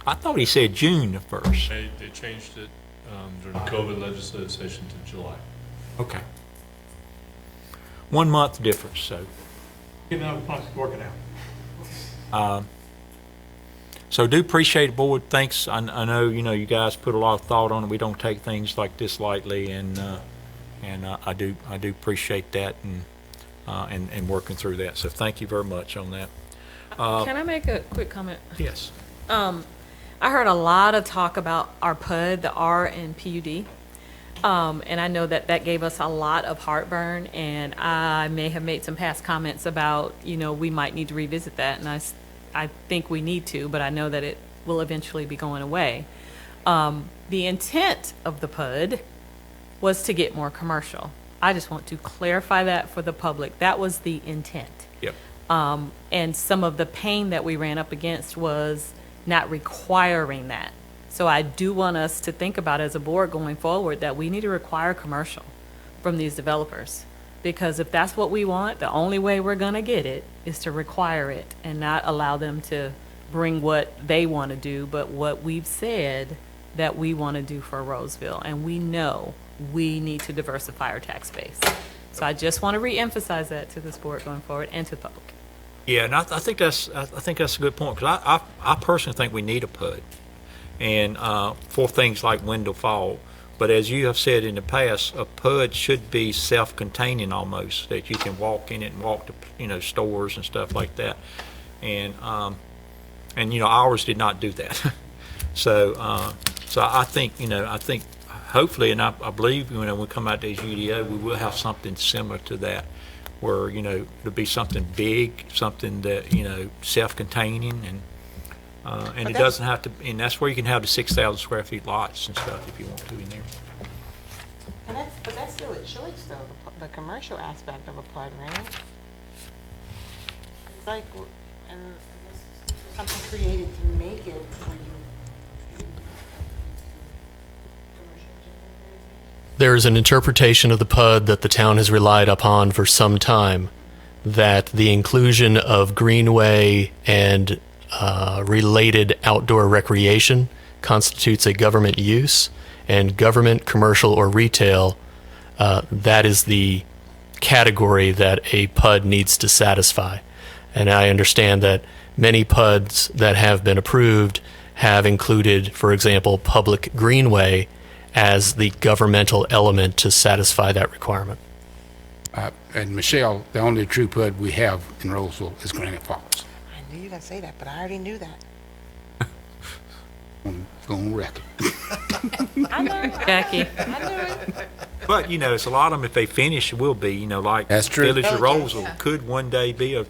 I thought he said June the 1st. They changed it during COVID legislative session to July. Okay. 1 month difference, so. Working out. So do appreciate it, board. Thanks. I know, you guys put a lot of thought on it. We don't take things like this lightly, and I do appreciate that and working through that. So thank you very much on that. Can I make a quick comment? Yes. I heard a lot of talk about our PUD, the R and PUD. And I know that gave us a lot of heartburn, and I may have made some past comments about, we might need to revisit that, and I think we need to, but I know that it will eventually be going away. The intent of the PUD was to get more commercial. I just want to clarify that for the public. That was the intent. Yep. And some of the pain that we ran up against was not requiring that. So I do want us to think about as a board going forward that we need to require commercial from these developers. Because if that's what we want, the only way we're going to get it is to require it and not allow them to bring what they want to do, but what we've said that we want to do for Rolesville. And we know we need to diversify our tax base. So I just want to reemphasize that to this board going forward and to the public. Yeah, and I think that's a good point, because I personally think we need a PUD, and for things like Wendell Fall. But as you have said in the past, a PUD should be self-containing almost, that you can walk in it and walk to stores and stuff like that, and ours did not do that. So I think hopefully, and I believe when we come out to UDO, we will have something similar to that, where it'll be something big, something that self-containing, and it doesn't have to. And that's where you can have the 6,000 square feet lots and stuff if you want to in there. But that's still a choice, though, the commercial aspect of a PUD, right? It's like, and something created to make it for you. There is an interpretation of the PUD that the town has relied upon for some time, that the inclusion of greenway and related outdoor recreation constitutes a government use, and government, commercial, or retail, that is the category that a PUD needs to satisfy. And I understand that many PUDs that have been approved have included, for example, public greenway as the governmental element to satisfy that requirement. And Michelle, the only true PUD we have in Rolesville is Granite Falls. I knew you were going to say that, but I already knew that. Go on record. I know, Jackie. I knew it. But it's a lot of them. If they finish, will be like That's true. Village of Rolesville could one day be a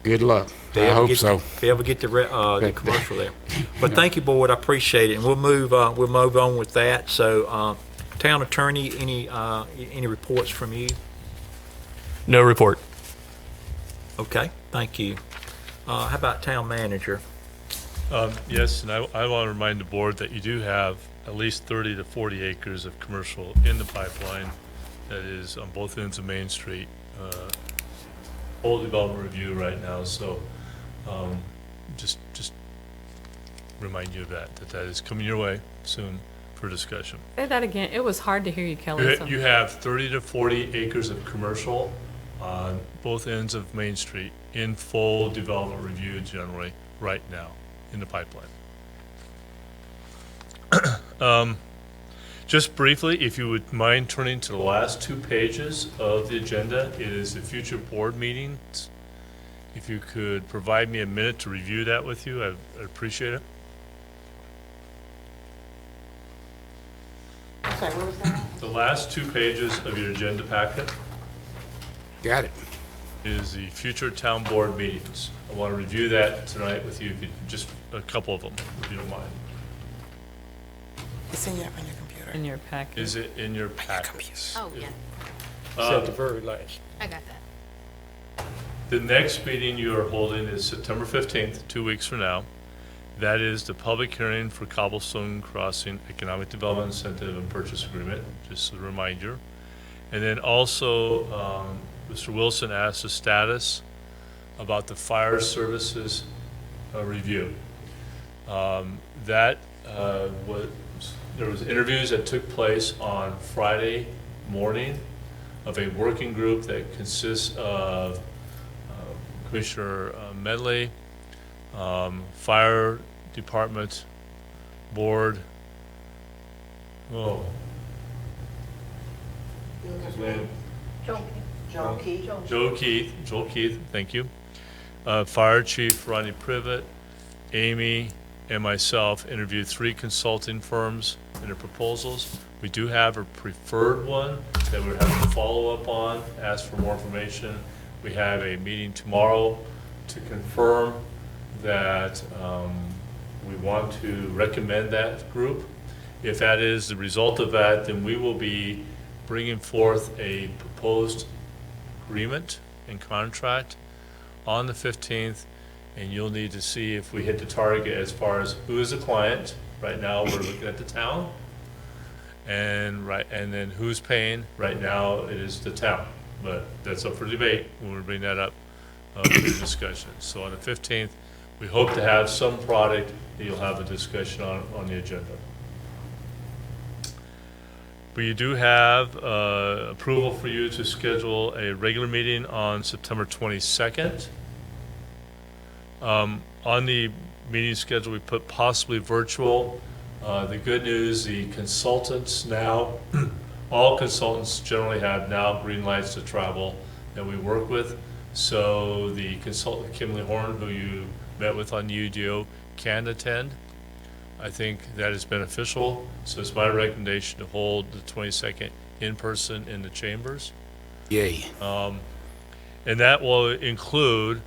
Good luck. I hope so. If they ever get the commercial there. But thank you, board. I appreciate it, and we'll move on with that. So, town attorney, any reports from you? No report. Okay, thank you. How about town manager? Yes, and I want to remind the board that you do have at least 30 to 40 acres of commercial in the pipeline that is on both ends of Main Street. Whole development review right now, so just remind you of that is coming your way soon for discussion. Say that again. It was hard to hear you, Kelly. You have 30 to 40 acres of commercial on both ends of Main Street in full development review generally right now in the pipeline. Just briefly, if you would mind turning to the last 2 pages of the agenda, it is the future board meetings. If you could provide me a minute to review that with you, I'd appreciate it. Sorry, what was that? The last 2 pages of your agenda packet Got it. is the future town board meetings. I want to review that tonight with you, if you just a couple of them, if you don't mind. It's in your computer. In your packet. Is it in your packets? Oh, yeah, At the very last. I got that. The next meeting you are holding is September 15th, 2 weeks from now. That is the public hearing for Cobblestone Crossing Economic Development Incentive and Purchase Agreement, just a reminder. And then also, Mr. Wilson asked the status about the fire services review. There was interviews that took place on Friday morning of a working group that consists of Commissioner Medley, Fire Department Board, his name? Joel Keith, thank you. Fire Chief Ronnie Privet, Amy, and myself interviewed 3 consulting firms and their proposals. We do have a preferred one that we're having to follow up on, ask for more information. We have a meeting tomorrow to confirm that we want to recommend that group. If that is the result of that, then we will be bringing forth a proposed agreement and contract on the 15th, and you'll need to see if we hit the target as far as who is the client. Right now, we're looking at the town, and then who's paying. Right now, it is the town, but that's up for debate when we bring that up for discussion. So on the 15th, we hope to have some product that you'll have a discussion on the agenda. But you do have approval for you to schedule a regular meeting on September 22nd. On the meeting schedule, we put possibly virtual. The good news, the consultants now, all consultants generally have now green lights to travel that we work with. So the consultant, Kimberly Horn, who you met with on UDO, can attend. I think that is beneficial, so it's my recommendation to hold the 22nd in person in the chambers. Yay. And that will include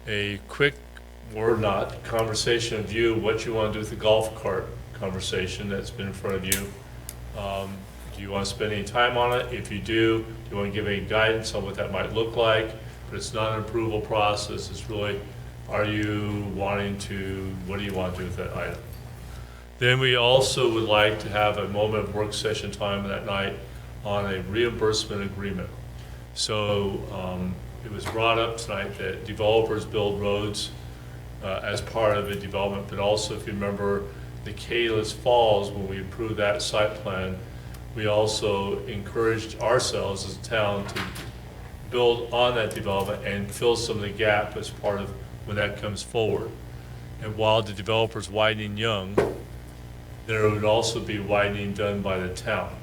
a quick or not conversation of you, what you want to do with the golf cart conversation that's been in front of you. Do you want to spend any time on it? If you do you want to give any guidance on what that might look like? But it's not an approval process, it's really, are you wanting to, what do you want to do with that item? Then we also would like to have a moment of work session time that night on a reimbursement agreement. So it was brought up tonight that developers build roads as part of a development, but also if you remember the Kalis Falls, when we approved that site plan, we also encouraged ourselves as a town to build on that development and fill some of the gap as part of when that comes forward. And while the developer's widening young, there would also be widening done by the town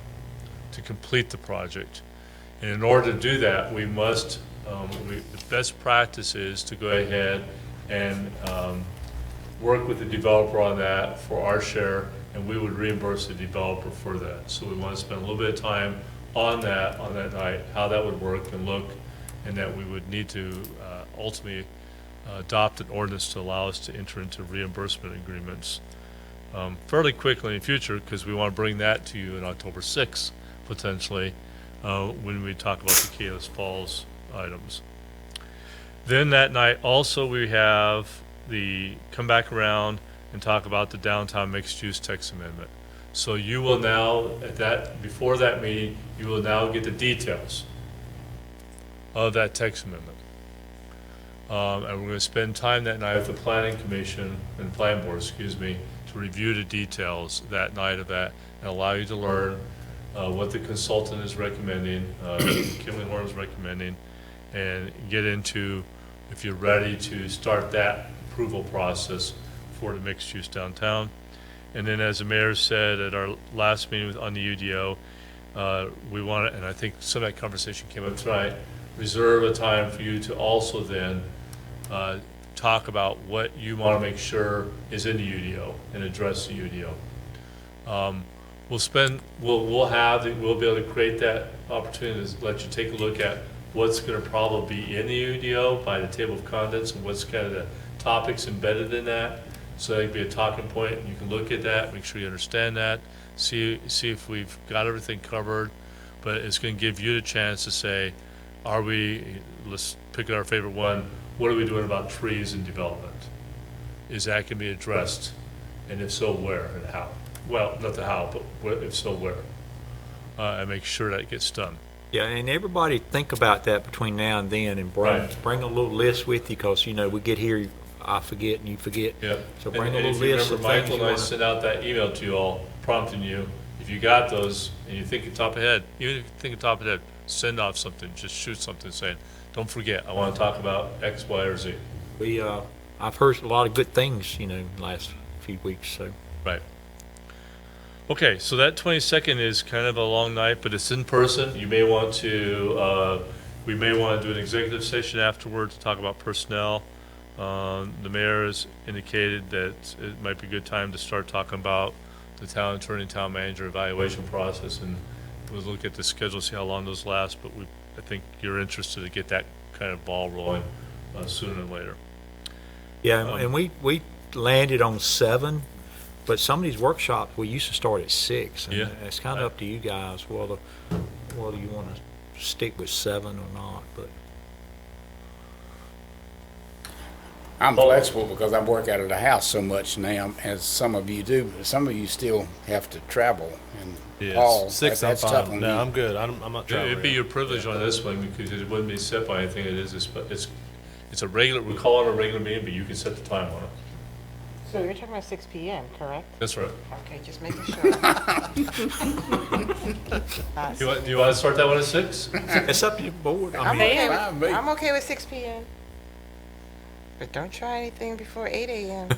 to complete the project. And in order to do that, we must, the best practice is to go ahead and work with the developer on that for our share, and we would reimburse the developer for that. So we want to spend a little bit of time on that night, how that would work and look, and that we would need to ultimately adopt an ordinance to allow us to enter into reimbursement agreements fairly quickly in the future, because we want to bring that to you in October 6th, potentially, when we talk about the Kalis Falls items. Then that night also we have the come back around and talk about the downtown mixed-use text amendment. So you will now, before that meeting, you will now get the details of that text amendment. And we're going to spend time that night with the planning commission and planning board, to review the details that night of that and allow you to learn what the consultant is recommending, Kimberly Horn is recommending, and get into, if you're ready to start that approval process for the mixed use downtown. And then as the mayor said at our last meeting on the UDO, we want to, and I think some of that conversation came up tonight, reserve a time for you to also then talk about what you want to make sure is in the UDO and address the UDO. We'll be able to create that opportunity to let you take a look at what's going to probably be in the UDO by the table of contents and what's kind of the topics embedded in that. So that could be a talking point, and you can look at that, make sure you understand that, see if we've got everything covered. But it's going to give you the chance to say, let's pick our favorite one, what are we doing about trees and development? Is that going to be addressed? And if so, where and how? Well, not the how, but if so, where? And make sure that gets done. Yeah, and everybody think about that between now and then, and bring a little list with you, because, you know, we get here, I forget and you forget. Yep. So bring And a if little you list of remember, things Michael you and I want. sent out that email to you all prompting you, if you got those and you think of top of head, even if you think of top of head, send off something, just shoot something saying, don't forget, I want to talk about X, Y, or Z. I've heard a lot of good things, you know, in the last few weeks, so. Right. Okay, so that 22nd is kind of a long night, but it's in person. You may want to, we may want to do an executive session afterward to talk about personnel. The mayor has indicated that it might be a good time to start talking about the town attorney, town manager evaluation process, and we'll look at the schedule, see how long those last, but I think you're interested to get that kind of ball rolling sooner than later. Yeah, and we landed on 7, but some of these workshops, we used to start at 6. And Yeah. it's kind of up to you guys whether you want to stick with 7 or not, but. I'm flexible because I work out of the house so much now, as some of you do, but some of you still have to travel. And Yeah, Paul, 6, that's I'm tough fine. on No, you. I'm good. I'm not traveling. It'd be your privilege on this one because it wouldn't be set by anything. It's a regular, we call it a regular meeting, but you can set the time on it. So you're talking about 6 p.m., correct? That's right. Okay, just making sure. Do you want to start that one at 6? It's up to your board. I'm mean, I'm okay with 6 p.m. But don't try anything before 8 a.m.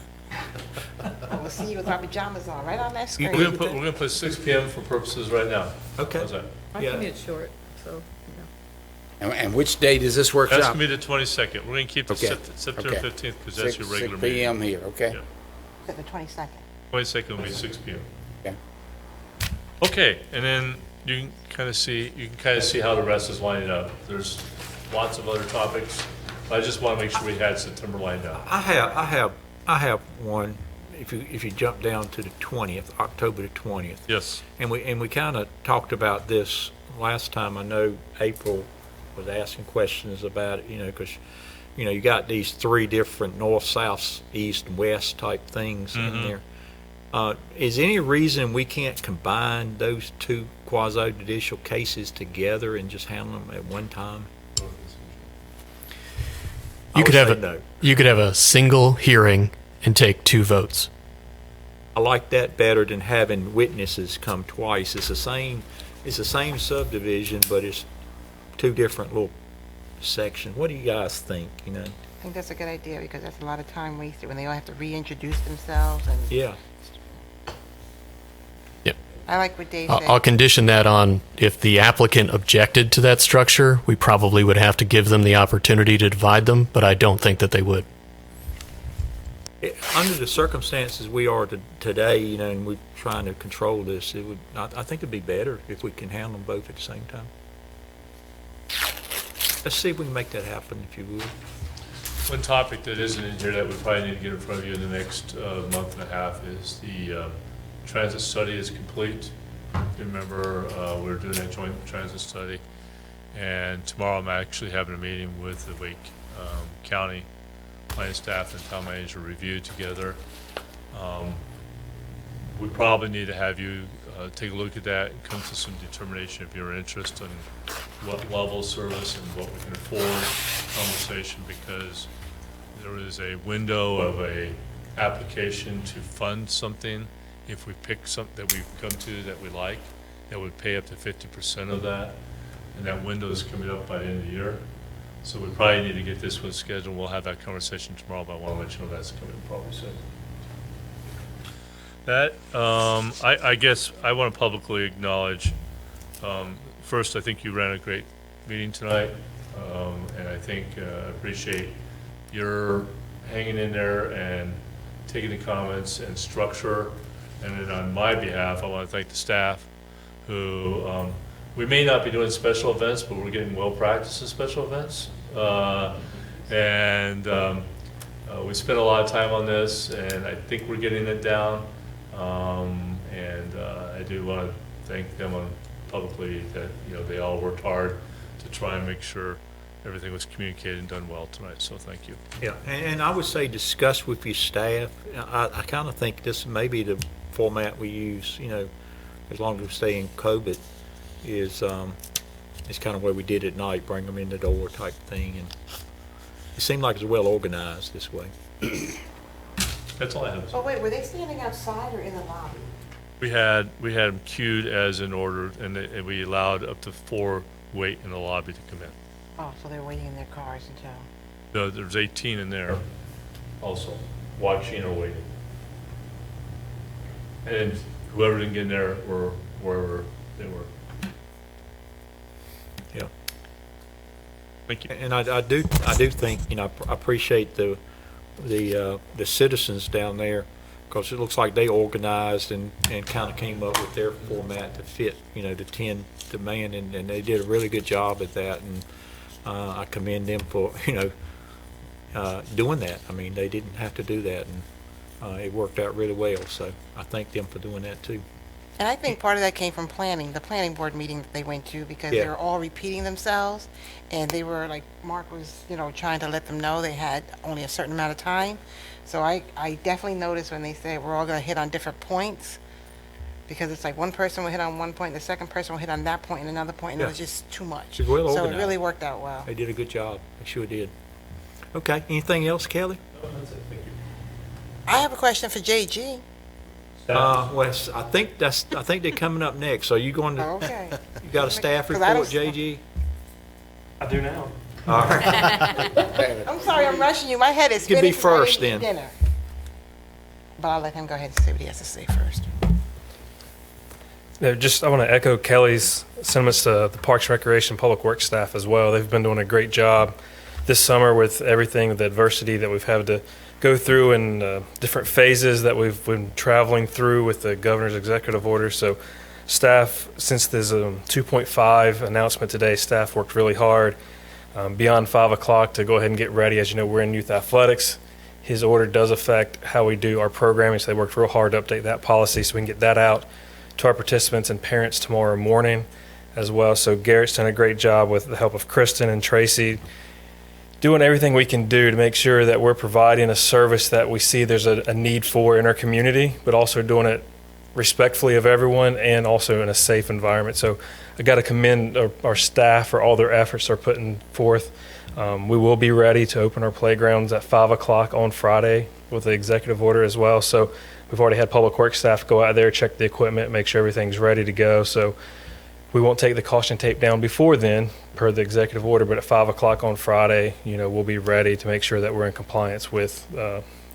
We'll see you with our pajamas on, right on that screen. We're gonna put 6 p.m. for purposes right now. Okay. How's that? I Yeah. can get short, so, And which date is this workshop? That's gonna be the 22nd. We're gonna keep it Okay. September Okay. 15th because that's your regular 6 meeting. p.m. here, okay? Yeah. The 22nd. 22nd will be 6 p.m. Okay. Okay, and then you can kind of see how the rest is lining up. There's lots of other topics. I just want to make sure we had September lined up. I have one. If you jump down to the 20th, October the 20th. Yes. And we kind of talked about this last time. I know April was asking questions about it, you know, because, you know, you got these 3 different north, south, east, and west type things in there. Is any reason we can't combine those 2 quasi-judicial cases together and just handle them at one time? You could have a single hearing and take 2 votes. I like that better than having witnesses come twice. It's the same subdivision, but it's 2 different little sections. What do you guys think, you know? I think that's a good idea because that's a lot of time wasted when they all have to reintroduce themselves. And Yeah. Yep. I like what Dave said. I'll condition that on if the applicant objected to that structure, we probably would have to give them the opportunity to divide them, but I don't think that they would. Under the circumstances we are today, you know, and we're trying to control this, I think it'd be better if we can handle them both at the same time. Let's see if we can make that happen, if you would. One topic that isn't in here that we probably need to get in front of you in the next month and a half is the transit study is complete. You remember, we're doing a joint transit study, and tomorrow I'm actually having a meeting with the Wake County planning staff and town manager review together. We probably need to have you take a look at that and come to some determination of your interest in what level of service and what we can afford conversation, because there is a window of a application to fund something. If we pick something that we've come to that we like, that would pay up to 50% of that, and that window is coming up by the end of the year. So we probably need to get this one scheduled. We'll have that conversation tomorrow, but I want to let you know that's coming probably soon. That, I guess I want to publicly acknowledge, first, I think you ran a great meeting tonight, and I think I appreciate your hanging in there and taking the comments and structure. And then on my behalf, I want to thank the staff who, we may not be doing special events, but we're getting well practiced in special events. We spent a lot of time on this, and I think we're getting it down. I do want to thank them publicly that, you know, they all worked hard to try and make sure everything was communicated and done well tonight, so thank you. Yeah, and I would say discuss with your staff. I kind of think this may be the format we use, you know, as long as we stay in COVID, is it's kind of the way we did it at night, bring them in the door type thing, and it seemed like it was well organized this way. That's all I have. Oh, wait, were they standing outside or in the lobby? We had them queued as in order, and we allowed up to 4 wait in the lobby to come in. Oh, so they were waiting in their cars until... No, there's 18 in there also, watching or waiting. And whoever didn't get in there were wherever they were. Yeah. Thank you. And I do think, I appreciate the citizens down there, because it looks like they organized and kind of came up with their format to fit, the 10 demand, and they did a really good job at that, and I commend them for, doing that. I mean, they didn't have to do that, and it worked out really well, so I thank them for doing that too. And I think part of that came from the planning board meeting that they went to, because they were all repeating themselves, and they were, like Mark was, trying to let them know they had only a certain amount of time. So I definitely noticed when they say we're all going to hit on different points, because it's like one person will hit on one point, the second person will hit on that point and another point, and it was just too much. It's well so organized. it really worked out well. They did a good job. They sure did. Okay, anything else, Kelly? No, that's it. Thank you. I have a question for JG. Well, I think they're coming up next. So you going to? Oh, okay. You got a staff 'Cause I report, don't- JG? I do now. All right. I'm sorry, I'm rushing you. My head is You can be spinning 'cause I first didn't eat then. dinner. But I'll let him go ahead and say what he has to say first. No, I want to echo Kelly's sentiments to the Parks and Recreation Public Works staff as well. They've been doing a great job this summer with everything, with the adversity that we've had to go through and different phases that we've been traveling through with the governor's executive order. So staff, since there's a 2.5 announcement today, staff worked really hard beyond 5 o'clock to go ahead and get ready. As you know, we're in youth athletics. His order does affect how we do our programming, so they worked real hard to update that policy so we can get that out to our participants and parents tomorrow morning as well. So Garrett's done a great job with the help of Kristen and Tracy, doing everything we can do to make sure that we're providing a service that we see there's a need for in our community, but also doing it respectfully of everyone and also in a safe environment. So I got to commend our staff for all their efforts they're putting forth. We will be ready to open our playgrounds at 5 o'clock on Friday with the executive order as well. So we've already had Public Works staff go out there, check the equipment, make sure everything's ready to go. So we won't take the caution tape down before then, per the executive order, but at 5 o'clock on Friday, we'll be ready to make sure that we're in compliance with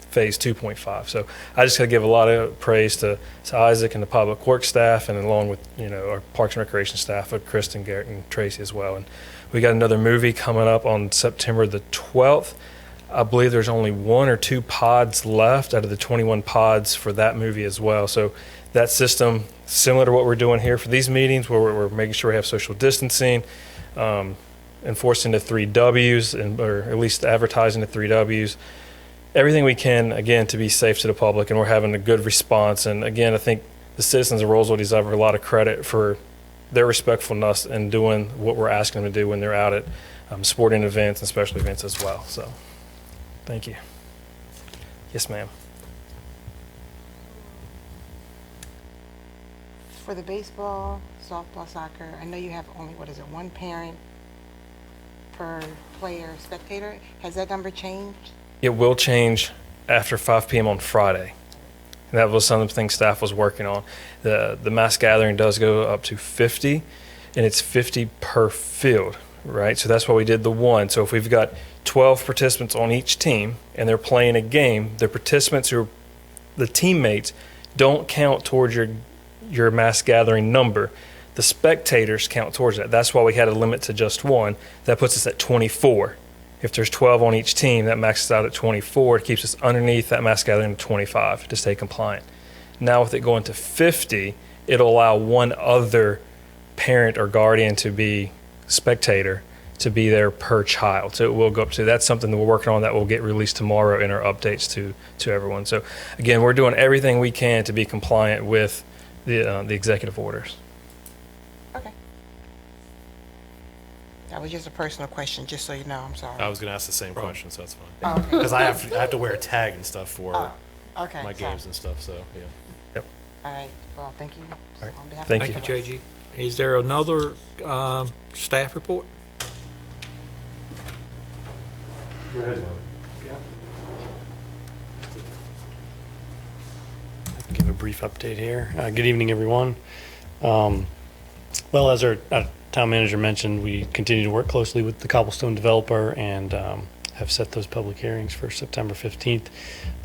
phase 2.5. So I just got to give a lot of praise to Isaac and the Public Works staff, and along with, our Parks and Recreation staff, with Kristen, Garrett, and Tracy as well. And we got another movie coming up on September the 12th. I believe there's only 1 or 2 pods left out of the 21 pods for that movie as well. So that system, similar to what we're doing here for these meetings, where we're making sure we have social distancing, enforcing the 3 Ws, or at least advertising the 3 Ws, everything we can, again, to be safe to the public, and we're having a good response. And again, I think the citizens of Rolesville deserve a lot of credit for their respectfulness and doing what we're asking them to do when they're out at sporting events and special events as well. So thank you. Yes, ma'am. For the baseball, softball, soccer, I know you have only, 1 parent per player, spectator. Has that number changed? It will change after 5 p.m. on Friday. And that was some of the things staff was working on. The mass gathering does go up to 50, and it's 50 per field, right? So that's why we did the 1. So if we've got 12 participants on each team and they're playing a game, the participants who are the teammates don't count towards your mass gathering number. The spectators count towards that. That's why we had a limit to just 1. That puts us at 24. If there's 12 on each team, that maxes out at 24. It keeps us underneath that mass gathering of 25 to stay compliant. Now with it going to 50, it'll allow 1 other parent or guardian to be spectator to be there per child. So it will go up to, that's something that we're working on that will get released tomorrow in our updates to everyone. So again, we're doing everything we can to be compliant with the executive orders. Okay. That was just a personal question, just so you know. I'm sorry. I was going to ask the same question, so that's fine. Oh, okay. Because I have to wear a tag and stuff for okay, my sorry. games and stuff, so yeah. Yep. All right. Well, thank you. All right. On behalf Thank of you. Thank you, JG. Is there another staff report? Go ahead. Give a brief update here. Good evening, everyone. Well, as our town manager mentioned, we continue to work closely with the Cobblestone developer and have set those public hearings for September 15th.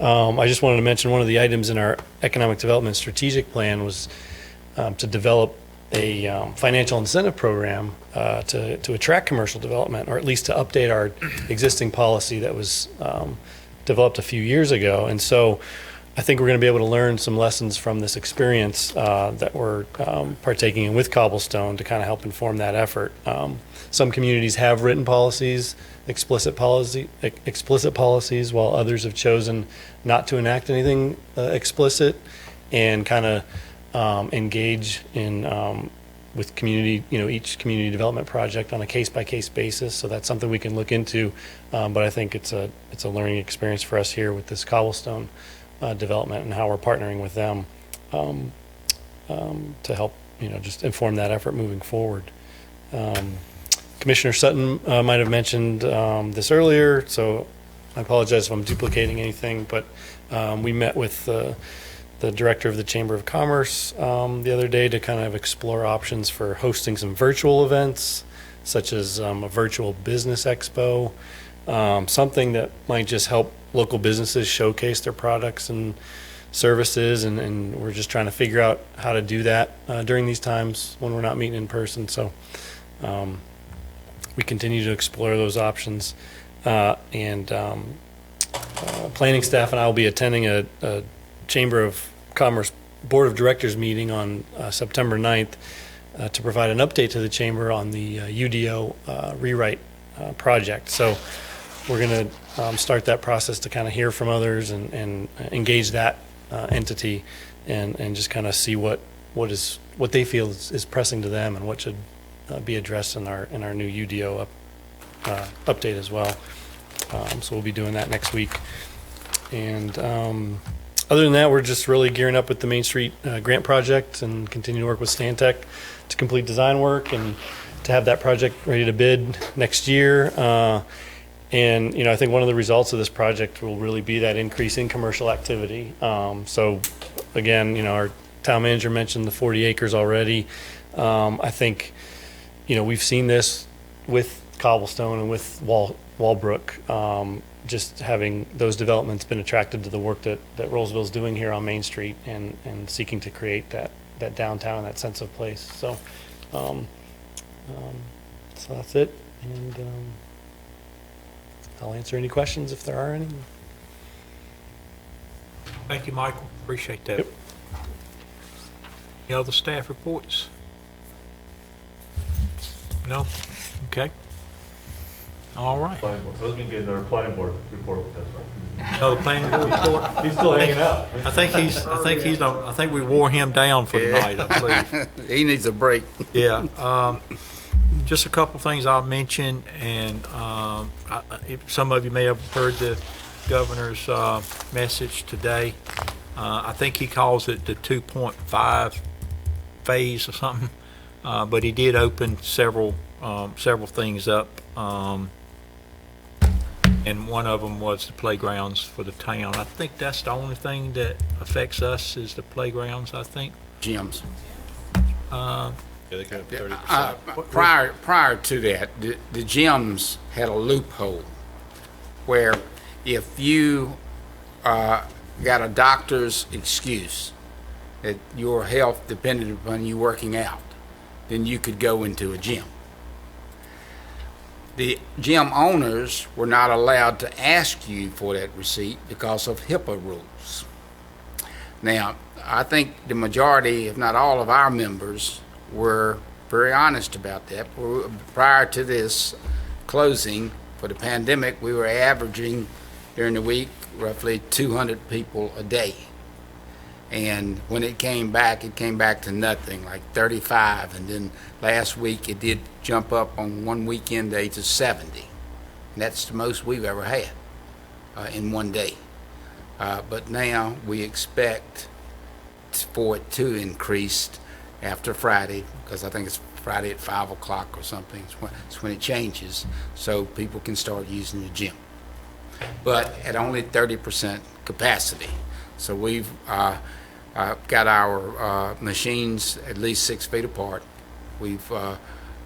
I just wanted to mention one of the items in our economic development strategic plan was to develop a financial incentive program to attract commercial development, or at least to update our existing policy that was developed a few years ago. And so I think we're going to be able to learn some lessons from this experience that we're partaking in with Cobblestone to kind of help inform that effort. Some communities have written policies, explicit policies, while others have chosen not to enact anything explicit and kind of engage in with community, each community development project on a case-by-case basis. So that's something we can look into. But I think it's a learning experience for us here with this Cobblestone development and how we're partnering with them to help, just inform that effort moving forward. Commissioner Sutton might have mentioned this earlier, so I apologize if I'm duplicating anything, but we met with the director of the Chamber of Commerce the other day to kind of explore options for hosting some virtual events, such as a virtual business expo, something that might just help local businesses showcase their products and services, and we're just trying to figure out how to do that during these times when we're not meeting in person. So we continue to explore those options, and planning staff and I will be attending a Chamber of Commerce Board of Directors meeting on September 9th to provide an update to the Chamber on the UDO rewrite project. So we're going to start that process to kind of hear from others and engage that entity and just kind of see what they feel is pressing to them and what should be addressed in our new UDO update as well. So we'll be doing that next week. And other than that, we're just really gearing up with the Main Street grant project and continue to work with Stantec to complete design work and to have that project ready to bid next year. And, I think one of the results of this project will really be that increase in commercial activity. So again, our town manager mentioned the 40 acres already. I think, we've seen this with Cobblestone and with Walbrook, just having those developments been attracted to the work that Rolesville is doing here on Main Street and seeking to create that downtown, that sense of place. So, so that's it. And I'll answer any questions if there are any. Thank you, Michael. Appreciate that. Yep. Any other staff reports? No? Okay. All right. Those can get our planning board report with us, right? No, the planning board report. He's still hanging out. I think we wore him down for the night, I believe. He needs a break. Yeah. Just a couple things I'll mention, and some of you may have heard the governor's message today. I think he calls it the 2.5 phase or something, but he did open several things up, and one of them was the playgrounds for the town. I think that's the only thing that affects us is the playgrounds, I think. Gyms. Yeah, they could have 30%. Prior to that, the gyms had a loophole where if you got a doctor's excuse that your health depended upon you working out, then you could go into a gym. The gym owners were not allowed to ask you for that receipt because of HIPAA rules. Now, I think the majority, if not all of our members, were very honest about that. Prior to this closing for the pandemic, we were averaging during the week roughly 200 people a day. And when it came back to nothing, like 35. And then last week it did jump up on one weekend day to 70. And that's the most we've ever had in one day. But now we expect for it to increase after Friday, because I think it's Friday at 5 o'clock or something. It's when it changes, so people can start using the gym. But at only 30% capacity. So we've got our machines at least 6 feet apart. We've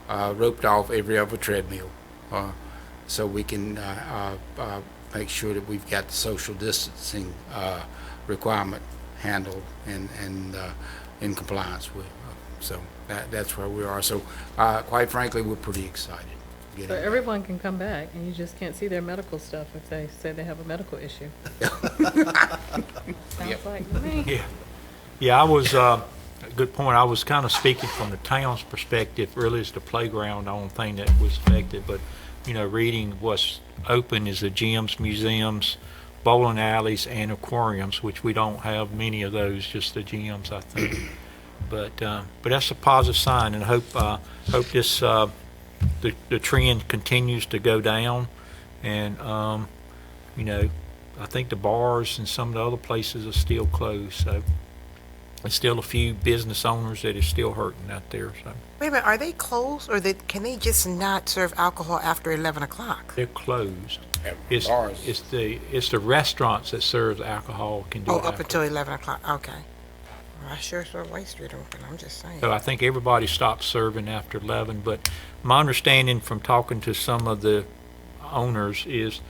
roped off every other treadmill so we can make sure that we've got the social distancing requirement handled and in compliance with. So that's where we are. So quite frankly, we're pretty excited. So everyone can come back, and you just can't see their medical stuff if they say they have a medical issue. Sounds like to me. Yeah, I was, good point. I was kind of speaking from the town's perspective. Really, it's the playground, the only thing that was affected. But, you know, reading what's open is the gyms, museums, bowling alleys, and aquariums, which we don't have many of those, just the gyms, I think. But that's a positive sign, and I hope this the trend continues to go down, and you know, I think the bars and some of the other places are still closed, so there's still a few business owners that are still hurting out there. So Wait a minute, are they closed, or can they just not serve alcohol after 11 o'clock? they're closed. It's bars. it's the restaurants that serve alcohol can do it Up after. until 11 o'clock, okay. Well, I sure saw White Street open, I'm just saying. So I think everybody stopped serving after 11, but my understanding from talking to some of the owners is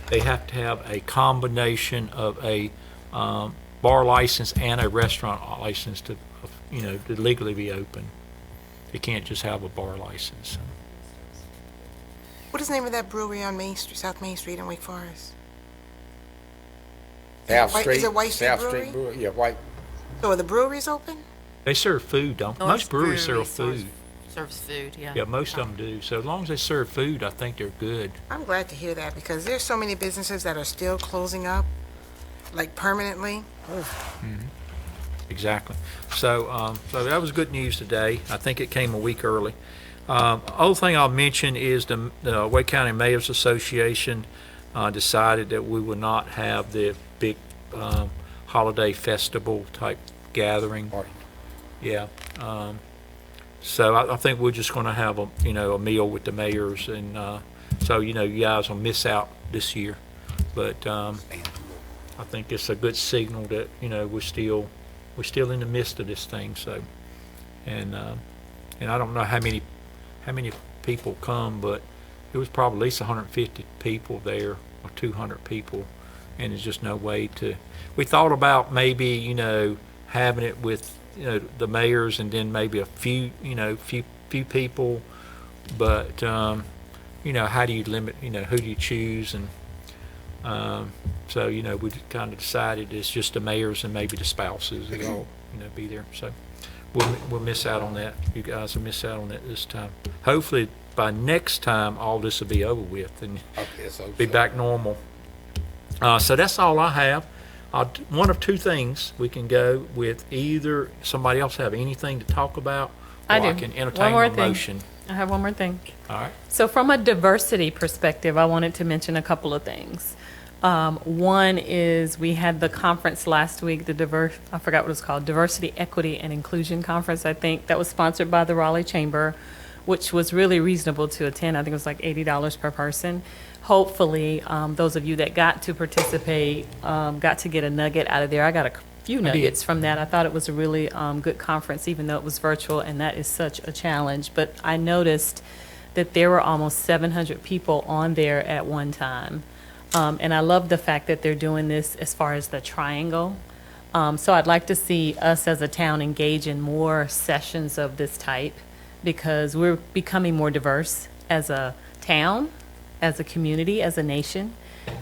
they have to have a combination of a bar license and a restaurant license to, you know, to legally be open. They can't just have a bar license. What is the name of that brewery on Main Street, South Main Street in Wake Forest? South White- Street. is it White Street South Brewery? Street Brewery. Yeah, White. So are the breweries open? They serve food, don't most breweries serve food. Serves food, yeah. Yeah, most of them do. So as long as they serve food, I think they're good. I'm glad to hear that, because there's so many businesses that are still closing up, like permanently. Exactly. So, so that was good news today. I think it came a week early. Other thing I'll mention is the Wake County Mayors Association decided that we would not have the big holiday festival type gathering. Yeah. So I think we're just going to have a meal with the mayors, and so you guys will miss out this year. But I think it's a good signal that we're still in the midst of this thing. So, and I don't know how many people come, but it was probably at least 150 people there, or 200 people, and there's just no way to. We thought about maybe having it with the mayors and then maybe a few people, but how do you limit who do you choose, and so we kind of decided it's just the mayors and maybe the spouses that all be there. So we'll miss out on that. You guys will miss out on that this time. Hopefully by next time all this will be over with and be back normal. So that's all I have. One of two things. We can go with either somebody else have anything to talk about, or I can entertain a motion. I have one more thing. All right. So from a diversity perspective, I wanted to mention a couple of things. One is we had the conference last week, I forgot what it's called, Diversity, Equity, and Inclusion Conference, I think, that was sponsored by the Raleigh Chamber, which was really reasonable to attend. I think it was like $80 per person. Hopefully, those of you that got to participate got to get a nugget out of there. I got a few nuggets from that. I thought it was a really good conference, even though it was virtual, and that is such a challenge. But I noticed that there were almost 700 people on there at one time. And I love the fact that they're doing this as far as the triangle. So I'd like to see us as a town engage in more sessions of this type, because we're becoming more diverse as a town, as a community, as a nation,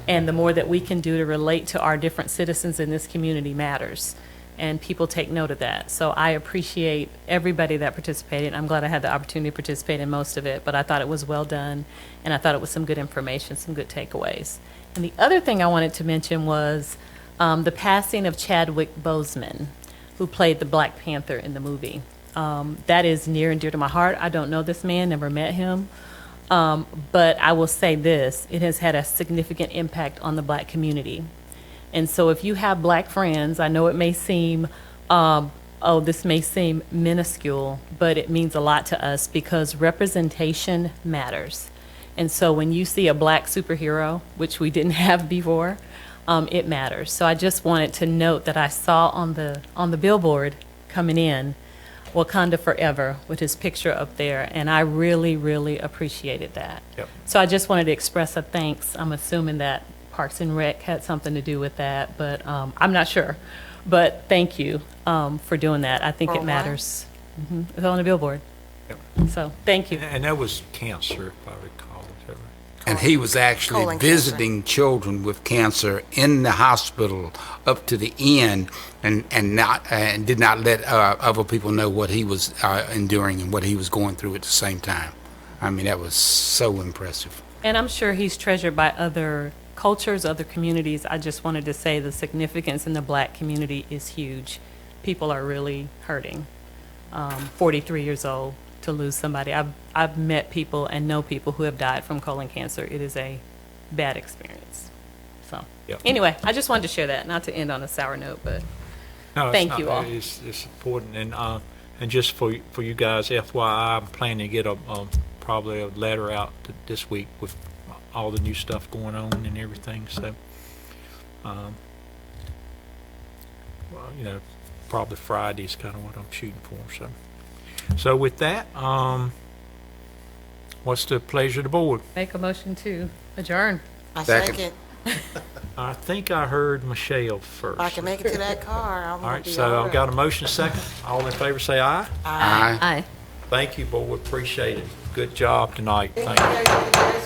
and the more that we can do to relate to our different citizens in this community matters, and people take note of that. So I appreciate everybody that participated. I'm glad I had the opportunity to participate in most of it, but I thought it was well done, and I thought it was some good information, some good takeaways. And the other thing I wanted to mention was the passing of Chadwick Boseman, who played the Black Panther in the movie. That is near and dear to my heart. I don't know this man, never met him. But I will say this, it has had a significant impact on the Black community. And so if you have Black friends, I know it may seem oh, this may seem minuscule, but it means a lot to us because representation matters. And so when you see a black superhero, which we didn't have before, it matters. So I just wanted to note that I saw on the billboard coming in, Wakanda Forever, with his picture up there, and I really, really appreciated that. Yep. So I just wanted to express a thanks. I'm assuming that Parks and Rec had something to do with that, but I'm not sure. But thank you for doing that. I think For it what? matters. It's on the billboard. Yep. So thank you. And that was cancer, if I recall. Is that right? And he was actually Colon visiting children with cancer in the hospital up to the end, and did not let other people know what he was enduring and what he was going through at the same time. I mean, that was so impressive. And I'm sure he's treasured by other cultures, other communities. I just wanted to say the significance in the black community is huge. People are really hurting. 43 years old, to lose somebody. I've met people and know people who have died from colon cancer. It is a bad experience. So Yep. anyway, I just wanted to share that, not to end on a sour note, but No, it's thank not. you all. It's important, and just for you guys, FYI, I'm planning to get probably a letter out this week with all the new stuff going on and everything. So, well, probably Friday is kind of what I'm shooting for. So with that, what's the pleasure of the board? Make a motion to adjourn. I Second. second. I think I heard Michelle first. If I can make it to that car, I'm All gonna right, be so all I've got a motion second. All in favor say aye. Aye. Aye. Thank you, board. Appreciate it. Good job tonight. Thank you. right.